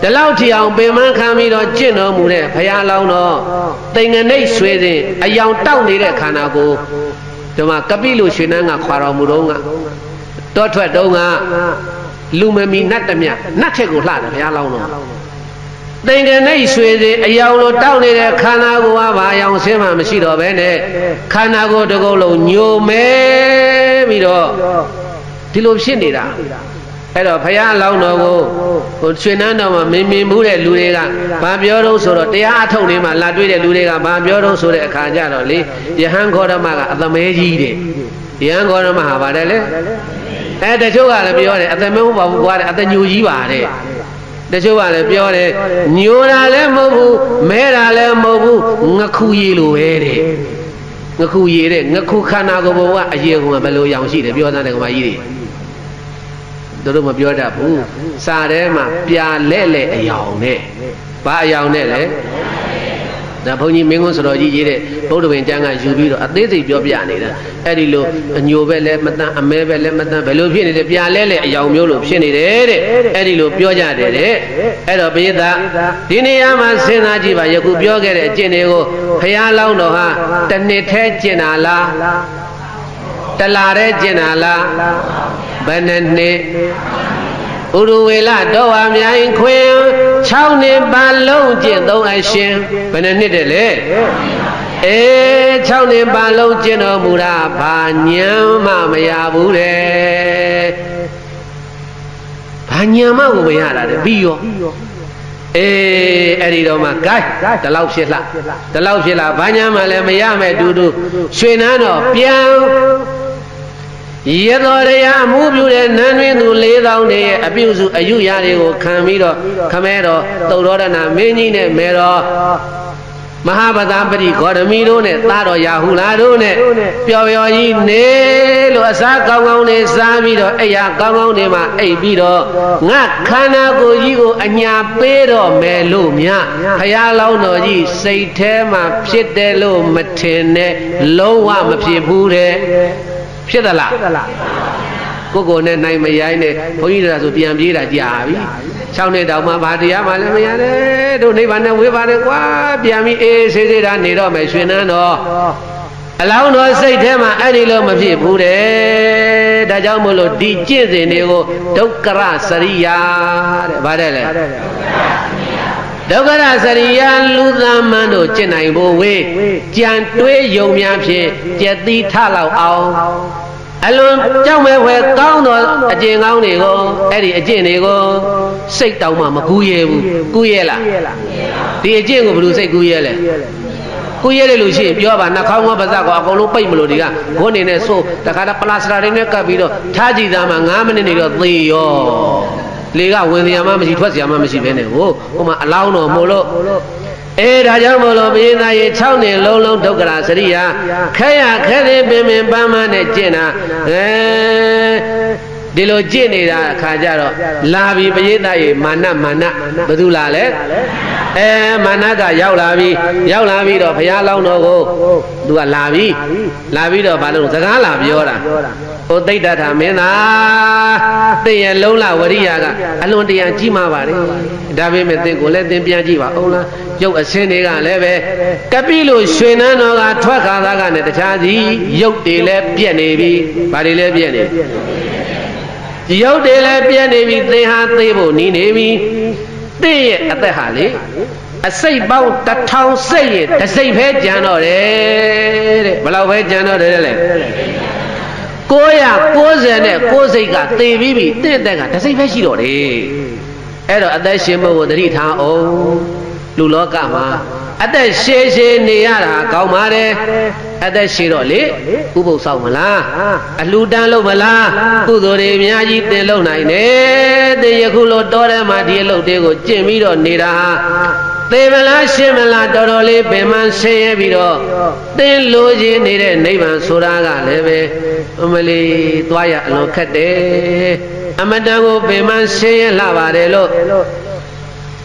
ဒီလောက်ထီအောင်ပင်မခံပြီးတော့ကျင့်တော်မူတဲ့ဘုရားလောင်းတော်တိမ်ငနိတ်ဆွေစဉ်အယောင်တောက်နေတဲ့ခန္ဓာကိုဒီမှာကပိလုရွှေနန်းကခွာတော်မူတော့ကတောထွက်တုံးကလူမမီနတ်တမြနတ်ထက်ကိုလှတယ်ဘုရားလောင်းတော်တိမ်ငနိတ်ဆွေစဉ်အယောင်လိုတောက်နေတဲ့ခန္ဓာကိုကဘာအယောင်ဆင်းမှမရှိတော့ဘဲနဲ့ခန္ဓာကိုတစ်ကုတ်လုံးညိုမဲပြီးတော့ဒီလိုဖြစ်နေတာအဲ့တော့ဘုရားလောင်းတော်ကိုရွှေနန်းတော်မှာမင်းမှုတဲ့လူတွေကဘာပြောတော့ဆိုတော့တရားအထုတ်နေမှာလာတွေ့တဲ့လူတွေကဘာပြောတော့ဆိုတဲ့အခါကျတော့လေယဟန်ခောရမကအသမဲကြီးတဲ့ယဟန်ခောရမဟာပါတယ်လေတချို့ကလည်းပြောတယ်အသမဲမဟုတ်ပါဘူးကွာတဲ့အသညိုကြီးပါတဲ့တချို့ကလည်းပြောတယ်ညိုတာလည်းမဟုတ်ဘူးမဲတာလည်းမဟုတ်ဘူးငခုရည်လိုပဲတဲ့ငခုရည်တဲ့ငခုခန္ဓာကိုယ်ဘဝအရေကဘယ်လိုရောင်ရှိတယ်ပြောသားတယ်ကမကြီးတွေတို့မပြောတတ်ဘူးစာထဲမှာပြာလဲ့လဲ့အယောင်နဲ့ဘာအယောင်နဲ့လဲဒါဘုန်းကြီးမင်းကွန်းစတော်ကြီးရေးတဲ့ဗုဒ္ဓဝင်ကျမ်းကယူပြီးတော့အသေးစိတ်ပြောပြနေတာအဲ့ဒီလိုအညိုပဲလဲမတန်းအမဲပဲလဲမတန်းဘယ်လိုဖြစ်နေလဲပြာလဲ့လဲ့အယောင်မျိုးလို့ဖြစ်နေတယ်တဲ့အဲ့ဒီလိုပြောကြတယ်တဲ့အဲ့တော့ပိဿဒီနေရာမှာစဉ်းစားကြည့်ပါယခုပြောခဲ့တဲ့အကျင့်တွေကိုဘုရားလောင်းတော်ဟာတစ်နှစ်ထဲကျင့်တာလားတလားတဲ့ကျင့်တာလားဘယ်နှစ်နှစ်ဥရဝေလတော်ဝါမြိုင်ခွင်6နှစ်ပတ်လုံးကျင့်သုံးအရှင်ဘယ်နှစ်တဲ့လဲ6နှစ်ပတ်လုံးကျင့်တော်မူတာဘာညံမှမရဘူးတဲ့ဘာညံမှကိုမရတာတဲ့ပြီးရောအဲ့ဒီတော့မှ gain ဒီလောက်ဖြစ်လားဒီလောက်ဖြစ်လားဘာညံမှလည်းမရမဲ့တူတူရွှေနန်းတော်ပြန် ရတော်ရအမှုပြုတဲ့နန်းတွင်သူ4000နေရဲ့အပြုစုအယူရာတွေကိုခံပြီးတော့ခမဲတော်သုတ်တော်ရဏမင်းကြီးနဲ့မေတော်မဟာပသာပတိဂေါတမီတို့နဲ့သားတော်ရာဟုလာတို့နဲ့ပျော်ပျော်ကြီးနေလို့အစားကောင်းကောင်းလေးစားပြီးတော့အဲ့ရကောင်းကောင်းလေးမှအိပ်ပြီးတော့ငါခန္ဓာကိုယ်ကြီးကိုအညာပေးတော့မယ်လို့မြဘုရားလောင်းတော်ကြီးစိတ်ထဲမှာဖြစ်တယ်လို့မထင်နဲ့လုံးဝမဖြစ်ဘူးတဲ့ဖြစ်သလားကိုနဲ့နိုင်မရိုင်းနဲ့ဘုန်းကြီးတို့ဆိုပြန်ပြေးတာကြာပြီ6နှစ်တောင်မှဘာတရားမှလည်းမရနဲ့တို့နိဗ္ဗာန်နဲ့ဝေးပါတယ်ကွာပြန်ပြီးအေးဆေးဆေးတာနေတော့မယ်ရွှေနန်းတော်အလောင်းတော်စိတ်ထဲမှာအဲ့ဒီလိုမဖြစ်ဘူးတဲ့ဒါကြောင့်မို့လို့ဒီကျင့်စဉ်တွေကိုဒုက္ခရစရိယာတဲ့ဗါတဲ့လေဒုက္ခရစရိယာလူသမန်တို့ကျင့်နိုင်ဖို့ဝေးကြံတွေးယုံများဖြင့်ကြက်သီးထလောက်အောင်အလွန်ကြောက်မဲ့ဝဲကောင်းတော့အကျင့်ကောင်းတွေကိုအဲ့ဒီအကျင့်တွေကိုစိတ်တောင်မှမကူးရဲဘူးကူးရဲလားဒီအကျင့်ကိုဘယ်လိုစိတ်ကူးရဲလဲကူးရဲတယ်လို့ရှိရင်ပြောပါနှာခေါင်းကပါးစပ်ကအကုန်လုံးပိတ်မလို့ဒီကဘုန်းနေနဲ့ဆိုတခါတပလာစတာတွေနဲ့ကပ်ပြီးတော့ထားကြည့်သားမှ9မိနစ်နေတော့သေရောလေကဝင်စရာမှမရှိထွက်စရာမှမရှိဘဲနဲ့ဟိုမှာအလောင်းတော်မို့လို့ဒါကြောင့်မို့လို့ဘုရားသားရေ6နှစ်လုံးလုံးဒုက္ခရာစရိယာခဲရခဲသေးပင်ပင်ပန်းပန်းနဲ့ကျင့်တာဒီလိုကျင့်နေတာအခါကျတော့လာပြီဘုရားသားရေမာနဘယ်သူလာလဲမာနကရောက်လာပြီတော့ဘုရားလောင်းတော်ကိုသူကလာပြီးတော့ဘာလို့စကားလာပြောတာဟိုသိတ္တထာမင်းသားသင်ရဲ့လုံးလဝရိယကအလွန်တရာကြီးမားပါတယ်ဒါပေမဲ့သင်ကိုလည်းသင်ပြန်ကြည့်ပါအောင်လားရုပ်အစင်းတွေကလည်းပဲကပိလို့ရွှေနန်းတော်ကထွက်ခါသားကနဲ့တခြားစီရုပ်တွေလည်းပြက်နေပြီဘာတွေလည်းပြက်နေရုပ်တွေလည်းပြက်နေပြီသင်ဟာသိဖို့နီးနေပြီသင်ရဲ့အသက်ဟာလေအစိတ်ပေါင်း1000စိတ်ရဲ့တစ်စိတ်ပဲကြံတော့တယ်တဲ့ဘယ်လောက်ပဲကြံတော့တယ်လဲ990နဲ့6စိတ်ကသေပြီးပြီတင့်အသက်ကတစ်စိတ်ပဲရှိတော့တယ်အဲ့တော့အသက်ရှင်ဖို့သတိထားအောင်လူလောကမှာအသက်ရှည်နေရတာကောင်းပါတယ်အသက်ရှည်တော့လေဥပုသ်ဆောင်မလားအလှူဒန်းလုပ်မလားကုသိုလ်တွေအများကြီးသင်လုပ်နိုင်တယ်သင်ယခုလိုတော်ထဲမှာဒီအလုပ်တွေကိုကျင့်ပြီးတော့နေတာသေမလားရှင်းမလားတော်တော်လေးပင်မဆင်းရဲပြီးတော့သင်လိုချင်နေတဲ့နိဗ္ဗာန်ဆိုတာကလည်းပဲအမလီသွားရအလွန်ခက်တယ်အမတန်ကိုပင်မဆင်းရဲလာပါတယ်လို့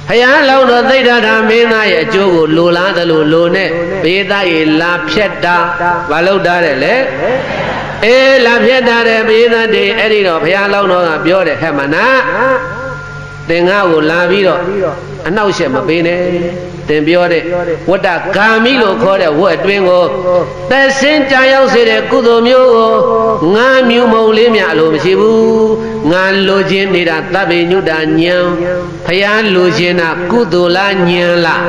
ဘုရားလောင်းတော်သိတ္တထာမင်းသားရဲ့အကျိုးကိုလိုလားတယ်လို့လိုနဲ့ဘေးသားရဲ့လာဖြတ်တာမလုပ်တာတဲ့လေလာဖြတ်တာတဲ့ဘေးသားတွေအဲ့ဒီတော့ဘုရားလောင်းတော်ကပြောတယ်ဟဲ့မနာသင်္ဃကိုလာပြီးတော့အနှောက်အယှက်မပေးနဲ့သင်ပြောတဲ့ဝတ္တဂာမိလို့ခေါ်တဲ့ဝတ်အတွင်းကိုသက်စင်းကြရောက်စေတဲ့ကုသိုလ်မျိုးကိုငါမြူမုံလေးများအလိုမရှိဘူးငါလိုချင်နေတာသဗ္ဗညုတဉာဏ်ဘုရားလိုချင်တာကုသိုလ်လားဉာဏ်လား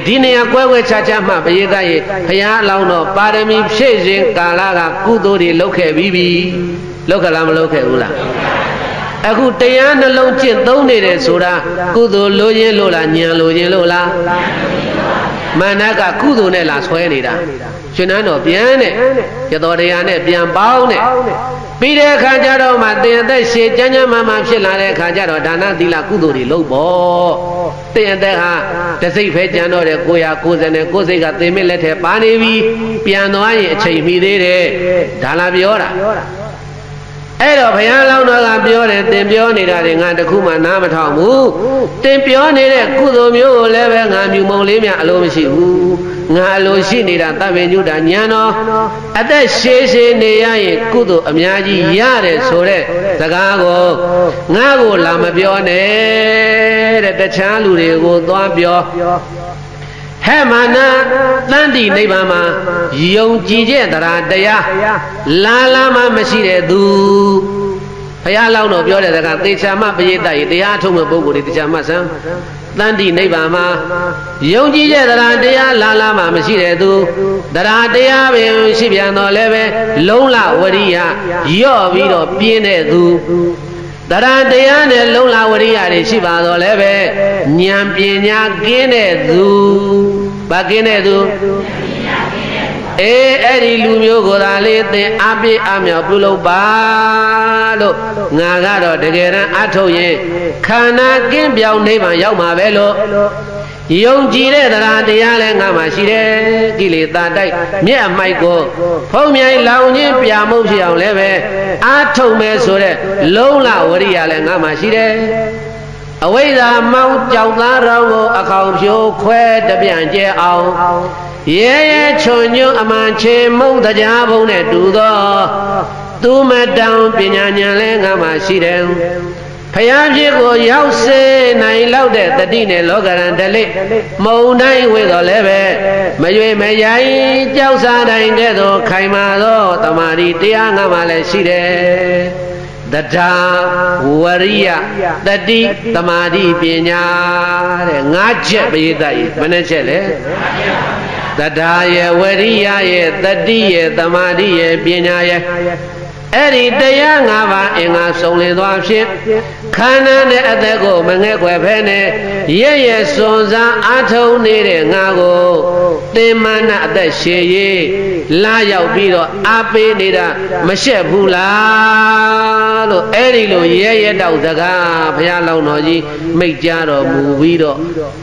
ဒီနေရာကွဲခြားခြားမှပရိသတ်ရဲ့ဘုရားအလောင်းတော်ပါရမီဖြည့်ခြင်းကာလကကုသိုလ်တွေလုပ်ခဲ့ပြီးပြီလုပ်ခဲ့လားမလုပ်ခဲ့ဘူးလားအခုတရားနှလုံးကျင့်သုံးနေတယ်ဆိုတာကုသိုလ်လိုခြင်းလို့လားဉာဏ်လိုခြင်းလို့လားမာနကကုသိုလ်နဲ့လာဆွဲနေတာရှင်နန်းတော်ပြန်တဲ့ရတော်တရားနဲ့ပြန်ပေါင်းတဲ့ပြီးတဲ့အခါကျတော့မှသင်အသက်ရှည်ကျမ်းမာဖြစ်လာတဲ့အခါကျတော့ဒါနသီလကုသိုလ်တွေလုပ်ပေါ့သင်အသက်ဟာတစိတ်ပဲကျန်တော့တယ်990နဲ့6စိတ်ကသင်မဲ့လက်ထဲပါနေပြီပြန်သွားရင်အချိန်မီသေးတယ်ဒါလာပြောတာအဲ့တော့ဘုရားလောင်းတော်ကပြောတယ်သင်ပြောနေတာတွေငါတခုမှနားမထောင်ဘူးသင်ပြောနေတဲ့ကုသိုလ်မျိုးကိုလည်းပဲငါမြူမုံလေးများအလိုမရှိဘူးငါအလိုရှိနေတာသဗ္ဗညုတဉာဏ်တော်အသက်ရှည်နေရရင်ကုသိုလ်အများကြီးရတယ်ဆိုတဲ့စကားကိုငါကိုလာမပြောနဲ့တဲ့တခြားလူတွေကိုသွားပြောဟဲ့မာနတန်တိနိဗ္ဗာန်မှာယုံကြည်တဲ့တရားလာမှမရှိတဲ့သူဘုရားလောင်းတော်ပြောတဲ့စကားသေချာမှပရိသတ်ရေတရားထုံးမဲ့ပုဂ္ဂိုလ်တွေသေချာမှစမ်းတန်တိနိဗ္ဗာန်မှာယုံကြည်တဲ့တရားလာမှမရှိတဲ့သူတရားပင်ရှိပြန်တော့လည်းပဲလုံးလဝရိယရော့ပြီးတော့ပြင်းတဲ့သူတရားနဲ့လုံးလာဝရိယတွေရှိပါတော့လည်းပဲဉာဏ်ပညာကင်းတဲ့သူဘာကင်းတဲ့သူ အဲ့ဒီလူမျိုးကိုသာလေသင်အပြည့်အမြောက်ပြုလုပ်ပါလို့ငါကတော့တကယ်တမ်းအထုတ်ရင်ခန္ဓာကင်းပြောင်းနိဗ္ဗာန်ရောက်မှာပဲလို့ယုံကြည်တဲ့တရားတရားလည်းငါမှရှိတယ်ကိလေသာတိုက်မြက်မိုက်ကိုဖုံးမြိုင်လောင်ခြင်းပြမှုဖြစ်အောင်လည်းပဲအထုတ်မယ်ဆိုတဲ့လုံးလဝရိယလည်းငါမှရှိတယ်အဝိဇ္ဇာမောင်းကြောက်သားတော်ကိုအခေါင်ဖြိုးခွဲတပြန်ကျဲအောင်ရဲရဲချွန်ညွတ်အမှန်ချေမုံတရားဘုံနဲ့တူသောသူမတောင်ပညာဉာဏ်လဲငါမှရှိတယ်ဖယားဖြစ်ကိုရောက်စေနိုင်လောက်တဲ့တတိနဲ့လောကရန်တလိမုံတိုင်းဝေတော်လည်းပဲမရွေမရိုင်းကြောက်စားတိုင်းကဲ့သို့ခိုင်မာသောတမာရီတရားငါမှလည်းရှိတယ်တရားဝရိယတတိတမာတိပညာတဲ့၅ချက်ပရိသတ်ကြီးဘယ်နှချက်လဲတရားရဲ့ဝရိယရဲ့တတိရဲ့တမာတိရဲ့ပညာရဲ့အဲ့ဒီတရား၅ပါးအင်္ဂါစုံလင်သွားဖြင့်ခန္ဓာနဲ့အသက်ကိုမငဲ့ွယ်ဖဲနဲ့ရဲ့ရဲ့စွန်စားအထုံနေတဲ့ငါကိုသင်္မာနအသက်ရှည်ရေးလာရောက်ပြီးတော့အားပေးနေတာမရှက်ဘူးလားလို့အဲ့ဒီလိုရဲ့ရဲ့တောက်စကားဘုရားလောင်းတော်ကြီးမိတ်ကြတော်မူပြီးတော့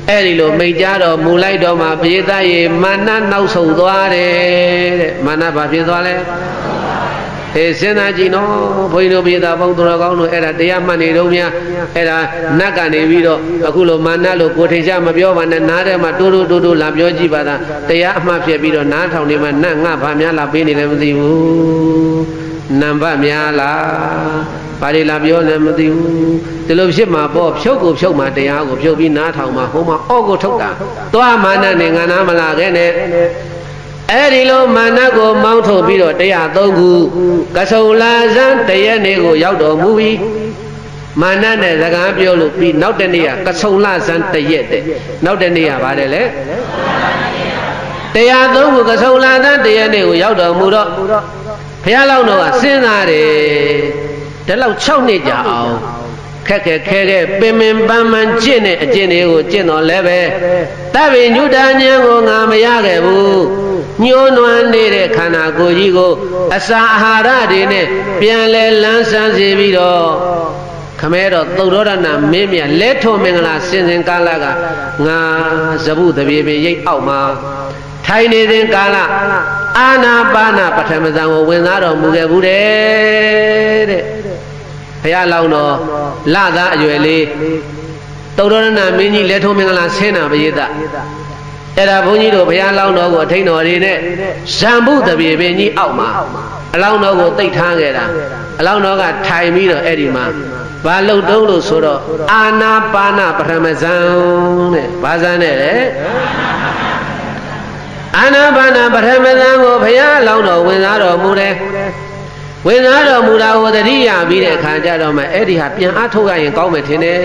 အဲ့ဒီလိုမိတ်ကြတော်မူလိုက်တော့မှပြေသားရေမာနနောက်ဆုံးသွားတယ်တဲ့မာနဘာဖြစ်သွားလဲစဉ်းစားကြည့်နော်ဘုန်းကြီးတို့ပြည်သားပေါင်းသူတော်ကောင်းတို့အဲ့ဒါတရားမှတ်နေတော့များအဲ့ဒါနတ်ကနေပြီးတော့အခုလိုမာနလို့ကိုထိချမပြောပါနဲ့နားထဲမှာတိုးတိုးလာပြောကြည့်ပါသားတရားအမှတ်ဖြစ်ပြီးတော့နားထောင်နေမှနတ်ငါဘာများလာပေးနေလဲမသိဘူးနံပါတ်များလားဘာတွေလာပြောလဲမသိဘူးဒီလိုဖြစ်မှာပေါ့ဖြုတ်ကိုဖြုတ်မှာတရားကိုဖြုတ်ပြီးနားထောင်မှာဟိုမှာအော့ကိုထုတ်တာသွားမာနနဲ့ငါနာမလာခဲ့နဲ့အဲ့ဒီလိုမာနကိုမောင်းထုတ်ပြီးတော့တရား၃ခုကဆုံလာဇန်တရက်နေ့ကိုရောက်တော်မူပြီးမာနနဲ့စကားပြောလို့ပြီးနောက်တနေ့ကဆုံလာဇန်တရက်တဲ့နောက်တနေ့ကပါတယ်လေတရား၃ခုကဆုံလာဇန်တရက်နေ့ကိုရောက်တော်မူတော့ဘုရားလောင်းတော်ကစဉ်းစားတယ်ဒီလောက်6နှစ်ကြာအောင်ခက်ခဲပင်ပန်းပန်းကျင့်တဲ့အကျင့်တွေကိုကျင့်တော်လည်းပဲတပ်ပိညုတဉာဏ်ကိုငါမရခဲ့ဘူးညှိုးနွမ်းနေတဲ့ခန္ဓာကိုယ်ကြီးကိုအစာအာဟာရတွေနဲ့ပြန်လဲလန်းဆန်းစေပြီးတော့ခမဲတော်သုဒ္ဓရဏမင်းမြတ်လက်ထုံမင်္ဂလာစင်ကာလကငါဇဗုတပြေပင်ရိပ်အောက်မှာထိုင်နေစဉ်ကာလအာနာပါနာပထမဇံကိုဝင်စားတော်မူခဲ့ဘူးတဲ့ဘုရားလောင်းတော်လသားအရွယ်လေးသုဒ္ဓရဏမင်းကြီးလက်ထုံမင်္ဂလာဆင်းတာပရိသတ်အဲ့ဒါဘုန်းကြီးတို့ဘုရားလောင်းတော်ကိုအထိန်တော်တွေနဲ့ဇံဘုတပြေပင်ကြီးအောက်မှာအလောင်းတော်ကိုသိပ်ထားခဲ့တာအလောင်းတော်ကထိုင်ပြီးတော့အဲ့ဒီမှာဘာလှုပ်တုံးလို့ဆိုတော့အာနာပါနပထမဇံတဲ့ဘာဇံနဲ့လဲအာနာပါနပထမဇံကိုဘုရားလောင်းတော်ဝင်စားတော်မူတယ်ဝင်စားတော်မူတာကိုတတိယပြီးတဲ့အခါကျတော့မှအဲ့ဒီဟာပြန်အားထုတ်ရရင်ကောင်းမယ်ထင်တယ်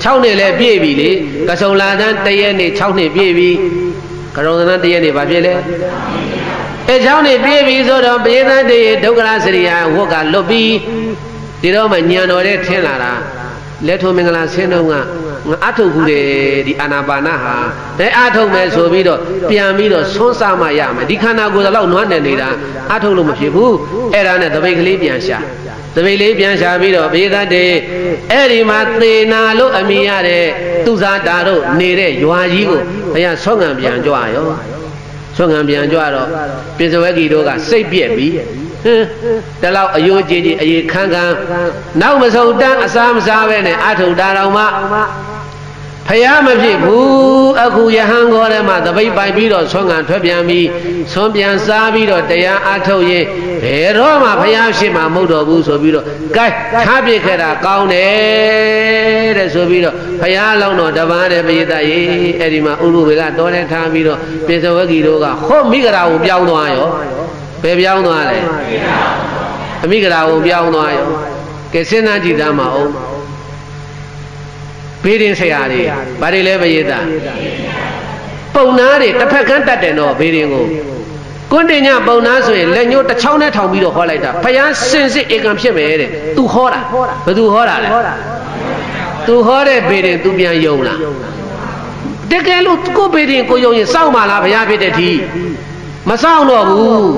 6နှစ်လည်းပြည့်ပြီလေကဆုံလာသန်းတရက်နေ့6နှစ်ပြည့်ပြီကရုံသန်းတရက်နေ့ဘာဖြစ်လဲအဲ6နှစ်ပြည့်ပြီဆိုတော့ပြေသန်းတည်းဒုက္ခရစရိယာဝတ်ကလွတ်ပြီးဒီတော့မှညံတော်တဲ့ထင်းလာတာလက်ထုံမင်္ဂလာဆင်းတော့ငါအထုတ်ခုတယ်ဒီအာနာပါနဟာဘယ်အထုတ်မယ်ဆိုပြီးတော့ပြန်ပြီးတော့ဆွန်းစားမှရမယ်ဒီခန္ဓာကိုယ်တော့နွမ်းနေနေတာအထုတ်လို့မဖြစ်ဘူးအဲ့ဒါနဲ့သပိတ်ကလေးပြန်ရှာသပိတ်လေးပြန်ရှာပြီးတော့ဘေးသက်တဲ့အဲ့ဒီမှာသေနာလို့အမိရတဲ့သူဇာတာတို့နေတဲ့ရွာကြီးကိုဘုရားဆောင်းငံပြန်ကြွရောဆောင်းငံပြန်ကြွတော့ပိစဝဂီတို့ကစိတ်ပြက်ပြီးတလောက်အယိုးကြီးအေးခန်းနောက်မဆုံးတန်းအစားမစားပဲနဲ့အထုတာတော်မှဖယားမဖြစ်ဘူးအခုယဟန်ခေါ်ထဲမှာသပိတ်ပိုက်ပြီးတော့ဆွမ်းငံထွက်ပြန်ပြီးဆွမ်းပြန်စားပြီးတော့တရားအထုတ်ရင်ဘယ်တော့မှဖယားရှိမှမဟုတ်တော့ဘူးဆိုပြီးတော့ကဲထားပြခဲ့တာကောင်းတယ်တဲ့ဆိုပြီးတော့ဖယားလောင်းတော်တပားတဲ့ပိသရေအဲ့ဒီမှာဥရုဝေကတော်တဲ့ထားပြီးတော့ပိစဝဂီတို့ကဟောမိဂရာကိုပြောင်းသွားရောဘယ်ပြောင်းသွားလဲအမိဂရာကိုပြောင်းသွားရောကဲစဉ်းစားကြည့်သားမအောင်ဘေးရင်ဆရာတွေဘာတွေလဲပရိသတ်ပုံနာတွေတစ်ဖက်ကန်းတတ်တယ်တော့ဘေးရင်ကိုကွန်းတင်ညပုံနာဆိုရင်လက်ညှိုးတစ်ချောင်းနဲ့ထောင်ပြီးတော့ဟောလိုက်တာဖယားစင်စစ်ဧကံဖြစ်မယ်တဲ့သူဟောတာဘယ်သူဟောတာလဲသူဟောတဲ့ဘေးရင်သူပြန်ယုံလားတကယ်လို့ကိုဘေးရင်ကိုယုံရင်စောင့်ပါလားဘုရားဖြစ်တဲ့ဒီ မဆောင်တော့ဘူး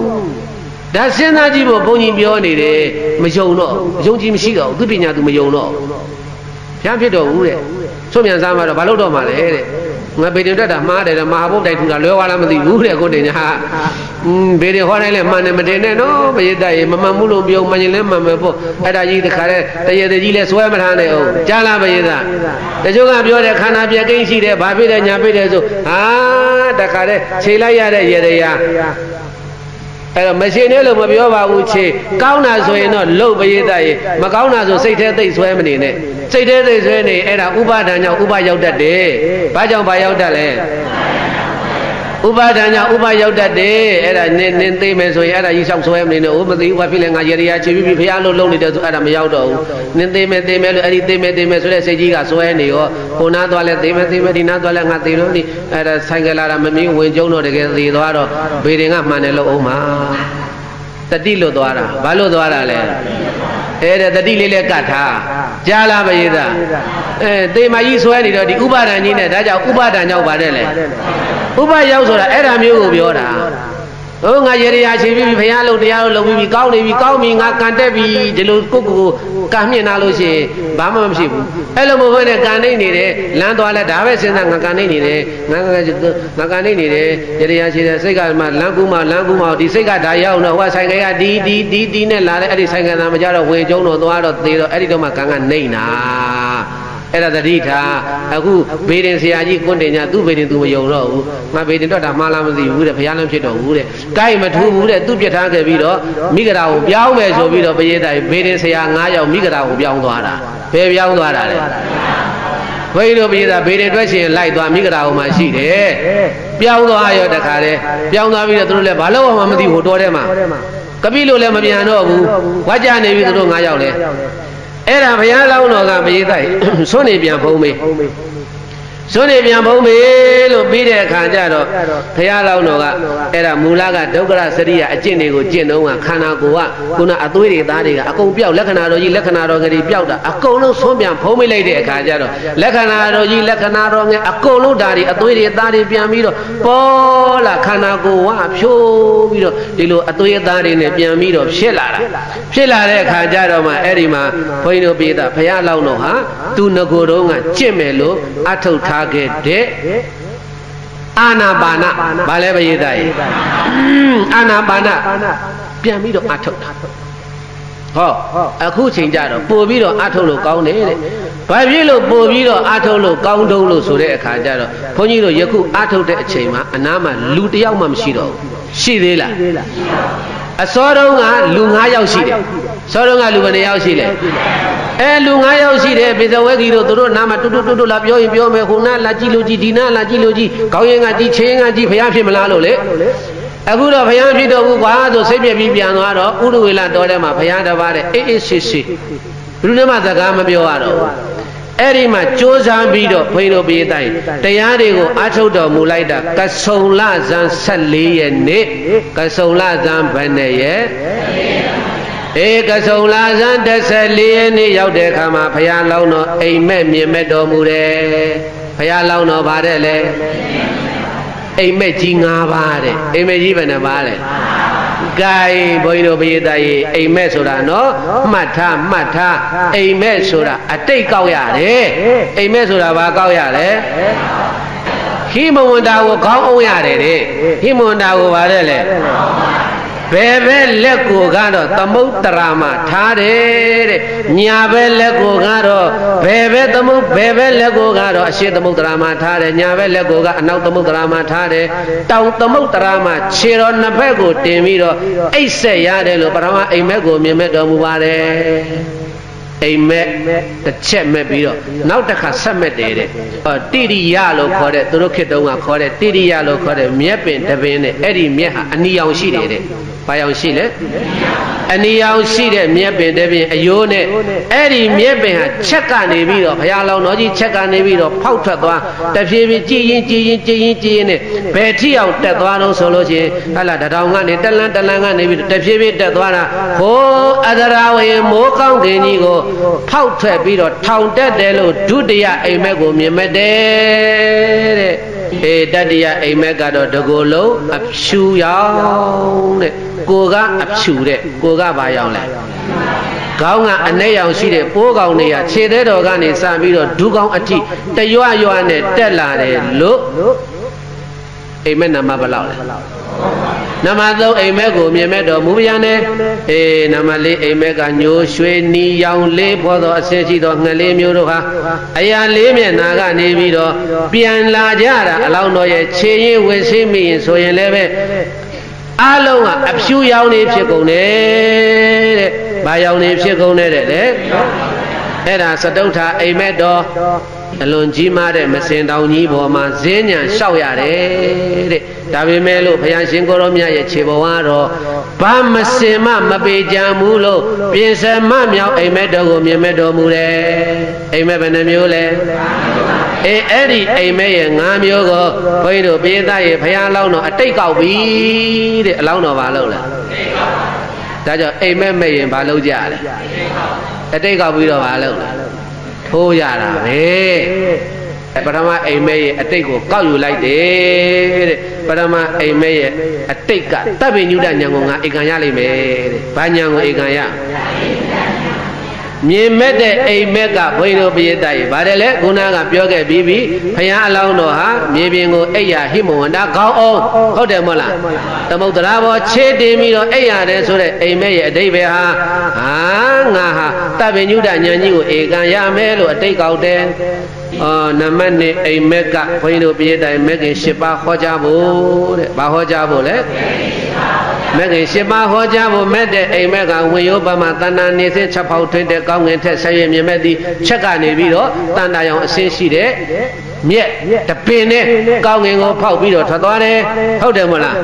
ဒါစဉ်းစားကြည့်ဖို့ဘုန်းကြီးပြောနေတယ်မယုံတော့ယုံကြည်မရှိတော့သူပညာသူမယုံတော့ဘုရားဖြစ်တော်ဘူးတဲ့ဆွမြန်စားမှာတော့ဘာလို့တော့မှာလဲတဲ့ငါဘေတင်တက်တာမှားတယ်မဟာဘုတ်တိုင်ထူတာလွဲသွားလားမသိဘူးတဲ့ကိုတင်ညာဘေတင်ဟောတိုင်းလဲမှန်တယ်မတင်နဲ့နော်ပရိသတ်ရေမမှန်ဘူးလို့ပြောမှန်ရင်လဲမှန်မယ်ပေါ့အဲ့ဒါကြီးတခါတည်းတရေတကြီးလဲဆွဲမထားနဲ့အောင်ကြားလားပရိသတ်တချို့ကပြောတယ်ခန္ဓာပြက်ကိန်းရှိတယ်ဘာဖြစ်တယ်ညာဖြစ်တယ်ဆိုဟာတခါတည်းခြေလိုက်ရတဲ့ရေတရားအဲ့တော့မရှိနဲ့လို့မပြောပါဘူးခြေကောင်းတာဆိုရင်တော့လှုပ်ပရိသတ်ရေမကောင်းတာဆိုစိတ်ထဲသိဆွဲမနေနဲ့စိတ်ထဲသိဆွဲနေအဲ့ဒါဥပါဒဏ်ကြောင့်ဥပရောက်တတ်တယ်ဘာကြောင့်ဘာရောက်တတ်လဲဥပါဒဏ်ကြောင့်ဥပရောက်တတ်တယ်အဲ့ဒါနင်းသိမယ်ဆိုရင်အဲ့ဒါကြီးလျှောက်ဆွဲမနေနဲ့မသိဘူးဘာဖြစ်လဲငါရေရခြေပြီးဖျားလို့လုံနေတယ်ဆိုအဲ့ဒါမရောက်တော့ဘူးနင်းသိမယ်လို့အဲ့ဒီသိမယ်ဆိုတဲ့စိတ်ကြီးကဆွဲနေရောဟိုနာသွားလဲသိမယ်ဒီနာသွားလဲငါသိလို့ဒီအဲ့ဒါဆိုင်ကလာတာမမင်းဝင်ကျုံတော့တကယ်သိသွားတော့ဘေရင်ကမှန်တယ်လို့အောင်မှာတတိလို့သွားတာဘာလို့သွားတာလဲအဲ့ဒါတတိလေးလည်းကတ်ထားကြားလားပရိသတ်သေမကြီးဆွဲနေတော့ဒီဥပါဒဏ်ကြီးနဲ့ဒါကြောင့်ဥပါဒဏ်ကြောင့်ပါတယ်လေဥပရောက်ဆိုတာအဲ့ဒါမျိုးကိုပြောတာဟိုငါရေရချေပြီးဘုရားလုံးတရားလုံးလုပ်ပြီးကောင်းနေပြီကောင်းပြီငါကန်တက်ပြီဒီလိုကိုကံမြင့်လာလို့ရှိရင်ဘာမှမဖြစ်ဘူးအဲ့လိုမဟုတ်နဲ့ကန်နေနေတယ်လမ်းသွားလဲဒါပဲစဉ်းစားငါကန်နေနေတယ်ငါကန်နေနေတယ်ရေရချေတဲ့စိတ်ကမှလမ်းကူးမှဒီစိတ်ကဒါရောက်တော့ဟိုဆိုင်ကဒီနဲ့လာတဲ့အဲ့ဒီဆိုင်ကသာမကြတော့ဝင်ကျုံတော့သွားတော့သေးတော့အဲ့ဒီတော့မှကန်ကနေနာအဲ့ဒါသတိထားအခုဘေးတင်ဆရာကြီးကွန်းတင်ညာသူ့ဘေးတင်သူမယုံတော့ဘူးငါဘေးတင်တော့တာမှားလားမသိဘူးတဲ့ဘုရားလည်းဖြစ်တော့ဘူးတဲ့ကိုက်မထူးဘူးတဲ့သူ့ပြထားခဲ့ပြီးတော့မိဂရာကိုပြောင်းမယ်ဆိုပြီးတော့ပရိသတ်ဘေးတင်ဆရာ9ယောက်မိဂရာကိုပြောင်းသွားတာဘယ်ပြောင်းသွားတာလဲဘုန်းကြီးတို့ပရိသတ်ဘေးတင်တွက်ရှင်လိုက်သွားမိဂရာကိုမှရှိတယ်ပြောင်းသွားရောတခါတည်းပြောင်းသွားပြီးတော့သူတို့လည်းဘာလို့မှမသိဘူးတော်ထဲမှာကပိလို့လည်းမပြန်တော့ဘူးဝါကြနေပြီသူတို့9ယောက်လည်းအဲ့ဒါဘုရားလောင်းတော်ကပရိသတ်စွန့်နေပြန်ဖုံးမေးစွန့်နေပြန်ဖုံးမေးလို့ပြီးတဲ့အခါကျတော့ဘုရားလောင်းတော်ကအဲ့ဒါမူလကဒုက္ခရစရိယအကျင့်တွေကိုကျင့်တော့ခန္ဓာကိုယ်ကခုနအသွေးတွေသားတွေကအကုန်ပြောက်လက္ခဏာတော်ကြီးလက္ခဏာတော်ငယ်တွေပြောက်တာအကုန်လုံးစွန့်ပြန်ဖုံးမိလိုက်တဲ့အခါကျတော့လက္ခဏာတော်ကြီးလက္ခဏာတော်ငယ်အကုန်လုံးဓာတ်တွေအသွေးတွေသားတွေပြန်ပြီးတော့ပေါ်လာခန္ဓာကိုယ်ကဖြိုးပြီးတော့ဒီလိုအသွေးသားတွေနဲ့ပြန်ပြီးတော့ဖြစ်လာတဲ့အခါကျတော့မှအဲ့ဒီမှာဘုန်းကြီးတို့ပြည်သားဘုရားလောင်းတော်ဟာသူငကိုယ်တော်ကကျင့်မယ်လို့အထုတ်ထားခဲ့တဲ့အာနာပါနဘာလဲပရိသတ်ရေအာနာပါနပြန်ပြီးတော့အထုတ်တာဟောအခုချိန်ကြတော့ပို့ပြီးတော့အထုတ်လို့ကောင်းတယ်တဲ့ဘာဖြစ်လို့ပို့ပြီးတော့အထုတ်လို့ကောင်းတုံးလို့ဆိုတဲ့အခါကျတော့ဘုန်းကြီးတို့ယခုအထုတ်တဲ့အချိန်မှာအနားမှာလူတယောက်မှမရှိတော့ဘူးရှိသေးလားအစောတုန်းကလူ9ယောက်ရှိတယ်စောတုန်းကလူဘယ်နှယောက်ရှိလဲလူ9ယောက်ရှိတယ်ပိဿဝေဂီတို့တို့နားမှာတူလာပြောရင်ပြောမယ်ခုနာလာကြည့်လို့ကြည့်ဒီနာလာကြည့်လို့ကြည့်ခေါင်းရင်ကကြည့်ချင်းကကြည့်ဘုရားဖြစ်မလားလို့လေအခုတော့ဘုရားဖြစ်တော့ဘူးကွာဆိုစိတ်ပြည့်ပြီးပြန်သွားတော့ဥရဝေလတော်ထဲမှာဘုရားတပါးတဲ့အေးရှိဘယ်သူမှစကားမပြောရတော့ဘူးအဲ့ဒီမှာကြိုးစားပြီးတော့ဘုန်းကြီးတို့ပြည်တိုင်းတရားတွေကိုအထုတ်တော်မူလိုက်တာကဆုံလဇန်14ရက်နေ့ကဆုံလဇန်ဘယ်နဲ့ရဲ့ကဆုံလဇန်14ရက်နေ့ရောက်တဲ့အခါမှာဘုရားလောင်းတော်အိမ်မက်မြင်မဲ့တော်မူတယ်ဘုရားလောင်းတော်ဗါတဲ့လေအိမ်မက်ကြီး5ပါးတဲ့အိမ်မက်ကြီးဘယ်နှပါးလဲဂိုင်းဘုန်းကြီးတို့ပရိသတ်ရေအိမ်မက်ဆိုတာနော်မှတ်ထားအိမ်မက်ဆိုတာအတိတ်ကောက်ရတယ်အိမ်မက်ဆိုတာဘာကောက်ရလဲဟိမဝန္တာကိုခေါင်းအောင်ရတယ်တဲ့ဟိမဝန္တာကိုဗါတဲ့လေဘယ်ဘက်လက်ကိုကတော့သမုဒ္ဒရာမှာထားတယ်တဲ့ညာဘက်လက်ကိုကတော့ဘယ်ဘက်လက်ကိုကတော့အရှေ့သမုဒ္ဒရာမှာထားတယ်ညာဘက်လက်ကိုကအနောက်သမုဒ္ဒရာမှာထားတယ်တောင်သမုဒ္ဒရာမှာခြေတော်နှစ်ဖက်ကိုတင်ပြီးတော့အိတ်ဆက်ရတယ်လို့ပထမအိမ်မက်ကိုမြင်မဲ့တော်မူပါတယ်အိမ်မက်တစ်ချက်မဲ့ပြီးတော့နောက်တစ်ခါဆက်မဲ့တယ်တဲ့တိရိယလို့ခေါ်တဲ့သူတို့ခေတ်တုန်းကခေါ်တဲ့တိရိယလို့ခေါ်တဲ့မြက်ပင်တပင်နဲ့အဲ့ဒီမြက်ဟာအနီရောင်ရှိတယ်တဲ့ဘာရောင်ရှိလဲအနီရောင်ရှိတဲ့မြက်ပင်တပင်အယိုးနဲ့အဲ့ဒီမြက်ပင်ဟာချက်ကနေပြီးတော့ဘုရားလောင်းတော်ကြီးချက်ကနေပြီးတော့ဖောက်ထွက်သွားတဖြည်းဖြည်းကြည်ရင်နဲ့ဘယ်ထိအောင်တက်သွားတော့ဆိုလို့ချင်းဟာလာတထောင်ကနေတလန်းကနေပြီးတဖြည်းဖြည်းတက်သွားတာဟိုအဒရာဝေမိုးကောင်းကင်ကြီးကိုဖောက်ထွက်ပြီးတော့ထောင်တက်တယ်လို့ဒုတိယအိမ်မက်ကိုမြင်မဲ့တယ်တဲ့ တတ္တိယအိမ်မက်ကတော့တကူလုံးအဖြူရောင်တဲ့ကိုကအဖြူတဲ့ကိုကဘာရောင်လဲခေါင်းကအနဲ့ရောင်ရှိတဲ့ပိုးကောင်တွေကခြေသေးတော်ကနေစပြီးတော့ဒူးကောင်အထိတရွရွနဲ့တက်လာတယ်လို့အိမ်မက်နာမဘယ်လောက်လဲနံပါတ်3အိမ်မက်ကိုမြင်မဲ့တော်မူပြန်တယ်နံပါတ်4အိမ်မက်ကညိုရွှေနီရောင်လေးပေါ်သောအဆင်းရှိသောငှက်လေးမျိုးတို့ဟာအရာလေးမျက်နာကနေပြီးတော့ပြန်လာကြတာအလောင်းတော်ရဲ့ခြေရင်းဝစ်ဆေးမိရင်ဆိုရင်လည်းပဲအလုံးကအဖြူရောင်နေဖြစ်ကုန်တယ်တဲ့။ဘာရောင်နေဖြစ်ကုန်တယ်တဲ့လေ။အဲ့ဒါစတုထာအိမ်မက်တော်အလွန်ကြီးမားတဲ့မစင်တောင်ကြီးပေါ်မှာဈဉ္ညာလျှောက်ရတယ်တဲ့ဒါပေမဲ့လို့ဘုရားရှင်ကိုရောမြတ်ရဲ့ခြေပေါ်ကတော့ဘာမစင်မမပေကြံဘူးလို့ပြင်စမမြောက်အိမ်မက်တော်ကိုမြင်မဲ့တော်မူတယ်အိမ်မက်ဘယ်နှမျိုးလဲအဲ့ဒီအိမ်မက်ရဲ့5မျိုးကိုဘုန်းကြီးတို့ပိဋကရဲ့ဘုရားလောင်းတော်အတိတ်ကောက်ပြီတဲ့အလောင်းတော်ဘာလုပ်လဲဒါကြောင့်အိမ်မက်မဲ့ရင်ဘာလုပ်ကြလဲအတိတ်ကောက်ပြီးတော့ဘာလုပ်လဲထိုးရတာပဲပထမအိမ်မက်ရဲ့အတိတ်ကိုကောက်ယူလိုက်တယ်တဲ့ပထမအိမ်မက်ရဲ့အတိတ်ကတပ်ပိညုတဉာဏ်ကိုငါဧကံရလိမ့်မယ်တဲ့ဘာဉာဏ်ကိုဧကံရမြင်မဲ့တဲ့အိမ်မက်ကဘုန်းကြီးတို့ပိဋကရေဗါတယ်လေခုနကပြောခဲ့ပြီးပြီဘုရားအလောင်းတော်ဟာမြေပြင်ကိုအိယာဟိမဝန္တာခေါင်းအောင်ဟုတ်တယ်မဟုတ်လားသမုဒ္ဒရာဘောခြေတင်ပြီးတော့အိယာတယ်ဆိုတဲ့အိမ်မက်ရဲ့အတိတ်ပဲဟာငါဟာတပ်ပိညုတဉာဏ်ကြီးကိုဧကံရမယ်လို့အတိတ်ကောက်တယ်နံပါတ်1အိမ်မက်ကဘုန်းကြီးတို့ပိဋကမက်ကင်7ပါးဟောကြားဖို့တဲ့ဘာဟောကြားဖို့လဲမက်ကင်7ပါးဟောကြားဖို့မဲ့တဲ့အိမ်မက်ကဝင်ရောပမှာတဏ္ဍာနေစင်းချက်ဖောက်ထွင်းတဲ့ကောင်းငင်ထက်ဆက်ရမြင်မဲ့သည်ချက်ကနေပြီးတော့တဏ္ဍာရောင်အစင်းရှိတဲ့မြက်တပင်နဲ့ကောင်းငင်ကိုဖောက်ပြီးတော့ထွက်သွားတယ်ဟုတ်တယ်မဟုတ်လား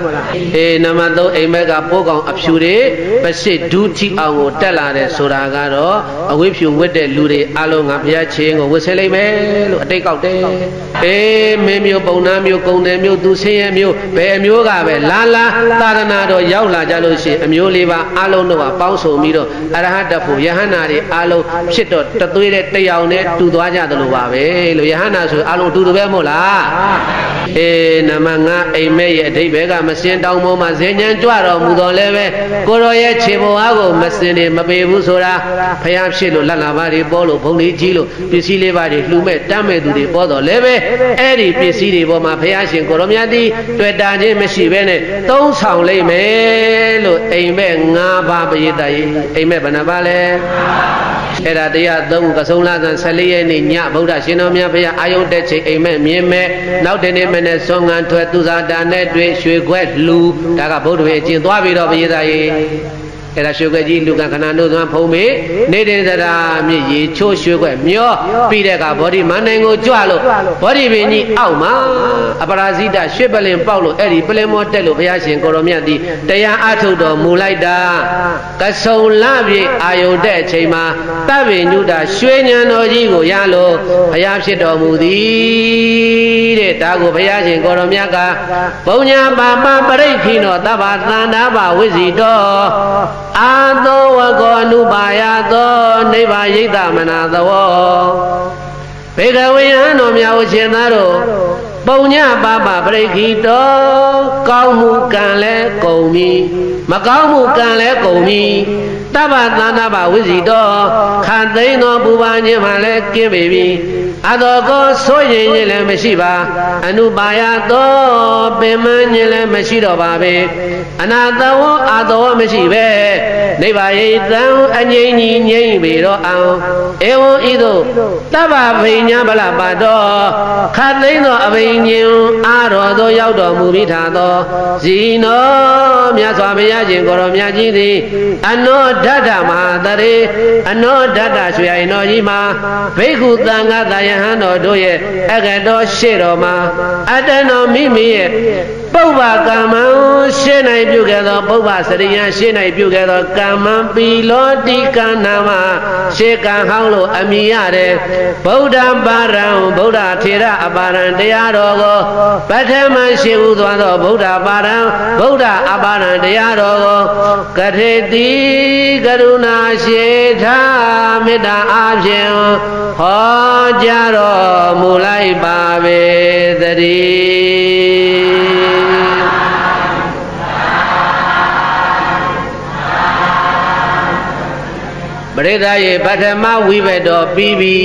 နံပါတ်3အိမ်မက်ကပိုးကောင်အဖြူတွေပစစ်ဒူးထိအောင်ကိုတက်လာတယ်ဆိုတာကတော့အဝိဖြူဝတ်တဲ့လူတွေအလုံးငါဘုရားချင်းကိုဝတ်ဆဲလိုက်မယ်လို့အတိတ်ကောက်တယ်မင်းမျိုးပုံနာမျိုးကုံတယ်မျိုးသူဆင်းရဲမျိုးဘယ်အမျိုးကပဲလာသာရဏတော်ရောက်လာကြလို့ရှိရင်အမျိုးလေးပါအလုံးတို့ကပေါင်းစုံပြီးတော့အရဟတဖို့ယဟန္တာတွေအလုံးဖြစ်တော့တသွေးတဲ့တယောင်နဲ့တူသွားကြတယ်လို့ပါပဲလို့ယဟန္တာဆိုအလုံးတူတူပဲမဟုတ်လားနမငါအိမ်မက်ရဲ့အဓိပ္ပာယ်ကမစင်တောင်ပေါ်မှာဇင်ញံကြွတော်မူတော်လည်းပဲကိုရောရဲ့ခြေပေါ်အားကိုမစင်နေမပေဘူးဆိုတာဖျားဖြစ်လို့လက်လာပါတွေပေါ်လို့ဘုံလေးကြီးလို့ပစ္စည်းလေးပါတွေလှူမဲ့တမ်းမဲ့သူတွေပေါ်တော်လည်းပဲအဲ့ဒီပစ္စည်းတွေပေါ်မှာဖျားရှင်ကိုရောမြတ်သည်တွေ့တာချင်းမရှိဘဲနဲ့သုံးဆောင်လိုက်မယ်လို့အိမ်မက်5ပါးပရိသတ်ရေအိမ်မက်ဘယ်နှပါလဲအဲ့ဒါတရား3ကဆုံလာဇန်14ရက်နေ့ညဗုဒ္ဓရှင်တော်မြတ်ဘုရားအာယုန်တက်ချိန်အိမ်မက်မြင်မဲ့နောက်တနေ့မနေ့ဆွမ်းငံထွက်သူဇာတာနဲ့တွေ့ရွှေခွက်လူဒါကဗုဒ္ဓရဲ့အကျင့်သွားပြီးတော့ပရိသတ်ရေအဲ့ဒါရွှေခွက်ကြီးလူကခဏတို့သွမ်းဖုံးမေနေတဲ့သရာမြစ်ရေချိုးရွှေခွက်မျောပြီးတဲ့ကဘောဓိမန္တန်ကိုကြွလို့ဘောဓိပင်ကြီးအောက်မှာအပရာဇိတရွှေပလင်ပေါက်လို့အဲ့ဒီပလင်မောတက်လို့ဘုရားရှင်ကိုရောမြတ်သည်တရားအထုတ်တော်မူလိုက်တာကဆုံလပြည့်အာယုန်တဲ့အချိန်မှာတပ်ပင်ညုတာရွှေဉဏ်တော်ကြီးကိုရလို့ဘုရားဖြစ်တော်မူသည်တဲ့ဒါကိုဘုရားရှင်ကိုရောမြတ်ကဘုံညာပါပပရိခိနောတဗ္ဗသန္တာဘဝိဇိတောအာသောဝကောအနုပါယသောနိဗ္ဗာယိတမနာသဝဘေကဝေယံတော်မြတ်ဝရှင်သားတို့ပုံညပါပပရိခိတောကောင်းမှုကံလဲကုန်ပြီမကောင်းမှုကံလဲကုန်ပြီတဗ္ဗသန္တာဘဝိဇိတောခန္သိသောပူပါခြင်းမှလည်းကင်းပေပြီအတောကောဆိုရင်ခြင်းလည်းမရှိပါအနုပါယသောပင်မခြင်းလည်းမရှိတော့ပါပဲအနာတဝအာတောမရှိပဲနိဗ္ဗာယိတံအငြိမ့်ကြီးငြိမ့်ပေတော့အောင်ဧဝံဤသို့တဗ္ဗဗိညာဗလပါတော်ခတ်သိမ်းသောအဘိညာအာတော်သောရောက်တော်မူပြီးထာသောဇီနောမြတ်စွာဘုရားရှင်ကိုရောမြတ်ကြီးသည်အနောဒတ္တမဟာတရေအနောဒတ္တရွှေအိမ်တော်ကြီးမှာဘိက္ခုသံဃာတယဟန်တော်တို့ရဲ့အကတော်ရှေ့တော်မှာအတ္တနောမိမိရဲ့ပုဗ္ဗကမ္မံရှင်းနိုင်ပြုခဲ့သောပုဗ္ဗစရိယရှင်းနိုင်ပြုခဲ့သောကမ္မံပီလောတိကနာမရှေကံဟောင်းလို့အမိရတယ်ဗုဒ္ဓပါရံဗုဒ္ဓထေရအပါရံတရားတော်ကိုပထမရှိဟုသောဗုဒ္ဓပါရံဗုဒ္ဓအပါရံတရားတော်ကိုကထေတိကရုဏာရှိထာမေတ္တာအားဖြင့်ဟောကြားတော်မူလိုက်ပါပေသတည်း ပရိသတ်ရေပထမဝိဘက်တော်ပြီးပြီ